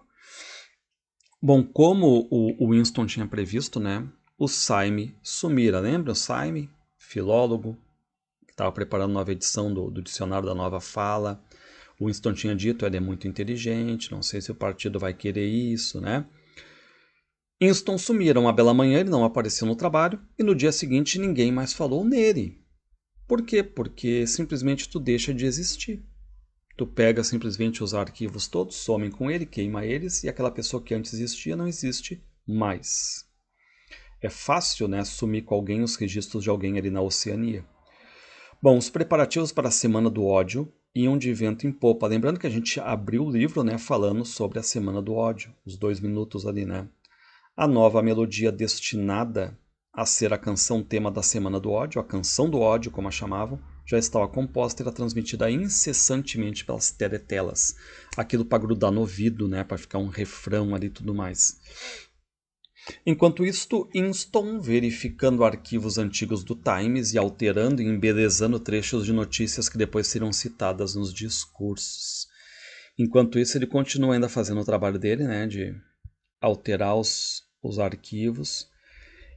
Bom, como o Winston tinha previsto, né? O Syme sumira, lembra? O Syme, filólogo, estava preparando nova edição do dicionário da nova fala. O Winston tinha dito, ele é muito inteligente, não sei se o partido vai querer isso, né? Winston sumira uma bela manhã, ele não apareceu no trabalho, e no dia seguinte ninguém mais falou nele. Por quê? Porque simplesmente tu deixa de existir. Tu pega simplesmente os arquivos todos, some com ele, queima eles, e aquela pessoa que antes existia não existe mais. É fácil, né, sumir com alguém os registros de alguém ali na Oceania. Bom, os preparativos para a Semana do Ódio iam de vento em popa. Lembrando que a gente abriu o livro, né, falando sobre a Semana do Ódio, os 2 minutos ali, né? A nova melodia destinada a ser a canção tema da Semana do Ódio, a canção do ódio, como a chamavam, já estava composta e era transmitida incessantemente pelas teletelas. Aquilo para grudar no ouvido, né, para ficar um refrão ali e tudo mais. Enquanto isto, Winston, verificando arquivos antigos do Times e alterando e embelezando trechos de notícias que depois seriam citadas nos discursos. Enquanto isso, ele continua ainda fazendo o trabalho dele, né, de alterar os arquivos.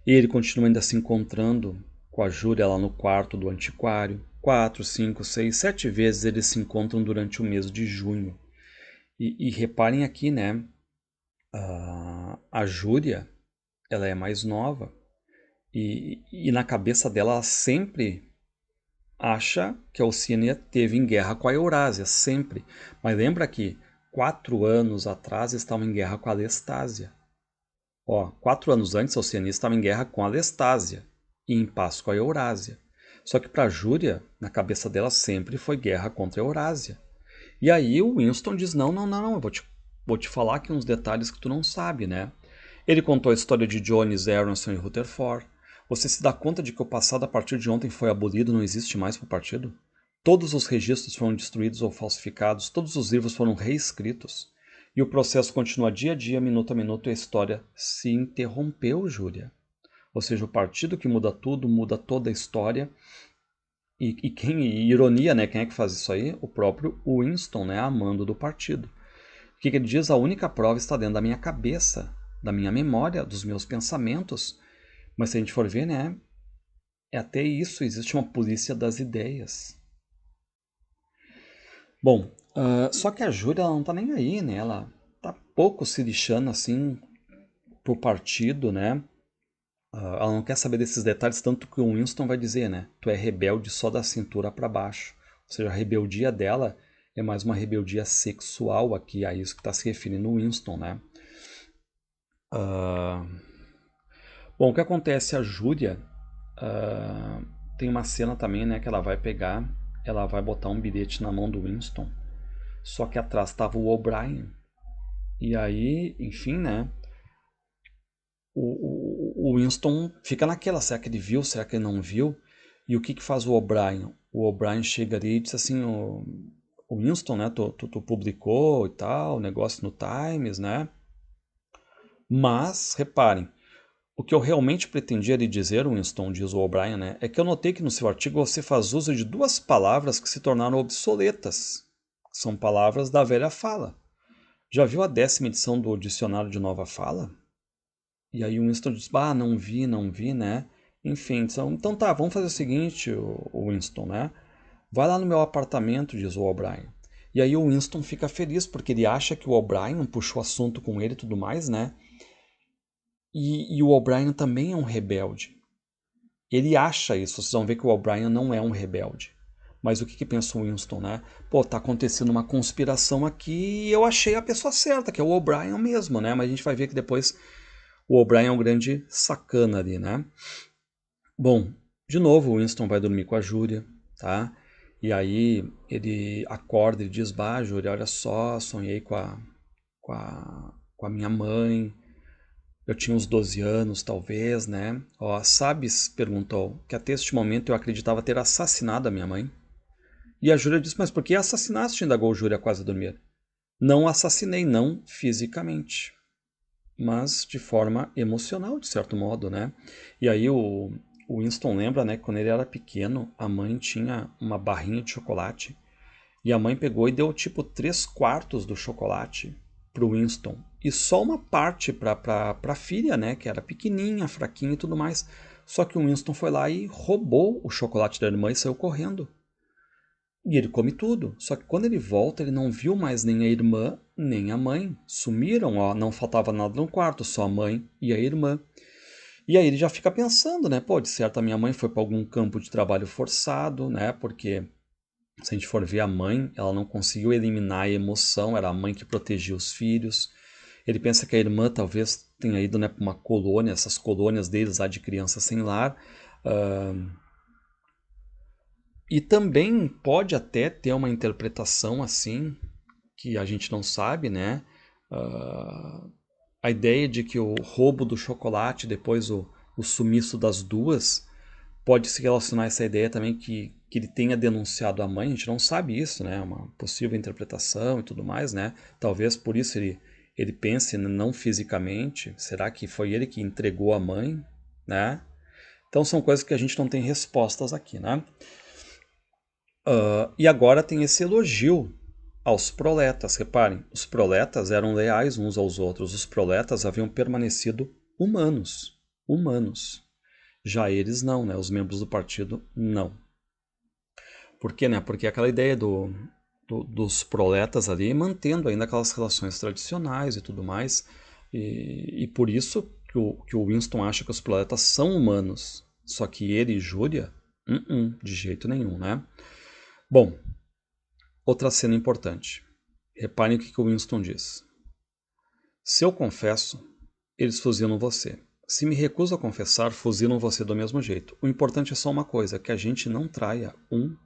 E ele continua ainda se encontrando com a Júlia lá no quarto do antiquário. 4, 5, 6, 7 vezes eles se encontram durante o mês de junho. E reparem aqui, né, a Júlia, ela é mais nova e na cabeça dela ela sempre acha que a Oceania teve em guerra com a Eurásia, sempre. Mas lembra que 4 anos atrás estava em guerra com a Lestásia. 4 anos antes a Oceania estava em guerra com a Lestásia e em paz com a Eurásia. Só que para a Júlia, na cabeça dela sempre foi guerra contra a Eurásia. E aí o Winston diz, não, eu vou te falar aqui uns detalhes que tu não sabe, né? Ele contou a história de Jones, Aronson e Rutherford. Você se dá conta de que o passado a partir de ontem foi abolido e não existe mais para o partido? Todos os registros foram destruídos ou falsificados, todos os livros foram reescritos. E o processo continua dia a dia, minuto a minuto, e a história se interrompeu, Júlia. Ou seja, o partido que muda tudo, muda toda a história. E ironia, né? Quem é que faz isso aí? O próprio Winston, né? Amando do partido. O que ele diz? A única prova está dentro da minha cabeça, da minha memória, dos meus pensamentos. Mas se a gente for ver, né? É até isso, existe uma polícia das ideias. Bom, só que a Júlia ela não tá nem aí, né? Ela tá pouco se lixando assim pro partido, né? Ela não quer saber desses detalhes, tanto que o Winston vai dizer, né? Tu é rebelde só da cintura para baixo. Ou seja, a rebeldia dela é mais uma rebeldia sexual aqui, a isso que está se referindo o Winston, né? Bom, o que acontece? A Júlia tem uma cena também, né? Que ela vai pegar, ela vai botar um bilhete na mão do Winston. Só que atrás estava o O'Brien. E aí, enfim, né? O Winston fica naquela, será que ele viu, será que ele não viu? E o que faz o O'Brien? O O'Brien chega ali e diz assim, o Winston, né, tu publicou e tal, negócio no Times, né? Mas, reparem, o que eu realmente pretendia lhe dizer, Winston, diz o O'Brien, né, é que eu notei que no seu artigo você faz uso de duas palavras que se tornaram obsoletas. São palavras da velha fala. Já viu a 10ª edição do Dicionário de Nova Fala? E aí o Winston diz, não vi, né? Enfim, então tá, vamos fazer o seguinte, o Winston, né? Vai lá no meu apartamento, diz o O'Brien. E aí o Winston fica feliz, porque ele acha que o O'Brien puxou assunto com ele e tudo mais, né? E o O'Brien também é um rebelde. Ele acha isso, vocês vão ver que o O'Brien não é um rebelde. Mas o que pensa o Winston, né? Pô, tá acontecendo uma conspiração aqui e eu achei a pessoa certa, que é o O'Brien mesmo, né? Mas a gente vai ver que depois o O'Brien é um grande sacana ali, né? Bom, de novo o Winston vai dormir com a Júlia, tá? E aí ele acorda e diz, Júlia, olha só, sonhei com a minha mãe, eu tinha uns 12 anos, talvez, né? Ó, sabes, perguntou, que até este momento eu acreditava ter assassinado a minha mãe. E a Júlia disse, mas por que assassinaste? Indagou Júlia quase a dormir. Não assassinei, não fisicamente, mas de forma emocional, de certo modo, né? E aí o Winston lembra, né, que quando ele era pequeno, a mãe tinha uma barrinha de chocolate e a mãe pegou e deu tipo 3/4 do chocolate pro Winston e só uma parte pra filha, né, que era pequenininha, fraquinha e tudo mais. Só que o Winston foi lá e roubou o chocolate da irmã e saiu correndo. E ele come tudo. Só que quando ele volta, ele não viu mais nem a irmã, nem a mãe. Sumiram, ó, não faltava nada no quarto, só a mãe e a irmã. E aí ele já fica pensando, né? Pô, de certo a minha mãe foi para algum campo de trabalho forçado, né? Porque se a gente for ver a mãe, ela não conseguiu eliminar a emoção, era a mãe que protegia os filhos. Ele pensa que a irmã talvez tenha ido, né, para uma colônia, essas colônias deles lá de crianças sem lar. E também pode até ter uma interpretação assim, que a gente não sabe, né? A ideia de que o roubo do chocolate, depois o sumiço das duas, pode se relacionar a essa ideia também que ele tenha denunciado a mãe. A gente não sabe isso, né? Uma possível interpretação e tudo mais, né? Talvez por isso ele pense não fisicamente. Será que foi ele que entregou a mãe, né? Então são coisas que a gente não tem respostas aqui, né? E agora tem esse elogio aos proletas. Reparem, os proletas eram leais uns aos outros. Os proletas haviam permanecido humanos. Humanos. Já eles não, né? Os membros do partido não. Por quê, né? Porque aquela ideia dos proletas ali mantendo ainda aquelas relações tradicionais e tudo mais. E por isso que o Winston acha que os proletas são humanos. Só que ele e Júlia, de jeito nenhum, né? Bom, outra cena importante. Reparem o que o Winston diz. Se eu confesso, eles fuzilam você. Se me recuso a confessar, fuzilam você do mesmo jeito. O importante é só uma coisa, que a gente não traia um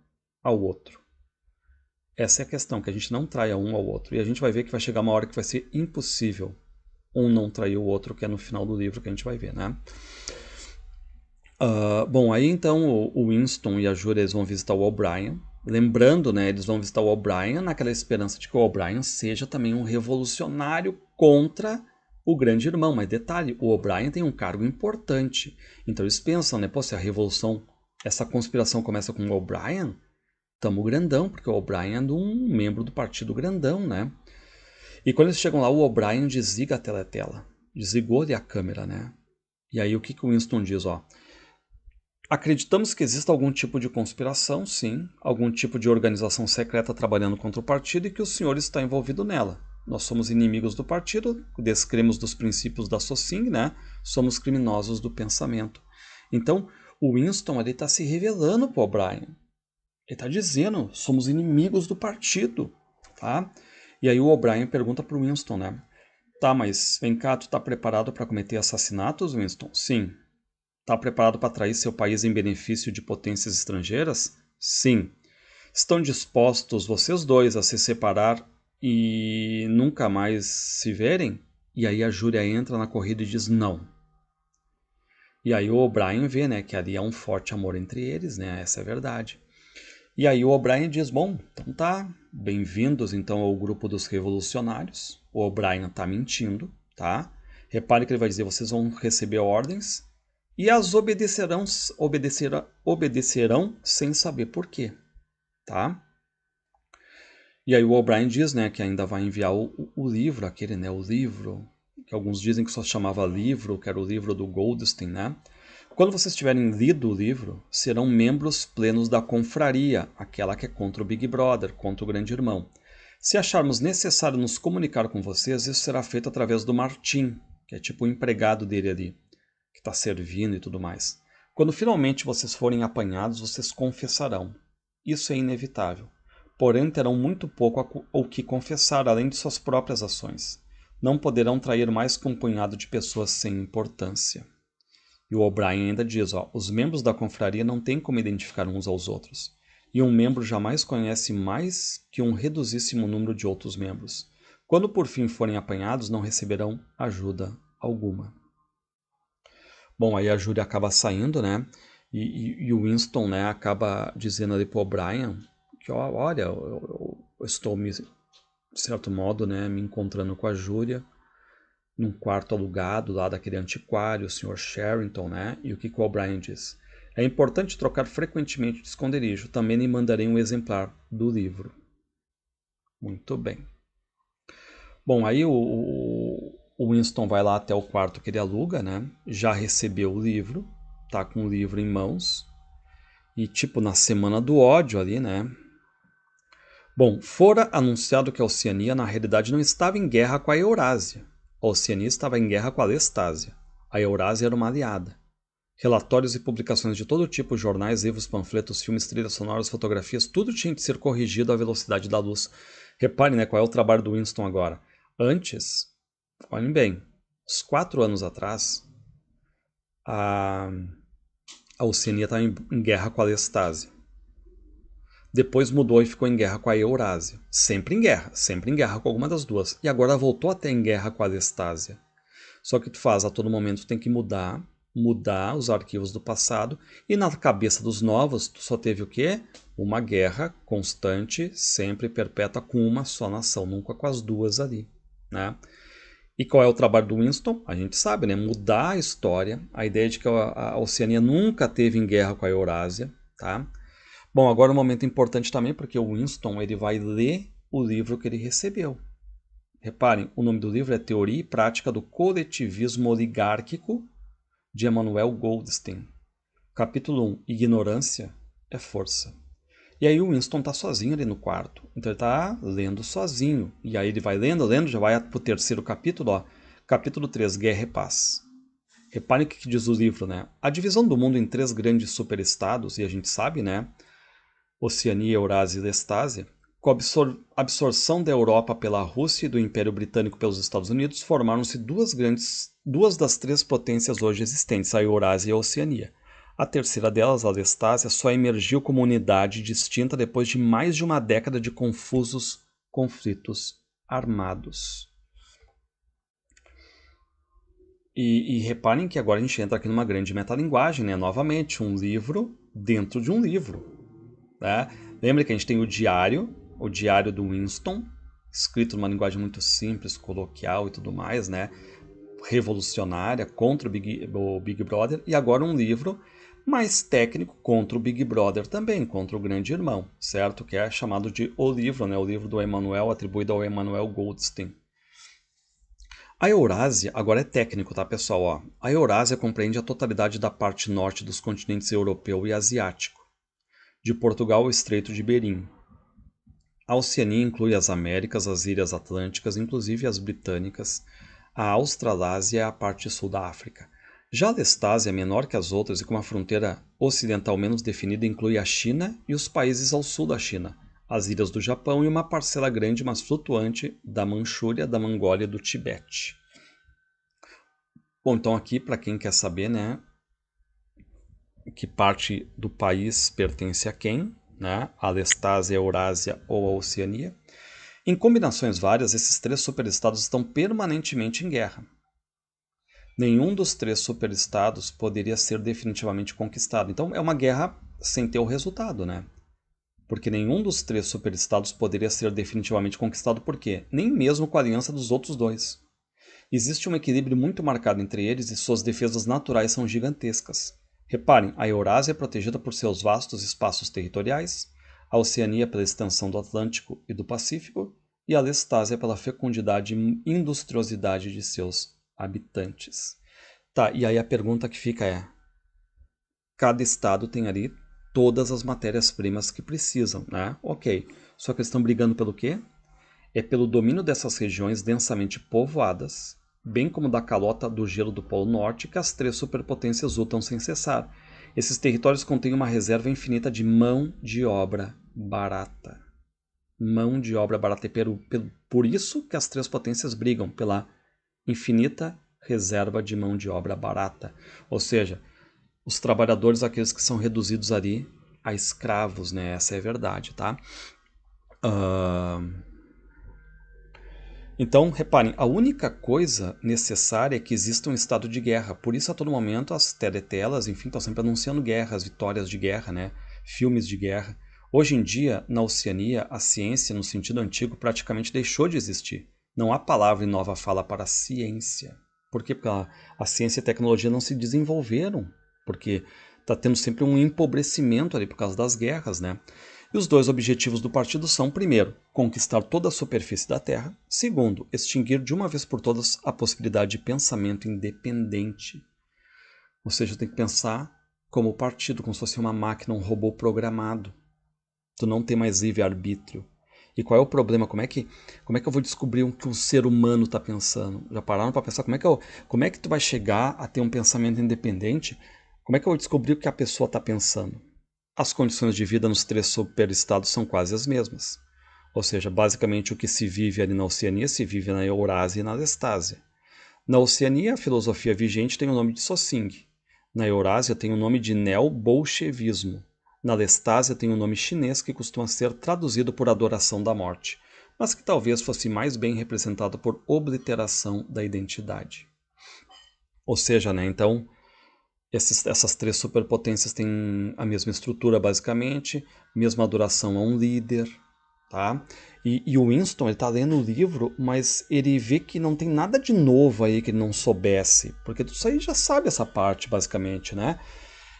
ao outro. Essa é a questão, que a gente não traia um ao outro. E a gente vai ver que vai chegar uma hora que vai ser impossível um não trair o outro, que é no final do livro que a gente vai ver, né? Bom, aí então o Winston e a Júlia eles vão visitar o O'Brien. Lembrando, né, eles vão visitar o O'Brien naquela esperança de que o O'Brien seja também um revolucionário contra o Grande Irmão. Mas detalhe, o O'Brien tem um cargo importante. Então eles pensam, né, pô, se a revolução, essa conspiração começa com o O'Brien, tamo grandão, porque o O'Brien é um membro do partido grandão, né? E quando eles chegam lá, o O'Brien desliga a teletela. Desligou ali a câmera, né? E aí o que o Winston diz, ó? Acreditamos que exista algum tipo de conspiração, sim, algum tipo de organização secreta trabalhando contra o partido e que o senhor está envolvido nela. Nós somos inimigos do partido, descremos dos princípios da Socing, né? Somos criminosos do pensamento. Então, o Winston está se revelando para o O'Brien. Ele está dizendo, somos inimigos do partido, tá? E aí o O'Brien pergunta para o Winston, né? Tá, mas vem cá, tu está preparado para cometer assassinatos, Winston? Sim. Está preparado para trair seu país em benefício de potências estrangeiras? Sim. Estão dispostos vocês dois a se separar e nunca mais se verem? E aí a Júlia entra na corrida e diz não. E aí o O'Brien vê, né, que ali há um forte amor entre eles, né? Essa é a verdade. E aí o O'Brien diz, bom, então tá, bem-vindos então ao grupo dos revolucionários. O O'Brien tá mentindo, tá? Repare que ele vai dizer, vocês vão receber ordens e as obedecerão sem saber por quê, tá? E aí o O'Brien diz, né, que ainda vai enviar o livro, aquele, né, o livro, que alguns dizem que só chamava livro, que era o livro do Goldstein, né? Quando vocês tiverem lido o livro, serão membros plenos da confraria, aquela que é contra o Big Brother, contra o Grande Irmão. Se acharmos necessário nos comunicar com vocês, isso será feito através do Martim, que é tipo o empregado dele ali, que está servindo e tudo mais. Quando finalmente vocês forem apanhados, vocês confessarão. Isso é inevitável. Porém, terão muito pouco o que confessar, além de suas próprias ações. Não poderão trair mais que um punhado de pessoas sem importância. E o O'Brien ainda diz, ó, os membros da confraria não têm como identificar uns aos outros. E um membro jamais conhece mais que um reduzíssimo número de outros membros. Quando por fim forem apanhados, não receberão ajuda alguma. Bom, aí a Júlia acaba saindo, né? E o Winston, né, acaba dizendo ali pro O'Brien que, ó, olha, eu estou, de certo modo, né, me encontrando com a Júlia num quarto alugado lá daquele antiquário, o Sr. Sherrington, né? E o que o O'Brien diz? É importante trocar frequentemente de esconderijo. Também lhe mandarei um exemplar do livro. Muito bem. Bom, aí o Winston vai lá até o quarto que ele aluga, né? Já recebeu o livro, tá com o livro em mãos. E tipo, na semana do ódio ali, né? Bom, fora anunciado que a Oceania na realidade não estava em guerra com a Eurásia. A Oceania estava em guerra com a Lestásia. A Eurásia era uma aliada. Relatórios e publicações de todo tipo, jornais, livros, panfletos, filmes, trilhas sonoras, fotografias, tudo tinha que ser corrigido à velocidade da luz. Repare, né, qual é o trabalho do Winston agora. Antes, olhem bem, uns 4 anos atrás, a Oceania estava em guerra com a Lestásia. Depois mudou e ficou em guerra com a Eurásia. Sempre em guerra com alguma das duas. E agora voltou até em guerra com a Lestásia. Só que tu faz a todo momento, tem que mudar os arquivos do passado, e na cabeça dos novos tu só teve o quê? Uma guerra constante, sempre perpétua, com uma só nação, nunca com as duas ali, né? E qual é o trabalho do Winston? A gente sabe, né? Mudar a história, a ideia de que a Oceania nunca teve em guerra com a Eurásia, tá? Bom, agora um momento importante também, porque o Winston ele vai ler o livro que ele recebeu. Reparem, o nome do livro é Teoria e Prática do Coletivismo Oligárquico, de Emanuel Goldstein. Capítulo 1. Ignorância é força. E aí o Winston está sozinho ali no quarto. Então ele está lendo sozinho. E aí ele vai lendo, já vai para o terceiro capítulo. Ó. Capítulo 3, Guerra e Paz. Reparem o que diz o livro, né? A divisão do mundo em 3 grandes superestados, e a gente sabe, né? Oceania, Eurásia e Lestásia, com a absorção da Europa pela Rússia e do Império Britânico pelos Estados Unidos, formaram-se duas das 3 potências hoje existentes, a Eurásia e a Oceania. A terceira delas, a Lestásia, só emergiu como unidade distinta depois de mais de uma década de confusos conflitos armados. E reparem que agora a gente entra aqui numa grande metalinguagem, né? Novamente, um livro dentro de um livro, né? Lembra que a gente tem o diário do Winston, escrito numa linguagem muito simples, coloquial e tudo mais, né? Revolucionária contra o Big Brother, e agora um livro mais técnico contra o Big Brother também, contra o Grande Irmão, certo? Que é chamado de O Livro, né? O livro do Emanuel, atribuído ao Emanuel Goldstein. A Eurásia, agora é técnico, tá, pessoal? Ó. A Eurásia compreende a totalidade da parte norte dos continentes europeu e asiático, de Portugal ao Estreito de Bering. A Oceania inclui as Américas, as Ilhas Atlânticas, inclusive as Britânicas, a Australásia e a parte sul da África. Já a Lestásia é menor que as outras e com uma fronteira ocidental menos definida inclui a China e os países ao sul da China, as ilhas do Japão e uma parcela grande, mas flutuante, da Manchúria, da Mongólia e do Tibete. Bom, então aqui, para quem quer saber, né, que parte do país pertence a quem, né, a Lestásia, a Eurásia ou a Oceania. Em combinações várias, esses três superestados estão permanentemente em guerra. Nenhum dos três superestados poderia ser definitivamente conquistado. Então é uma guerra sem ter o resultado, né? Porque nenhum dos três superestados poderia ser definitivamente conquistado, por quê? Nem mesmo com a aliança dos outros dois. Existe um equilíbrio muito marcado entre eles e suas defesas naturais são gigantescas. Reparem, a Eurásia é protegida por seus vastos espaços territoriais, a Oceania pela extensão do Atlântico e do Pacífico, e a Lestásia pela fecundidade e industriosidade de seus habitantes. Tá, e aí a pergunta que fica é: cada estado tem ali todas as matérias-primas que precisam, né? Ok, só que eles estão brigando pelo quê? É pelo domínio dessas regiões densamente povoadas, bem como da calota do gelo do Polo Norte, que as três superpotências lutam sem cessar. Esses territórios contêm uma reserva infinita de mão de obra barata. Mão de obra barata. E por isso que as três potências brigam, pela infinita reserva de mão de obra barata. Ou seja, os trabalhadores, aqueles que são reduzidos ali a escravos, né? Essa é a verdade, tá? Então, reparem, a única coisa necessária é que exista um estado de guerra. Por isso, a todo momento, as teletelas, enfim, estão sempre anunciando guerras, vitórias de guerra, né? Filmes de guerra. Hoje em dia, na Oceania, a ciência, no sentido antigo, praticamente deixou de existir. Não há palavra em nova fala para ciência. Por quê? Porque a ciência e a tecnologia não se desenvolveram. Porque está tendo sempre um empobrecimento ali por causa das guerras, né? E os dois objetivos do partido são, primeiro, conquistar toda a superfície da Terra, segundo, extinguir de uma vez por todas a possibilidade de pensamento independente. Ou seja, tem que pensar como partido, como se fosse uma máquina, um robô programado. Tu não tem mais livre-arbítrio. E qual é o problema? Como é que eu vou descobrir o que um ser humano está pensando? Já pararam para pensar como é que tu vai chegar a ter um pensamento independente? Como é que eu vou descobrir o que a pessoa está pensando? As condições de vida nos três superestados são quase as mesmas. Ou seja, basicamente o que se vive ali na Oceania se vive na Eurásia e na Lestásia. Na Oceania, a filosofia vigente tem o nome de Socing. Na Eurásia tem o nome de neo-bolchevismo. Na Lestásia tem o nome chinês que costuma ser traduzido por adoração da morte, mas que talvez fosse mais bem representado por obliteração da identidade. Ou seja, né, então, essas três superpotências têm a mesma estrutura, basicamente, mesma adoração a um líder, tá? E o Winston, ele tá lendo o livro, mas ele vê que não tem nada de novo aí que ele não soubesse, porque tu aí já sabe essa parte, basicamente, né?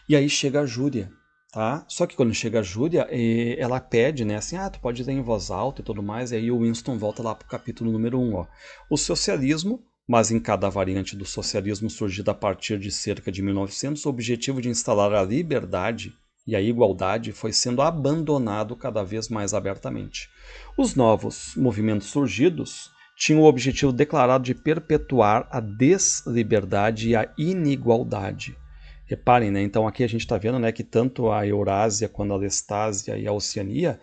E aí chega a Júlia, tá? Só que quando chega a Júlia, ela pede, né, assim, tu pode ler em voz alta e tudo mais, e aí o Winston volta lá pro capítulo número 1, ó. O socialismo, mas em cada variante do socialismo surgida a partir de cerca de 1900, o objetivo de instalar a liberdade e a igualdade foi sendo abandonado cada vez mais abertamente. Os novos movimentos surgidos tinham o objetivo declarado de perpetuar a desliberdade e a inigualdade. Reparem, né? Então aqui a gente está vendo, né, que tanto a Eurásia quanto a Lestásia e a Oceania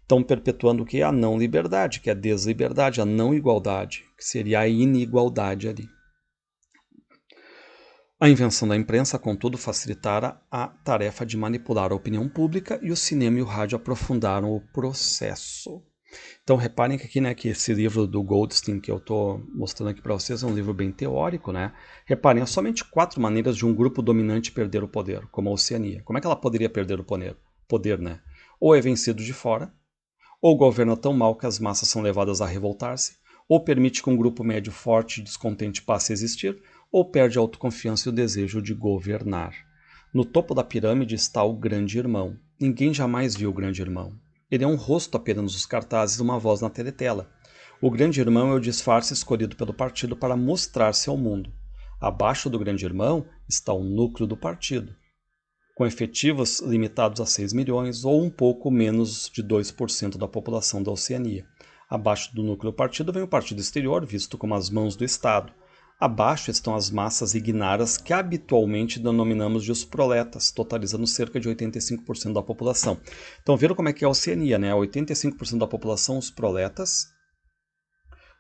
estão perpetuando o que? A não liberdade, que é a desliberdade, a não igualdade, que seria a inigualdade ali. A invenção da imprensa, contudo, facilitara a tarefa de manipular a opinião pública e o cinema e o rádio aprofundaram o processo. Então reparem que aqui, né, que esse livro do Goldstein que eu estou mostrando aqui para vocês é um livro bem teórico, né? Reparem, há somente 4 maneiras de um grupo dominante perder o poder, como a Oceania. Como é que ela poderia perder o poder, né? Ou é vencido de fora, ou governa tão mal que as massas são levadas a revoltar-se, ou permite que um grupo médio forte e descontente passe a existir, ou perde a autoconfiança e o desejo de governar. No topo da pirâmide está o Grande Irmão. Ninguém jamais viu o Grande Irmão. Ele é um rosto apenas nos cartazes e uma voz na teletela. O Grande Irmão é o disfarce escolhido pelo partido para mostrar-se ao mundo. Abaixo do Grande Irmão está o núcleo do partido, com efetivos limitados a 6 milhões ou um pouco menos de 2% da população da Oceania. Abaixo do núcleo do partido vem o partido exterior, visto como as mãos do Estado. Abaixo estão as massas ignaras que habitualmente denominamos de os proletas, totalizando cerca de 85% da população. Então viram como é que é a Oceania, né? 85% da população, os proletas,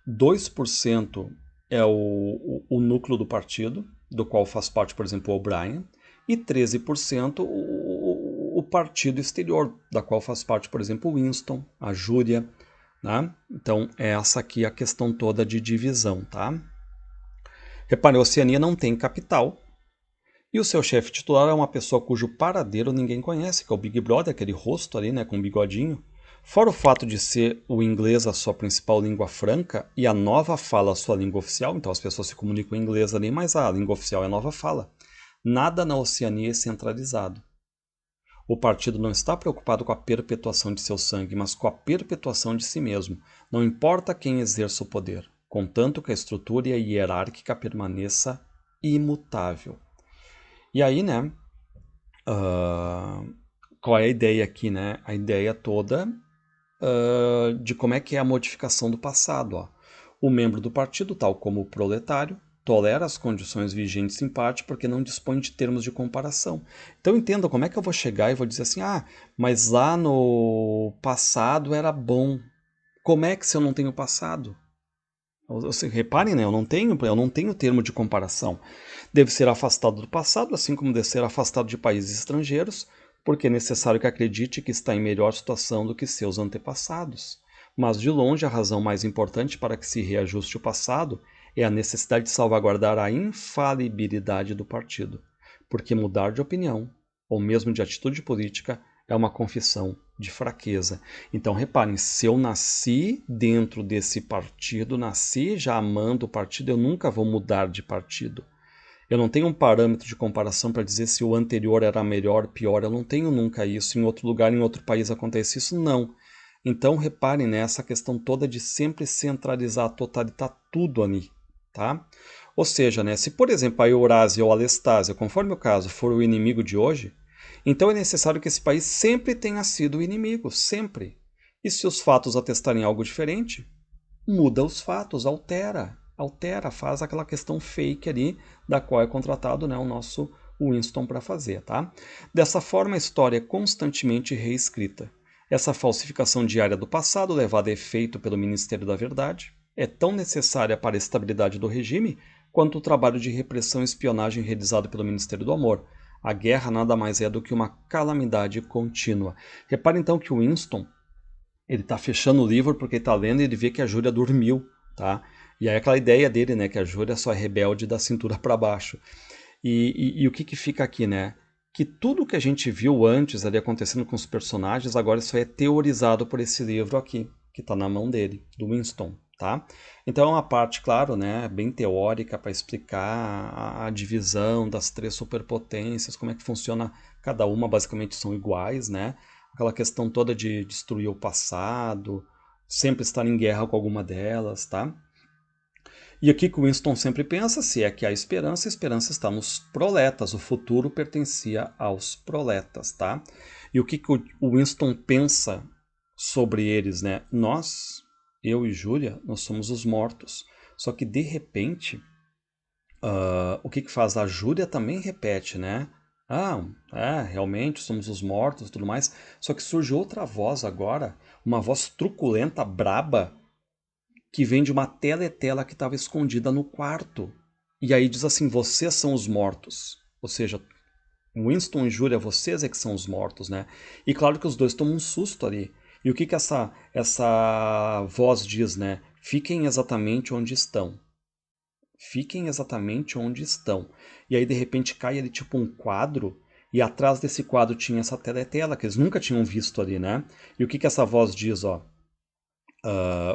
2% é o núcleo do partido, do qual faz parte, por exemplo, o O'Brien, e 13% o partido exterior, da qual faz parte, por exemplo, o Winston, a Júlia, né? Então, essa aqui é a questão toda de divisão, tá? Repare, a Oceania não tem capital, e o seu chefe titular é uma pessoa cujo paradeiro ninguém conhece, que é o Big Brother, aquele rosto ali, né, com um bigodinho. Fora o fato de ser o inglês a sua principal língua franca e a nova fala a sua língua oficial, então as pessoas se comunicam em inglês ali, mas a língua oficial é a nova fala. Nada na Oceania é centralizado. O partido não está preocupado com a perpetuação de seu sangue, mas com a perpetuação de si mesmo. Não importa quem exerça o poder, contanto que a estrutura hierárquica permaneça imutável. E aí, né, qual é a ideia aqui, né? A ideia toda de como é que é a modificação do passado. Ó. O membro do partido, tal como o proletário, tolera as condições vigentes em parte porque não dispõe de termos de comparação. Então entenda como é que eu vou chegar e vou dizer assim, mas lá no passado era bom. Como é que se eu não tenho passado? Reparem, né? Eu não tenho termo de comparação. Deve ser afastado do passado, assim como deve ser afastado de países estrangeiros, porque é necessário que acredite que está em melhor situação do que seus antepassados. Mas, de longe, a razão mais importante para que se reajuste o passado é a necessidade de salvaguardar a infalibilidade do partido, porque mudar de opinião, ou mesmo de atitude política, é uma confissão de fraqueza. Então, reparem, se eu nasci dentro desse partido, nasci já amando o partido, eu nunca vou mudar de partido. Eu não tenho um parâmetro de comparação para dizer se o anterior era melhor, pior. Eu não tenho nunca isso. Em outro lugar, em outro país acontece isso? Não. Então, reparem nessa questão toda de sempre centralizar, totalizar tudo ali, tá? Ou seja, né, se, por exemplo, a Eurásia ou a Lestásia, conforme o caso, for o inimigo de hoje, então é necessário que esse país sempre tenha sido o inimigo, sempre. E se os fatos atestarem algo diferente, muda os fatos, altera, faz aquela questão fake ali, da qual é contratado, né, o nosso Winston para fazer, tá? Dessa forma, a história é constantemente reescrita. Essa falsificação diária do passado, levada a efeito pelo Ministério da Verdade, é tão necessária para a estabilidade do regime quanto o trabalho de repressão e espionagem realizado pelo Ministério do Amor. A guerra nada mais é do que uma calamidade contínua. Repare então que o Winston, ele está fechando o livro porque está lendo e ele vê que a Júlia dormiu, tá? E aí aquela ideia dele, né, que a Júlia só é rebelde da cintura para baixo. E o que fica aqui, né? Que tudo que a gente viu antes ali acontecendo com os personagens, agora isso é teorizado por esse livro aqui, que está na mão dele, do Winston, tá? Então é uma parte, claro, né, bem teórica para explicar a divisão das 3 superpotências, como é que funciona cada uma, basicamente são iguais, né? Aquela questão toda de destruir o passado, sempre estar em guerra com alguma delas, tá? E aqui que o Winston sempre pensa, se é que há esperança, a esperança está nos proletas, o futuro pertencia aos proletas, tá? E o que o Winston pensa sobre eles, né? Nós, eu e Júlia, nós somos os mortos. Só que de repente, o que faz? A Júlia também repete, né? Realmente somos os mortos e tudo mais. Só que surge outra voz agora, uma voz truculenta, braba, que vem de uma teletela que estava escondida no quarto. E aí diz assim: vocês são os mortos. Ou seja, Winston e Julia, vocês é que são os mortos, né? E claro que os dois tomam um susto ali. E o que essa voz diz, né? Fiquem exatamente onde estão. Fiquem exatamente onde estão. E aí, de repente, cai ali tipo um quadro, e atrás desse quadro tinha essa teletela, que eles nunca tinham visto ali, né? E o que essa voz diz, ó?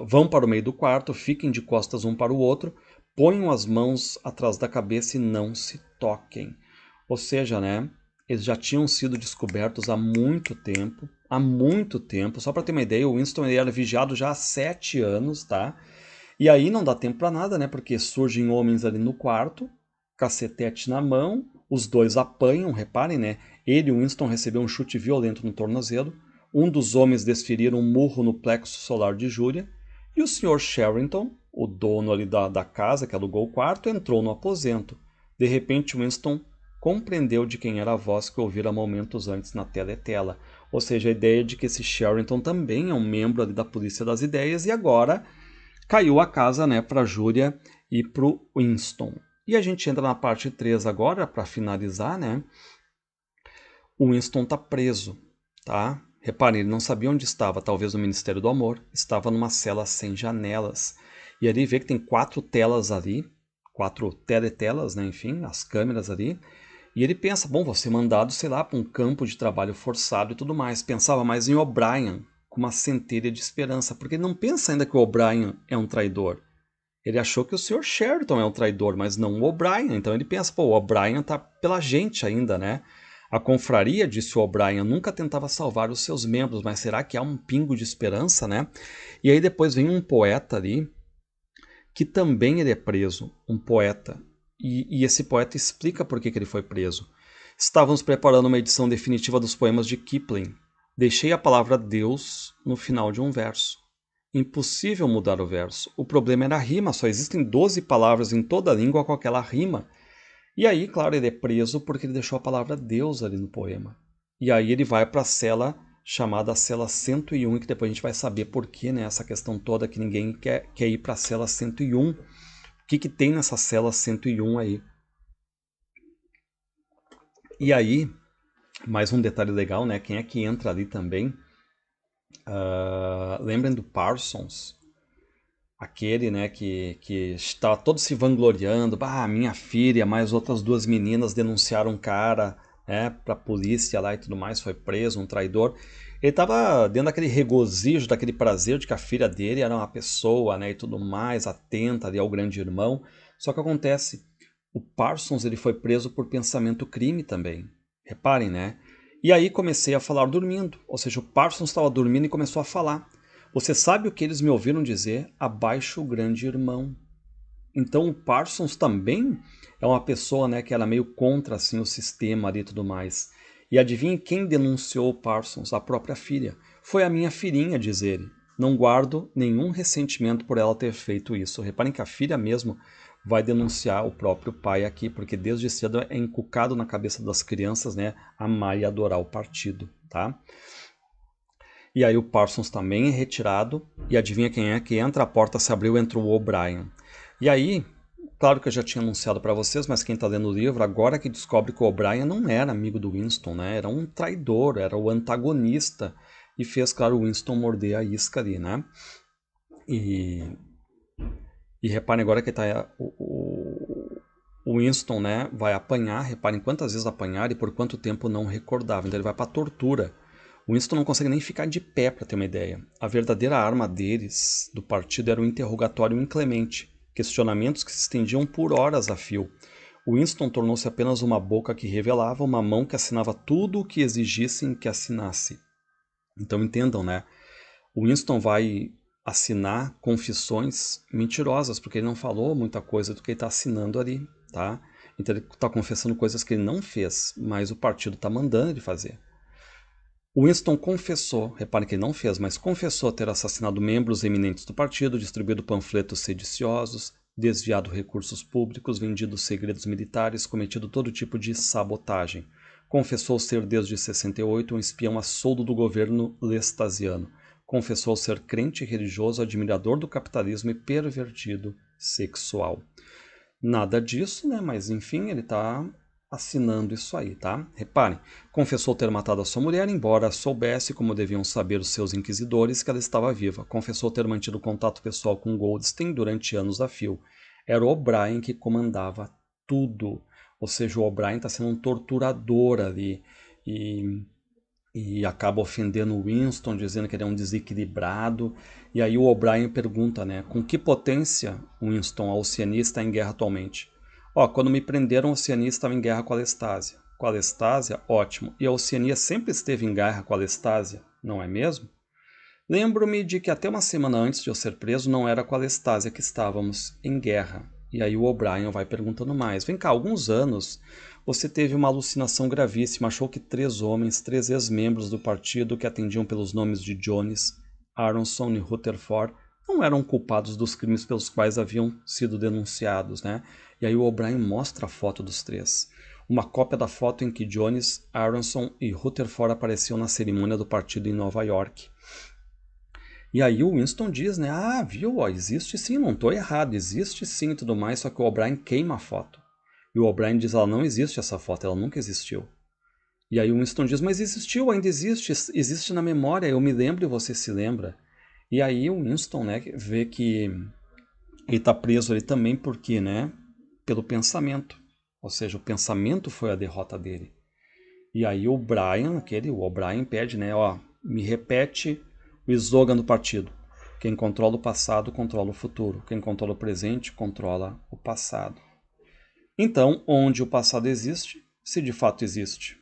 Vão para o meio do quarto, fiquem de costas um para o outro, ponham as mãos atrás da cabeça e não se toquem. Ou seja, né? Eles já tinham sido descobertos há muito tempo. Há muito tempo. Só para ter uma ideia, o Winston ele era vigiado já há 7 anos, tá? E aí não dá tempo para nada, né? Porque surgem homens ali no quarto, cacetete na mão, os dois apanham, reparem, né? Ele e o Winston receberam um chute violento no tornozelo, um dos homens desferiram um murro no plexo solar de Júlia, e o Sr. Sherrington, o dono ali da casa que alugou o quarto, entrou no aposento. De repente, Winston compreendeu de quem era a voz que ouvira momentos antes na teletela. Ou seja, a ideia de que esse Sherrington também é um membro ali da Polícia das Ideias e agora caiu a casa, né, para Júlia e para o Winston. E a gente entra na parte 3 agora, para finalizar, né? O Winston está preso, tá? Reparem, ele não sabia onde estava, talvez no Ministério do Amor, estava numa cela sem janelas. E ali vê que tem 4 telas ali, 4 teletelas, né, enfim, as câmeras ali. E ele pensa, bom, vou ser mandado, sei lá, para um campo de trabalho forçado e tudo mais. Pensava mais em O'Brien, com uma centelha de esperança, porque ele não pensa ainda que o O'Brien é um traidor. Ele achou que o Sr. Sheridan é um traidor, mas não o O'Brien. Então ele pensa, pô, o O'Brien tá pela gente ainda, né? A confraria, disse o O'Brien, nunca tentava salvar os seus membros, mas será que há um pingo de esperança, né? E aí depois vem um poeta ali, que também ele é preso, um poeta. E esse poeta explica por que ele foi preso. Estávamos preparando uma edição definitiva dos poemas de Kipling. Deixei a palavra Deus no final de um verso. Impossível mudar o verso. O problema era a rima, só existem 12 palavras em toda a língua com aquela rima. E aí, claro, ele é preso porque ele deixou a palavra Deus ali no poema. E aí ele vai para a cela chamada cela 101, e que depois a gente vai saber por que, né, essa questão toda que ninguém quer ir para a cela 101. O que tem nessa cela 101 aí? E aí, mais um detalhe legal, né? Quem é que entra ali também? Lembrem do Parsons, aquele, né, que estava todo se vangloriando, minha filha, mais outras 2 meninas denunciaram um cara, né, para a polícia lá e tudo mais, foi preso, um traidor. Ele estava dentro daquele regozijo, daquele prazer de que a filha dele era uma pessoa, né, e tudo mais, atenta ali ao grande irmão. Só que acontece, o Parsons ele foi preso por pensamento crime também. Reparem, né? E aí comecei a falar dormindo, ou seja, o Parsons estava dormindo e começou a falar. Você sabe o que eles me ouviram dizer? Abaixo o grande irmão. Então o Parsons também é uma pessoa, né, que era meio contra assim, o sistema ali e tudo mais. E adivinhe quem denunciou o Parsons? A própria filha. Foi a minha filhinha, diz ele. Não guardo nenhum ressentimento por ela ter feito isso. Reparem que a filha mesmo vai denunciar o próprio pai aqui, porque desde cedo é inculcado na cabeça das crianças, né, amar e adorar o partido, tá? E aí o Parsons também é retirado. E adivinha quem é que entra? A porta se abriu, entrou o O'Brien. E aí, claro que eu já tinha anunciado para vocês, mas quem está lendo o livro agora que descobre que o O'Brien não era amigo do Winston, né? Era um traidor, era o antagonista. E fez, claro, o Winston morder a isca ali, né? E reparem agora que tá, o Winston, né, vai apanhar. Reparem quantas vezes apanhar e por quanto tempo não recordava. Então ele vai para tortura. O Winston não consegue nem ficar de pé, para ter uma ideia. A verdadeira arma deles, do partido, era o interrogatório inclemente, questionamentos que se estendiam por horas a fio. O Winston tornou-se apenas uma boca que revelava, uma mão que assinava tudo o que exigissem que assinasse. Então entendam, né? O Winston vai assinar confissões mentirosas, porque ele não falou muita coisa do que ele está assinando ali, tá? Então ele está confessando coisas que ele não fez, mas o partido está mandando ele fazer. O Winston confessou, reparem que ele não fez, mas confessou ter assassinado membros eminentes do partido, distribuído panfletos sediciosos, desviado recursos públicos, vendido segredos militares, cometido todo tipo de sabotagem. Confessou ser desde 68 um espião a soldo do governo lestasiano. Confessou ser crente religioso, admirador do capitalismo e pervertido sexual. Nada disso, né? Mas enfim, ele está assinando isso aí, tá? Reparem, confessou ter matado a sua mulher, embora soubesse, como deviam saber os seus inquisidores, que ela estava viva. Confessou ter mantido contato pessoal com Goldstein durante anos a fio. Era o O'Brien que comandava tudo. Ou seja, o O'Brien está sendo um torturador ali. E acaba ofendendo o Winston, dizendo que ele é um desequilibrado. E aí o O'Brien pergunta, né, com que potência, Winston, a Oceania está em guerra atualmente? Ó, quando me prenderam, a Oceania estava em guerra com a Lestásia. Com a Lestásia, ótimo. E a Oceania sempre esteve em guerra com a Lestásia, não é mesmo? Lembro-me de que até uma semana antes de eu ser preso, não era com a Lestásia que estávamos em guerra. E aí o O'Brien vai perguntando mais. Vem cá, há alguns anos você teve uma alucinação gravíssima, achou que 3 homens, 3 ex-membros do partido que atendiam pelos nomes de Jones, Aronson e Rutherford, não eram culpados dos crimes pelos quais haviam sido denunciados, né? E aí o O'Brien mostra a foto dos 3. Uma cópia da foto em que Jones, Aronson e Rutherford apareciam na cerimônia do partido em Nova York. E aí o Winston diz, né, viu, ó, existe sim, não estou errado, existe sim e tudo mais, só que o O'Brien queima a foto. E o O'Brien diz, ela não existe essa foto, ela nunca existiu. E aí o Winston diz, mas existiu, ainda existe, existe na memória, eu me lembro e você se lembra. E aí o Winston, né, vê que ele está preso ali também porque, né, pelo pensamento. Ou seja, o pensamento foi a derrota dele. E aí o O'Brien pede, né, ó, me repete o slogan do partido. Quem controla o passado, controla o futuro. Quem controla o presente, controla o passado. Então, onde o passado existe, se de fato existe.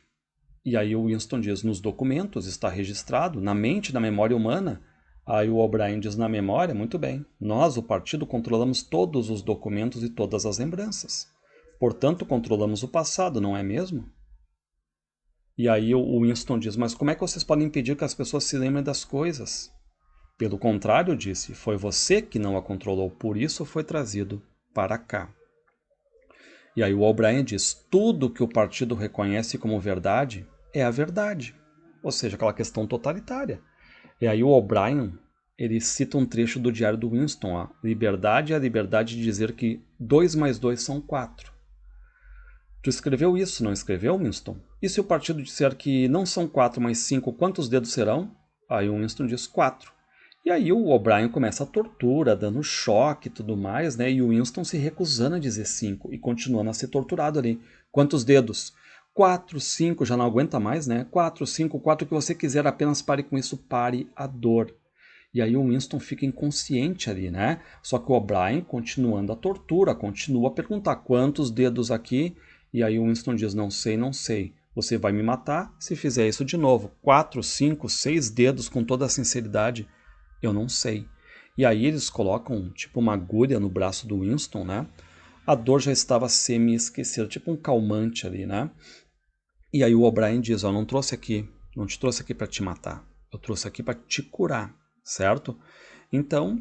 E aí o Winston diz, nos documentos está registrado, na mente, na memória humana. Aí o O'Brien diz, na memória, muito bem. Nós, o partido, controlamos todos os documentos e todas as lembranças. Portanto, controlamos o passado, não é mesmo? E aí o Winston diz, mas como é que vocês podem impedir que as pessoas se lembrem das coisas? Pelo contrário, disse, foi você que não a controlou, por isso foi trazido para cá. E aí o O'Brien diz, tudo que o partido reconhece como verdade é a verdade. Ou seja, aquela questão totalitária. E aí o O'Brien, ele cita um trecho do diário do Winston, ó, liberdade é a liberdade de dizer que 2 mais 2 são 4. Tu escreveu isso, não escreveu, Winston? E se o partido disser que não são 4, mas 5, quantos dedos serão? Aí o Winston diz 4. E aí o O'Brien começa a tortura, dando choque e tudo mais, né? E o Winston se recusando a dizer 5 e continuando a ser torturado ali. Quantos dedos? 4, 5, já não aguenta mais, né? 4, 5, 4, o que você quiser, apenas pare com isso, pare a dor. E aí o Winston fica inconsciente ali, né? Só que o O'Brien, continuando a tortura, continua a perguntar quantos dedos aqui. E aí o Winston diz, não sei, não sei. Você vai me matar se fizer isso de novo. 4, 5, 6 dedos com toda a sinceridade. Eu não sei. E aí eles colocam tipo uma agulha no braço do Winston, né? A dor já estava semi-esquecida, tipo um calmante ali, né? E aí o O'Brien diz, ó, não te trouxe aqui para te matar. Eu trouxe aqui para te curar, certo? Então,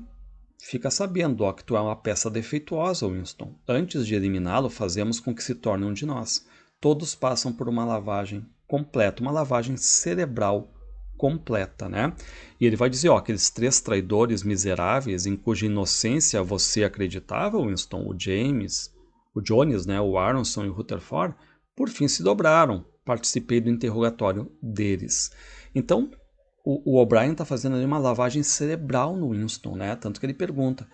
fica sabendo, ó, que tu é uma peça defeituosa, Winston. Antes de eliminá-lo, fazemos com que se torne um de nós. Todos passam por uma lavagem completa, uma lavagem cerebral completa, né? E ele vai dizer, ó, aqueles 3 traidores miseráveis em cuja inocência você acreditava, Winston, o Jones, né, o Aronson e o Rutherford, por fim se dobraram. Participei do interrogatório deles. Então, o O'Brien está fazendo ali uma lavagem cerebral no Winston, né? Tanto que ele pergunta,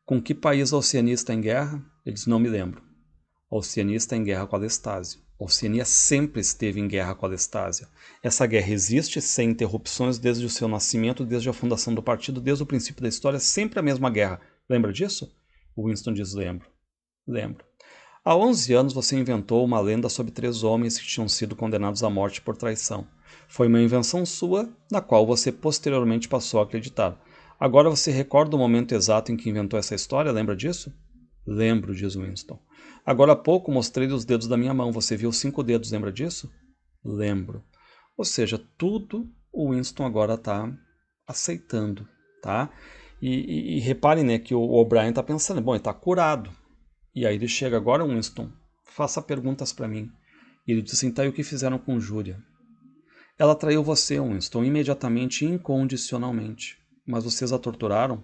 com que país a Oceania está em guerra? Ele diz, não me lembro. A Oceania está em guerra com a Lestásia. A Oceania sempre esteve em guerra com a Lestásia. Essa guerra existe sem interrupções desde o seu nascimento, desde a fundação do partido, desde o princípio da história, sempre a mesma guerra. Lembra disso? O Winston diz, lembro. Lembro. Há 11 anos você inventou uma lenda sobre 3 homens que tinham sido condenados à morte por traição. Foi uma invenção sua, na qual você posteriormente passou a acreditar. Agora você recorda o momento exato em que inventou essa história? Lembra disso? Lembro, diz Winston. Agora há pouco mostrei os dedos da minha mão. Você viu 5 dedos, lembra disso? Lembro. Ou seja, tudo o Winston agora está aceitando, tá? E reparem, né, que o O'Brien está pensando, bom, ele está curado. E aí ele chega agora, Winston, faça perguntas para mim. E ele diz assim, tá, e o que fizeram com Júlia? Ela traiu você, Winston, imediatamente e incondicionalmente. Mas vocês a torturaram?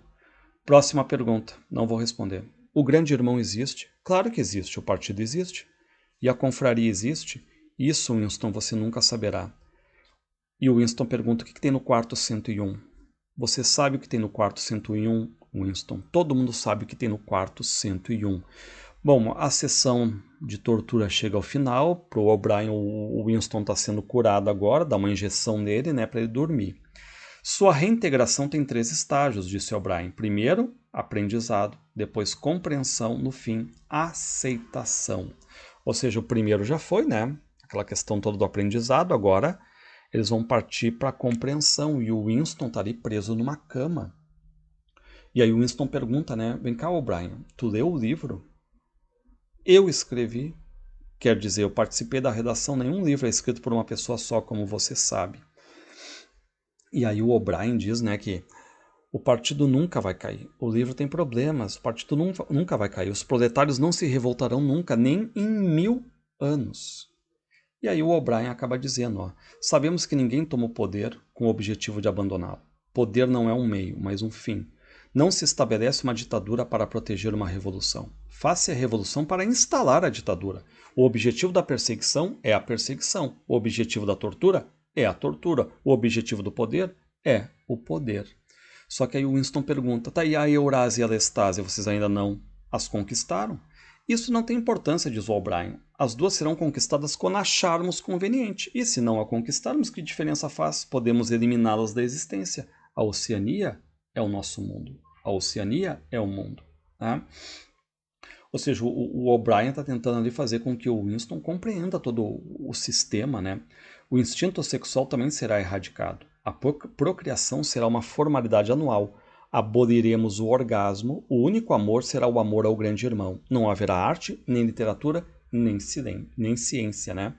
Próxima pergunta, não vou responder. O grande irmão existe? Claro que existe, o partido existe. E a confraria existe? Isso, Winston, você nunca saberá. E o Winston pergunta o que tem no quarto 101. Você sabe o que tem no quarto 101, Winston? Todo mundo sabe o que tem no quarto 101. Bom, a sessão de tortura chega ao final. Para o O'Brien, o Winston está sendo curado agora, dá uma injeção nele, né, para ele dormir. Sua reintegração tem 3 estágios, disse O'Brien. Primeiro, aprendizado, depois compreensão, no fim, aceitação. Ou seja, o primeiro já foi, né? Aquela questão toda do aprendizado, agora eles vão partir para a compreensão e o Winston está ali preso numa cama. E aí o Winston pergunta, né? Vem cá, O'Brien, tu leu o livro? Eu escrevi. Quer dizer, eu participei da redação, nenhum livro é escrito por uma pessoa só, como você sabe. E aí o O'Brien diz, né, que o partido nunca vai cair. O livro tem problemas, o partido nunca vai cair. Os proletários não se revoltarão nunca, nem em 1000 anos. E aí o O'Brien acaba dizendo, ó, sabemos que ninguém toma o poder com o objetivo de abandoná-lo. Poder não é um meio, mas um fim. Não se estabelece uma ditadura para proteger uma revolução. Faz-se a revolução para instalar a ditadura. O objetivo da perseguição é a perseguição. O objetivo da tortura é a tortura. O objetivo do poder é o poder. Só que aí o Winston pergunta, tá, e a Eurásia e a Lestásia, vocês ainda não as conquistaram? Isso não tem importância, diz o O'Brien. As duas serão conquistadas quando acharmos conveniente. E se não a conquistarmos, que diferença faz? Podemos eliminá-las da existência. A Oceania é o nosso mundo. A Oceania é o mundo. Tá? Ou seja, o O'Brien está tentando ali fazer com que o Winston compreenda todo o sistema, né? O instinto sexual também será erradicado. A procriação será uma formalidade anual. Aboliremos o orgasmo. O único amor será o amor ao grande irmão. Não haverá arte, nem literatura, nem ciência, né?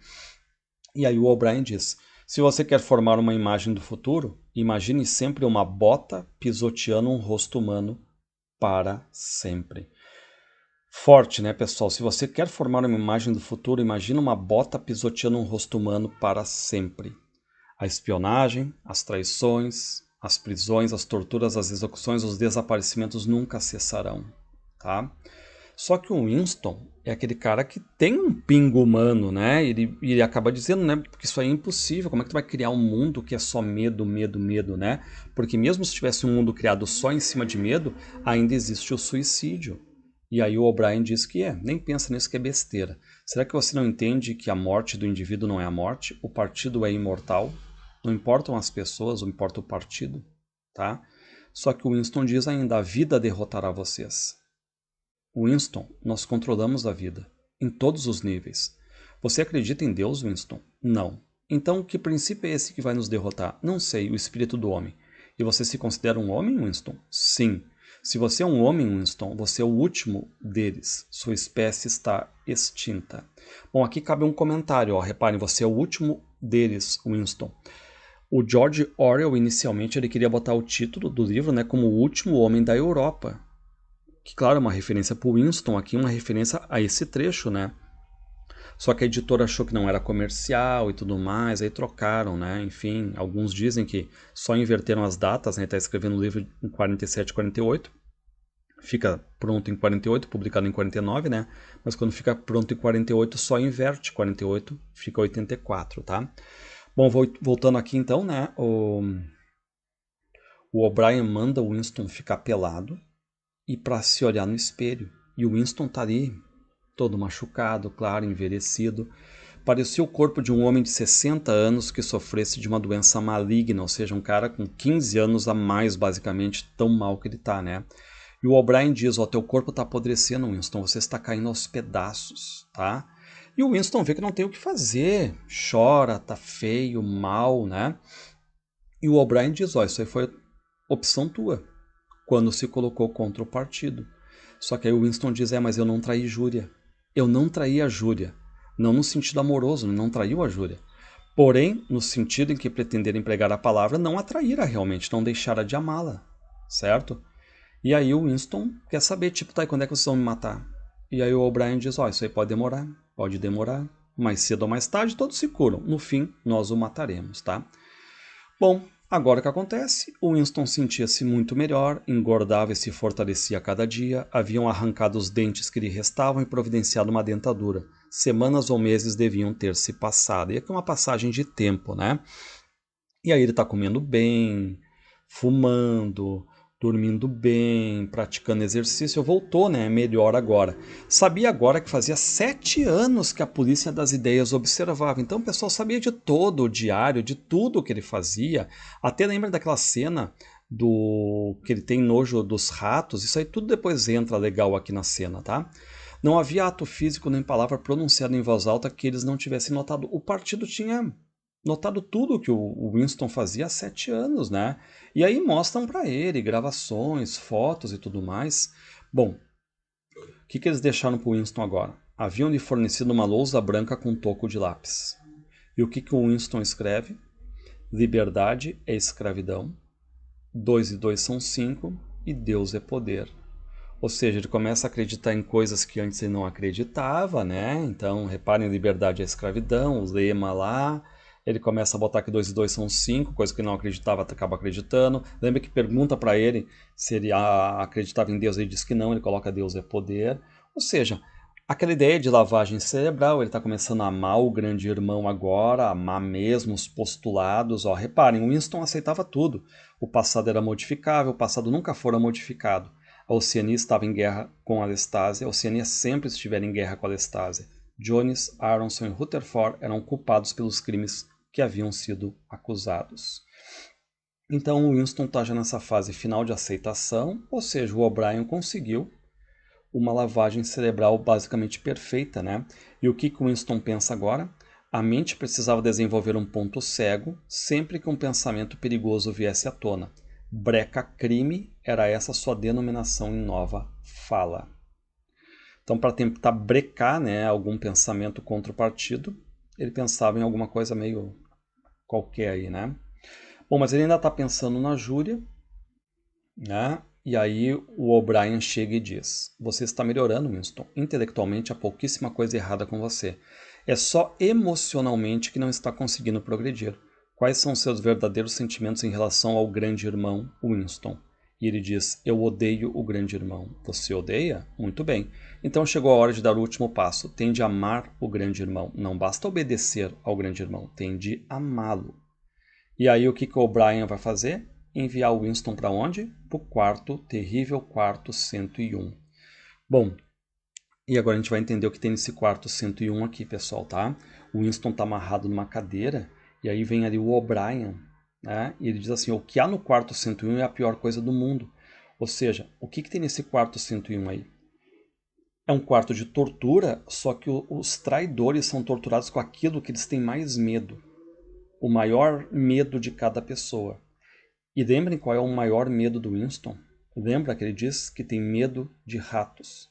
E aí o O'Brien diz, se você quer formar uma imagem do futuro, imagine sempre uma bota pisoteando um rosto humano para sempre. Forte, né, pessoal? Se você quer formar uma imagem do futuro, imagina uma bota pisoteando um rosto humano para sempre. A espionagem, as traições, as prisões, as torturas, as execuções, os desaparecimentos nunca cessarão, tá? Só que o Winston é aquele cara que tem um pingo humano, né? Ele acaba dizendo, né? Porque isso aí é impossível. Como é que tu vai criar um mundo que é só medo, medo, medo, né? Porque mesmo se tivesse um mundo criado só em cima de medo, ainda existe o suicídio. E aí o O'Brien diz que nem pensa nisso, que é besteira. Será que você não entende que a morte do indivíduo não é a morte? O partido é imortal? Não importam as pessoas, não importa o partido, tá? Só que o Winston diz ainda, a vida derrotará vocês. Winston, nós controlamos a vida, em todos os níveis. Você acredita em Deus, Winston? Não. Então, que princípio é esse que vai nos derrotar? Não sei, o espírito do homem. E você se considera um homem, Winston? Sim. Se você é um homem, Winston, você é o último deles. Sua espécie está extinta. Bom, aqui cabe um comentário. Ó. Reparem, você é o último deles, Winston. O George Orwell, inicialmente, ele queria botar o título do livro, né, como O Último Homem da Europa. Que, claro, é uma referência para o Winston, aqui uma referência a esse trecho, né? Só que a editora achou que não era comercial e tudo mais, aí trocaram, né? Enfim, alguns dizem que só inverteram as datas, né? Está escrevendo o livro em 47 e 48, fica pronto em 48, publicado em 49, né? Mas quando fica pronto em 48, só inverte 48, fica 84, tá? Bom, voltando aqui então, né? O O'Brien manda o Winston ficar pelado e para se olhar no espelho. E o Winston tá ali, todo machucado, claro, envelhecido. Parecia o corpo de um homem de 60 anos que sofresse de uma doença maligna, ou seja, um cara com 15 anos a mais, basicamente, tão mal que ele tá, né? E o O'Brien diz, ó, teu corpo tá apodrecendo, Winston, você está caindo aos pedaços, tá? E o Winston vê que não tem o que fazer, chora, tá feio, mal, né? E o O'Brien diz, ó, isso aí foi opção tua, quando se colocou contra o partido. Só que aí o Winston diz, mas eu não traí Júlia. Eu não traí a Júlia. Não no sentido amoroso, não traiu a Júlia. Porém, no sentido em que pretender empregar a palavra, não a traíra realmente, não deixara de amá-la, certo? E aí o Winston quer saber, tipo, tá, e quando é que vocês vão me matar? E aí o O'Brien diz, isso aí pode demorar, mais cedo ou mais tarde todos se curam. No fim, nós o mataremos, tá? Bom, agora o que acontece? O Winston sentia-se muito melhor, engordava e se fortalecia a cada dia, haviam arrancado os dentes que lhe restavam e providenciado uma dentadura. semanas ou meses deviam ter se passado. E aqui é uma passagem de tempo, né? E aí ele está comendo bem, fumando, dormindo bem, praticando exercício. Voltou, né? Melhor agora. Sabia agora que fazia 7 anos que a polícia das ideias observava. Então o pessoal sabia de todo o diário, de tudo que ele fazia. Até lembra daquela cena do que ele tem nojo dos ratos. Isso aí tudo depois entra legal aqui na cena, tá? Não havia ato físico nem palavra pronunciada em voz alta que eles não tivessem notado. O partido tinha notado tudo que o Winston fazia há 7 anos, né? E aí mostram para ele gravações, fotos e tudo mais. Bom, o que eles deixaram para o Winston agora? Haviam lhe fornecido uma lousa branca com um toco de lápis. E o que o Winston escreve? Liberdade é escravidão, 2 e 2 são 5 e Deus é poder. Ou seja, ele começa a acreditar em coisas que antes ele não acreditava, né? Então, reparem, liberdade é escravidão, o lema lá. Ele começa a botar que 2 e 2 são 5, coisa que ele não acreditava, acaba acreditando. Lembra que pergunta para ele se ele acreditava em Deus, ele diz que não, ele coloca Deus é poder. Ou seja, aquela ideia de lavagem cerebral, ele está começando a amar o grande irmão agora, amar mesmo os postulados. Ó, reparem, Winston aceitava tudo. O passado era modificável, o passado nunca fora modificado. A Oceania estava em guerra com a Lestásia, a Oceania sempre estiver em guerra com a Lestásia. Jones, Aronson e Rutherford eram culpados pelos crimes que haviam sido acusados. Então o Winston está já nessa fase final de aceitação, ou seja, o O'Brien conseguiu uma lavagem cerebral basicamente perfeita, né? E o que o Winston pensa agora? A mente precisava desenvolver um ponto cego sempre que um pensamento perigoso viesse à tona. Breca crime era essa sua denominação em nova fala. Então, para tentar brecar, né, algum pensamento contra o partido, ele pensava em alguma coisa meio qualquer aí, né? Bom, mas ele ainda está pensando na Júlia, né? E aí o O'Brien chega e diz: você está melhorando, Winston. Intelectualmente há pouquíssima coisa errada com você. É só emocionalmente que não está conseguindo progredir. Quais são seus verdadeiros sentimentos em relação ao grande irmão, Winston? E ele diz: eu odeio o grande irmão. Você odeia? Muito bem. Então chegou a hora de dar o último passo. Tem de amar o grande irmão. Não basta obedecer ao grande irmão, tem de amá-lo. E aí o que o O'Brien vai fazer? Enviar o Winston para onde? Para o quarto, terrível quarto 101. Bom, e agora a gente vai entender o que tem nesse quarto 101 aqui, pessoal, tá? O Winston está amarrado numa cadeira, e aí vem ali o O'Brien, né? E ele diz assim, o que há no quarto 101 é a pior coisa do mundo. Ou seja, o que tem nesse quarto 101 aí? É um quarto de tortura, só que os traidores são torturados com aquilo que eles têm mais medo. O maior medo de cada pessoa. E lembrem qual é o maior medo do Winston? Lembra que ele diz que tem medo de ratos.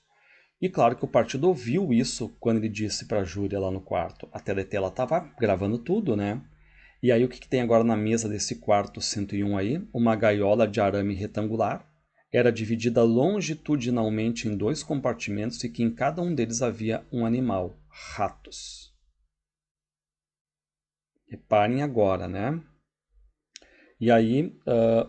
E claro que o partido ouviu isso quando ele disse para a Júlia lá no quarto. A Teletela estava gravando tudo, né? E aí o que tem agora na mesa desse quarto 101 aí? Uma gaiola de arame retangular. Era dividida longitudinalmente em 2 compartimentos e que em cada um deles havia um animal, ratos. Reparem agora, né? E aí,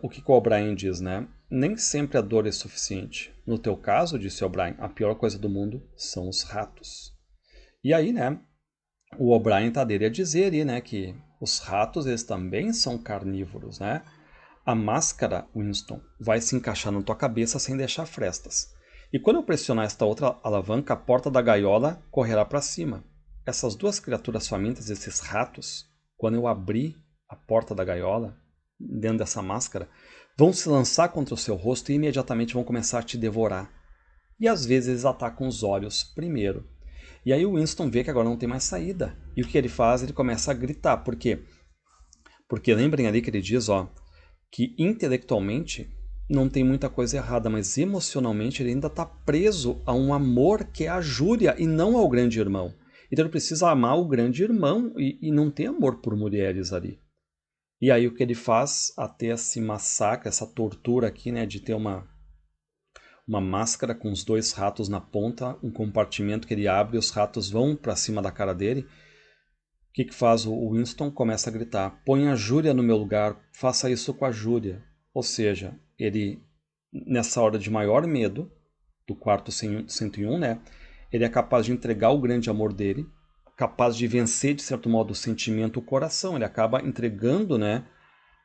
o que o O'Brien diz, né? Nem sempre a dor é suficiente. No teu caso, disse O'Brien, a pior coisa do mundo são os ratos. E aí, né? O O'Brien tá dele a dizer aí, né? Que os ratos, eles também são carnívoros, né? A máscara, Winston, vai se encaixar na tua cabeça sem deixar frestas. E quando eu pressionar esta outra alavanca, a porta da gaiola correrá para cima. Essas 2 criaturas famintas, esses ratos, quando eu abrir a porta da gaiola, dentro dessa máscara, vão se lançar contra o seu rosto e imediatamente vão começar a te devorar. E às vezes eles atacam os olhos primeiro. E aí o Winston vê que agora não tem mais saída. E o que ele faz? Ele começa a gritar. Por quê? Porque lembrem ali que ele diz, ó, que intelectualmente não tem muita coisa errada, mas emocionalmente ele ainda está preso a um amor que é a Júlia e não ao grande irmão. Então ele precisa amar o grande irmão e não tem amor por mulheres ali. E aí o que ele faz até esse massacre, essa tortura aqui, né, de ter uma máscara com os 2 ratos na ponta, um compartimento que ele abre e os ratos vão para cima da cara dele. O que faz o Winston? Começa a gritar, põe a Júlia no meu lugar, faça isso com a Júlia. Ou seja, ele, nessa hora de maior medo, do quarto 101, né, Ele é capaz de entregar o grande amor dele, capaz de vencer, de certo modo, o sentimento, o coração. Ele acaba entregando, né,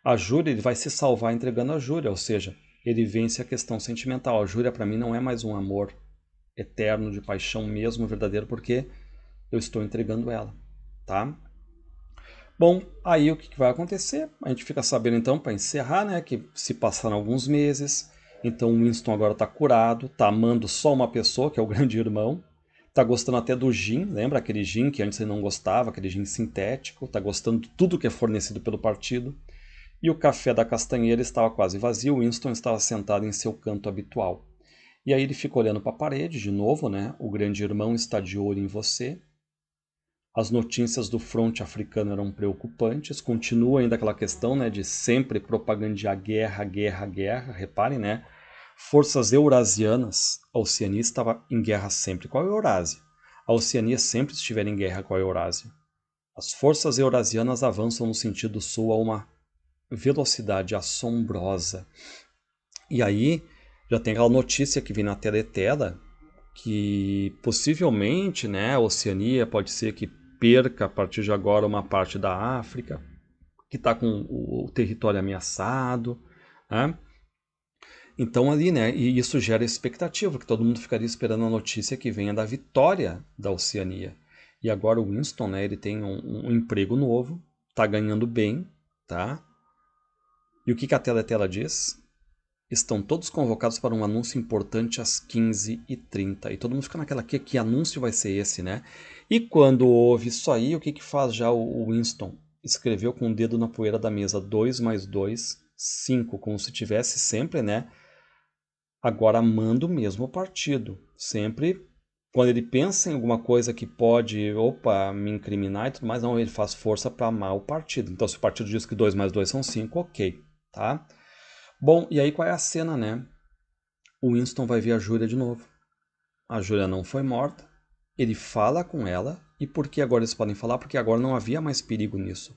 a Júlia, ele vai se salvar entregando a Júlia, ou seja, ele vence a questão sentimental. A Júlia, para mim, não é mais um amor eterno, de paixão mesmo, verdadeiro, porque eu estou entregando ela, tá? Bom, aí o que vai acontecer? A gente fica sabendo então, para encerrar, né, que se passaram alguns meses, então o Winston agora está curado, está amando só uma pessoa, que é o grande irmão, está gostando até do gin, lembra aquele gin que antes ele não gostava, aquele gin sintético, está gostando de tudo que é fornecido pelo partido, e o café da Castanheira estava quase vazio, o Winston estava sentado em seu canto habitual. E aí ele fica olhando para a parede de novo, né? O grande irmão está de olho em você. As notícias do fronte africano eram preocupantes. Continua ainda aquela questão, né, de sempre propagandear guerra, guerra, guerra. Reparem, né? Forças eurasianas. A Oceania estava em guerra sempre com a Eurásia. A Oceania sempre estiver em guerra com a Eurásia. As forças eurasianas avançam no sentido sul a uma velocidade assombrosa. E aí já tem aquela notícia que vem na teletela que possivelmente, né, a Oceania pode ser que perca a partir de agora uma parte da África, que está com o território ameaçado, né? Então ali, né, e isso gera expectativa, que todo mundo ficaria esperando a notícia que venha da vitória da Oceania. E agora o Winston, né, ele tem um emprego novo, está ganhando bem, tá? E o que a teletela diz? Estão todos convocados para um anúncio importante às 15h30. E todo mundo fica naquela, que anúncio vai ser esse, né? E quando ouve isso aí, o que faz já o Winston? Escreveu com o dedo na poeira da mesa 2 mais 2, 5, como se tivesse sempre, né? Agora amando o mesmo partido. Sempre, quando ele pensa em alguma coisa que pode, opa, me incriminar e tudo mais, não, ele faz força para amar o partido. Então, se o partido diz que 2 mais 2 são 5, ok, tá? Bom, e aí qual é a cena, né? O Winston vai ver a Júlia de novo. A Júlia não foi morta. Ele fala com ela. E por que agora eles podem falar? Porque agora não havia mais perigo nisso.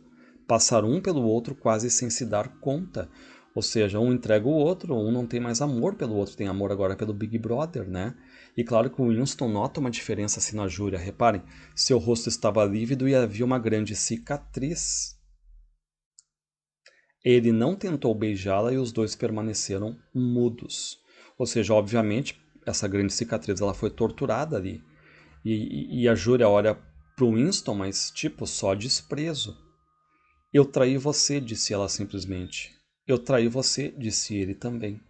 Passaram um pelo outro quase sem se dar conta. Ou seja, um entrega o outro, um não tem mais amor pelo outro, tem amor agora pelo Big Brother, né? E claro que o Winston nota uma diferença assim na Júlia. Reparem, seu rosto estava lívido e havia uma grande cicatriz. Ele não tentou beijá-la e os dois permaneceram mudos. Ou seja, obviamente, essa grande cicatriz ela foi torturada ali. E a Júlia olha pro Winston, mas tipo, só desprezo. Eu traí você, disse ela simplesmente. Eu traí você, disse ele também.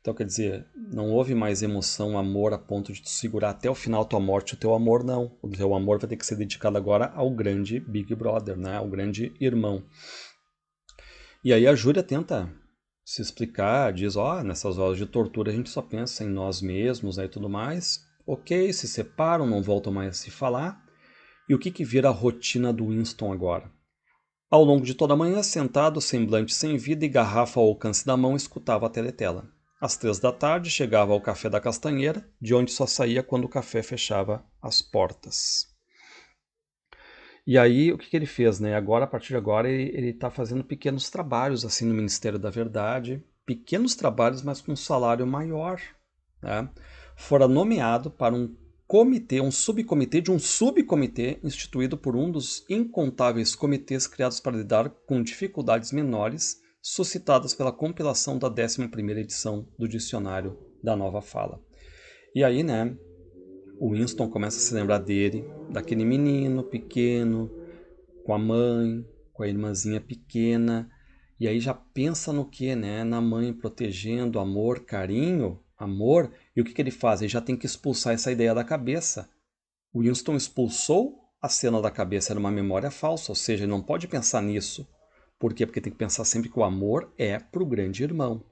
Então, quer dizer, não houve mais emoção, amor a ponto de te segurar até o final tua morte, o teu amor não. O teu amor vai ter que ser dedicado agora ao grande Big Brother, né? Ao grande irmão. E aí a Júlia tenta se explicar, diz, nessas horas de tortura a gente só pensa em nós mesmos, né, e tudo mais. Ok, se separam, não voltam mais a se falar. E o que vira a rotina do Winston agora? Ao longo de toda a manhã, sentado, semblante sem vida e garrafa ao alcance da mão, escutava a teletela. Às 3 da tarde, chegava ao café da Castanheira, de onde só saía quando o café fechava as portas. E aí, o que ele fez, né? Agora, a partir de agora, ele está fazendo pequenos trabalhos assim no Ministério da Verdade, pequenos trabalhos, mas com um salário maior, né? Fora nomeado para um comitê, um subcomitê de um subcomitê instituído por um dos incontáveis comitês criados para lidar com dificuldades menores suscitadas pela compilação da 11ª edição do Dicionário da Nova Fala. E aí, né? O Winston começa a se lembrar dele, daquele menino pequeno, com a mãe, com a irmãzinha pequena, e aí já pensa no que, né? Na mãe protegendo, amor, carinho, amor, e o que ele faz? Ele já tem que expulsar essa ideia da cabeça. O Winston expulsou a cena da cabeça, era uma memória falsa, ou seja, ele não pode pensar nisso. Por quê? Porque tem que pensar sempre que o amor é pro grande irmão.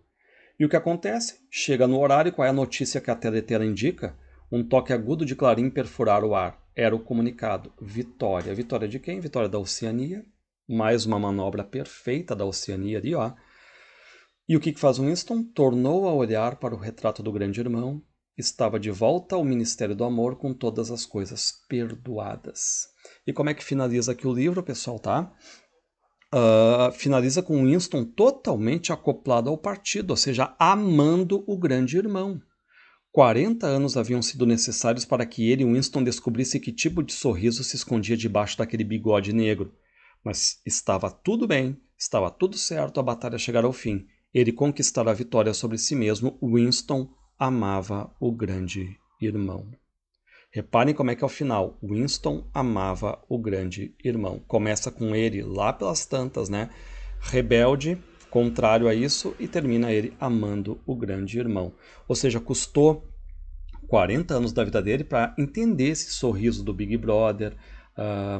E o que acontece? Chega no horário, qual é a notícia que a teletela indica? Um toque agudo de clarim perfurar o ar. Era o comunicado. Vitória. Vitória de quem? Vitória da Oceania. Mais uma manobra perfeita da Oceania ali, ó. E o que faz Winston? Tornou a olhar para o retrato do grande irmão. Estava de volta ao Ministério do Amor com todas as coisas perdoadas. E como é que finaliza aqui o livro, pessoal, tá? Finaliza com Winston totalmente acoplado ao partido, ou seja, amando o grande irmão. 40 anos haviam sido necessários para que ele, Winston, descobrisse que tipo de sorriso se escondia debaixo daquele bigode negro. Mas estava tudo bem, estava tudo certo, a batalha chegar ao fim. Ele conquistara a vitória sobre si mesmo. Winston amava o grande irmão. Reparem como é que é o final. Winston amava o grande irmão. Começa com ele lá pelas tantas, né? Rebelde, contrário a isso, e termina ele amando o grande irmão. Ou seja, custou 40 anos da vida dele para entender esse sorriso do Big Brother,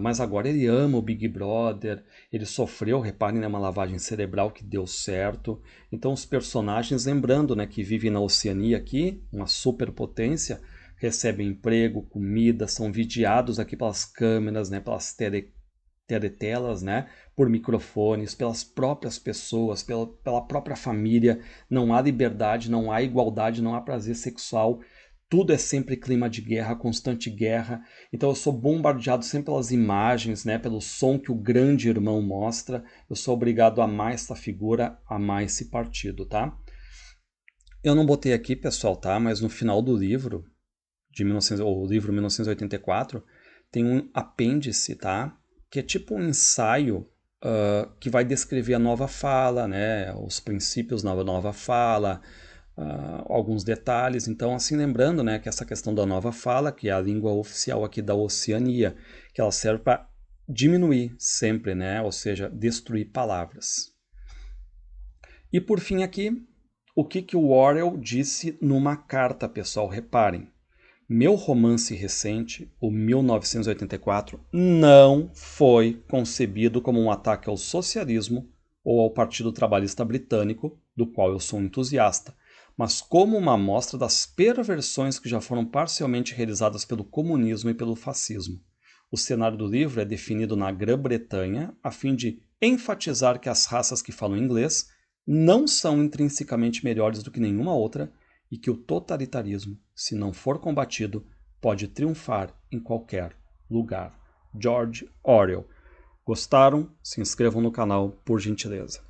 mas agora ele ama o Big Brother, ele sofreu, reparem, né, uma lavagem cerebral que deu certo. Então os personagens, lembrando, né, que vivem na Oceania aqui, uma superpotência, recebem emprego, comida, são vigiados aqui pelas câmeras, né, pelas teletelas, né, por microfones, pelas próprias pessoas, pela própria família. Não há liberdade, não há igualdade, não há prazer sexual. Tudo é sempre clima de guerra, constante guerra. Então eu sou bombardeado sempre pelas imagens, né, pelo som que o grande irmão mostra. Eu sou obrigado a amar essa figura, a amar esse partido, tá? Eu não botei aqui, pessoal, tá? Mas no final do livro, o livro 1984, tem um apêndice, tá? Que é tipo um ensaio que vai descrever a nova fala, né? Os princípios da nova fala, alguns detalhes. Então, assim, lembrando, né, que essa questão da nova fala, que é a língua oficial aqui da Oceania, que ela serve para diminuir sempre, né? Ou seja, destruir palavras. E por fim aqui, o que o Orwell disse numa carta, pessoal? Reparem. Meu romance recente, o 1984, não foi concebido como um ataque ao socialismo ou ao Partido Trabalhista Britânico, do qual eu sou um entusiasta, mas como uma amostra das perversões que já foram parcialmente realizadas pelo comunismo e pelo fascismo. O cenário do livro é definido na Grã-Bretanha a fim de enfatizar que as raças que falam inglês não são intrinsecamente melhores do que nenhuma outra e que o totalitarismo, se não for combatido, pode triunfar em qualquer lugar. George Orwell. Gostaram? Se inscrevam no canal, por gentileza.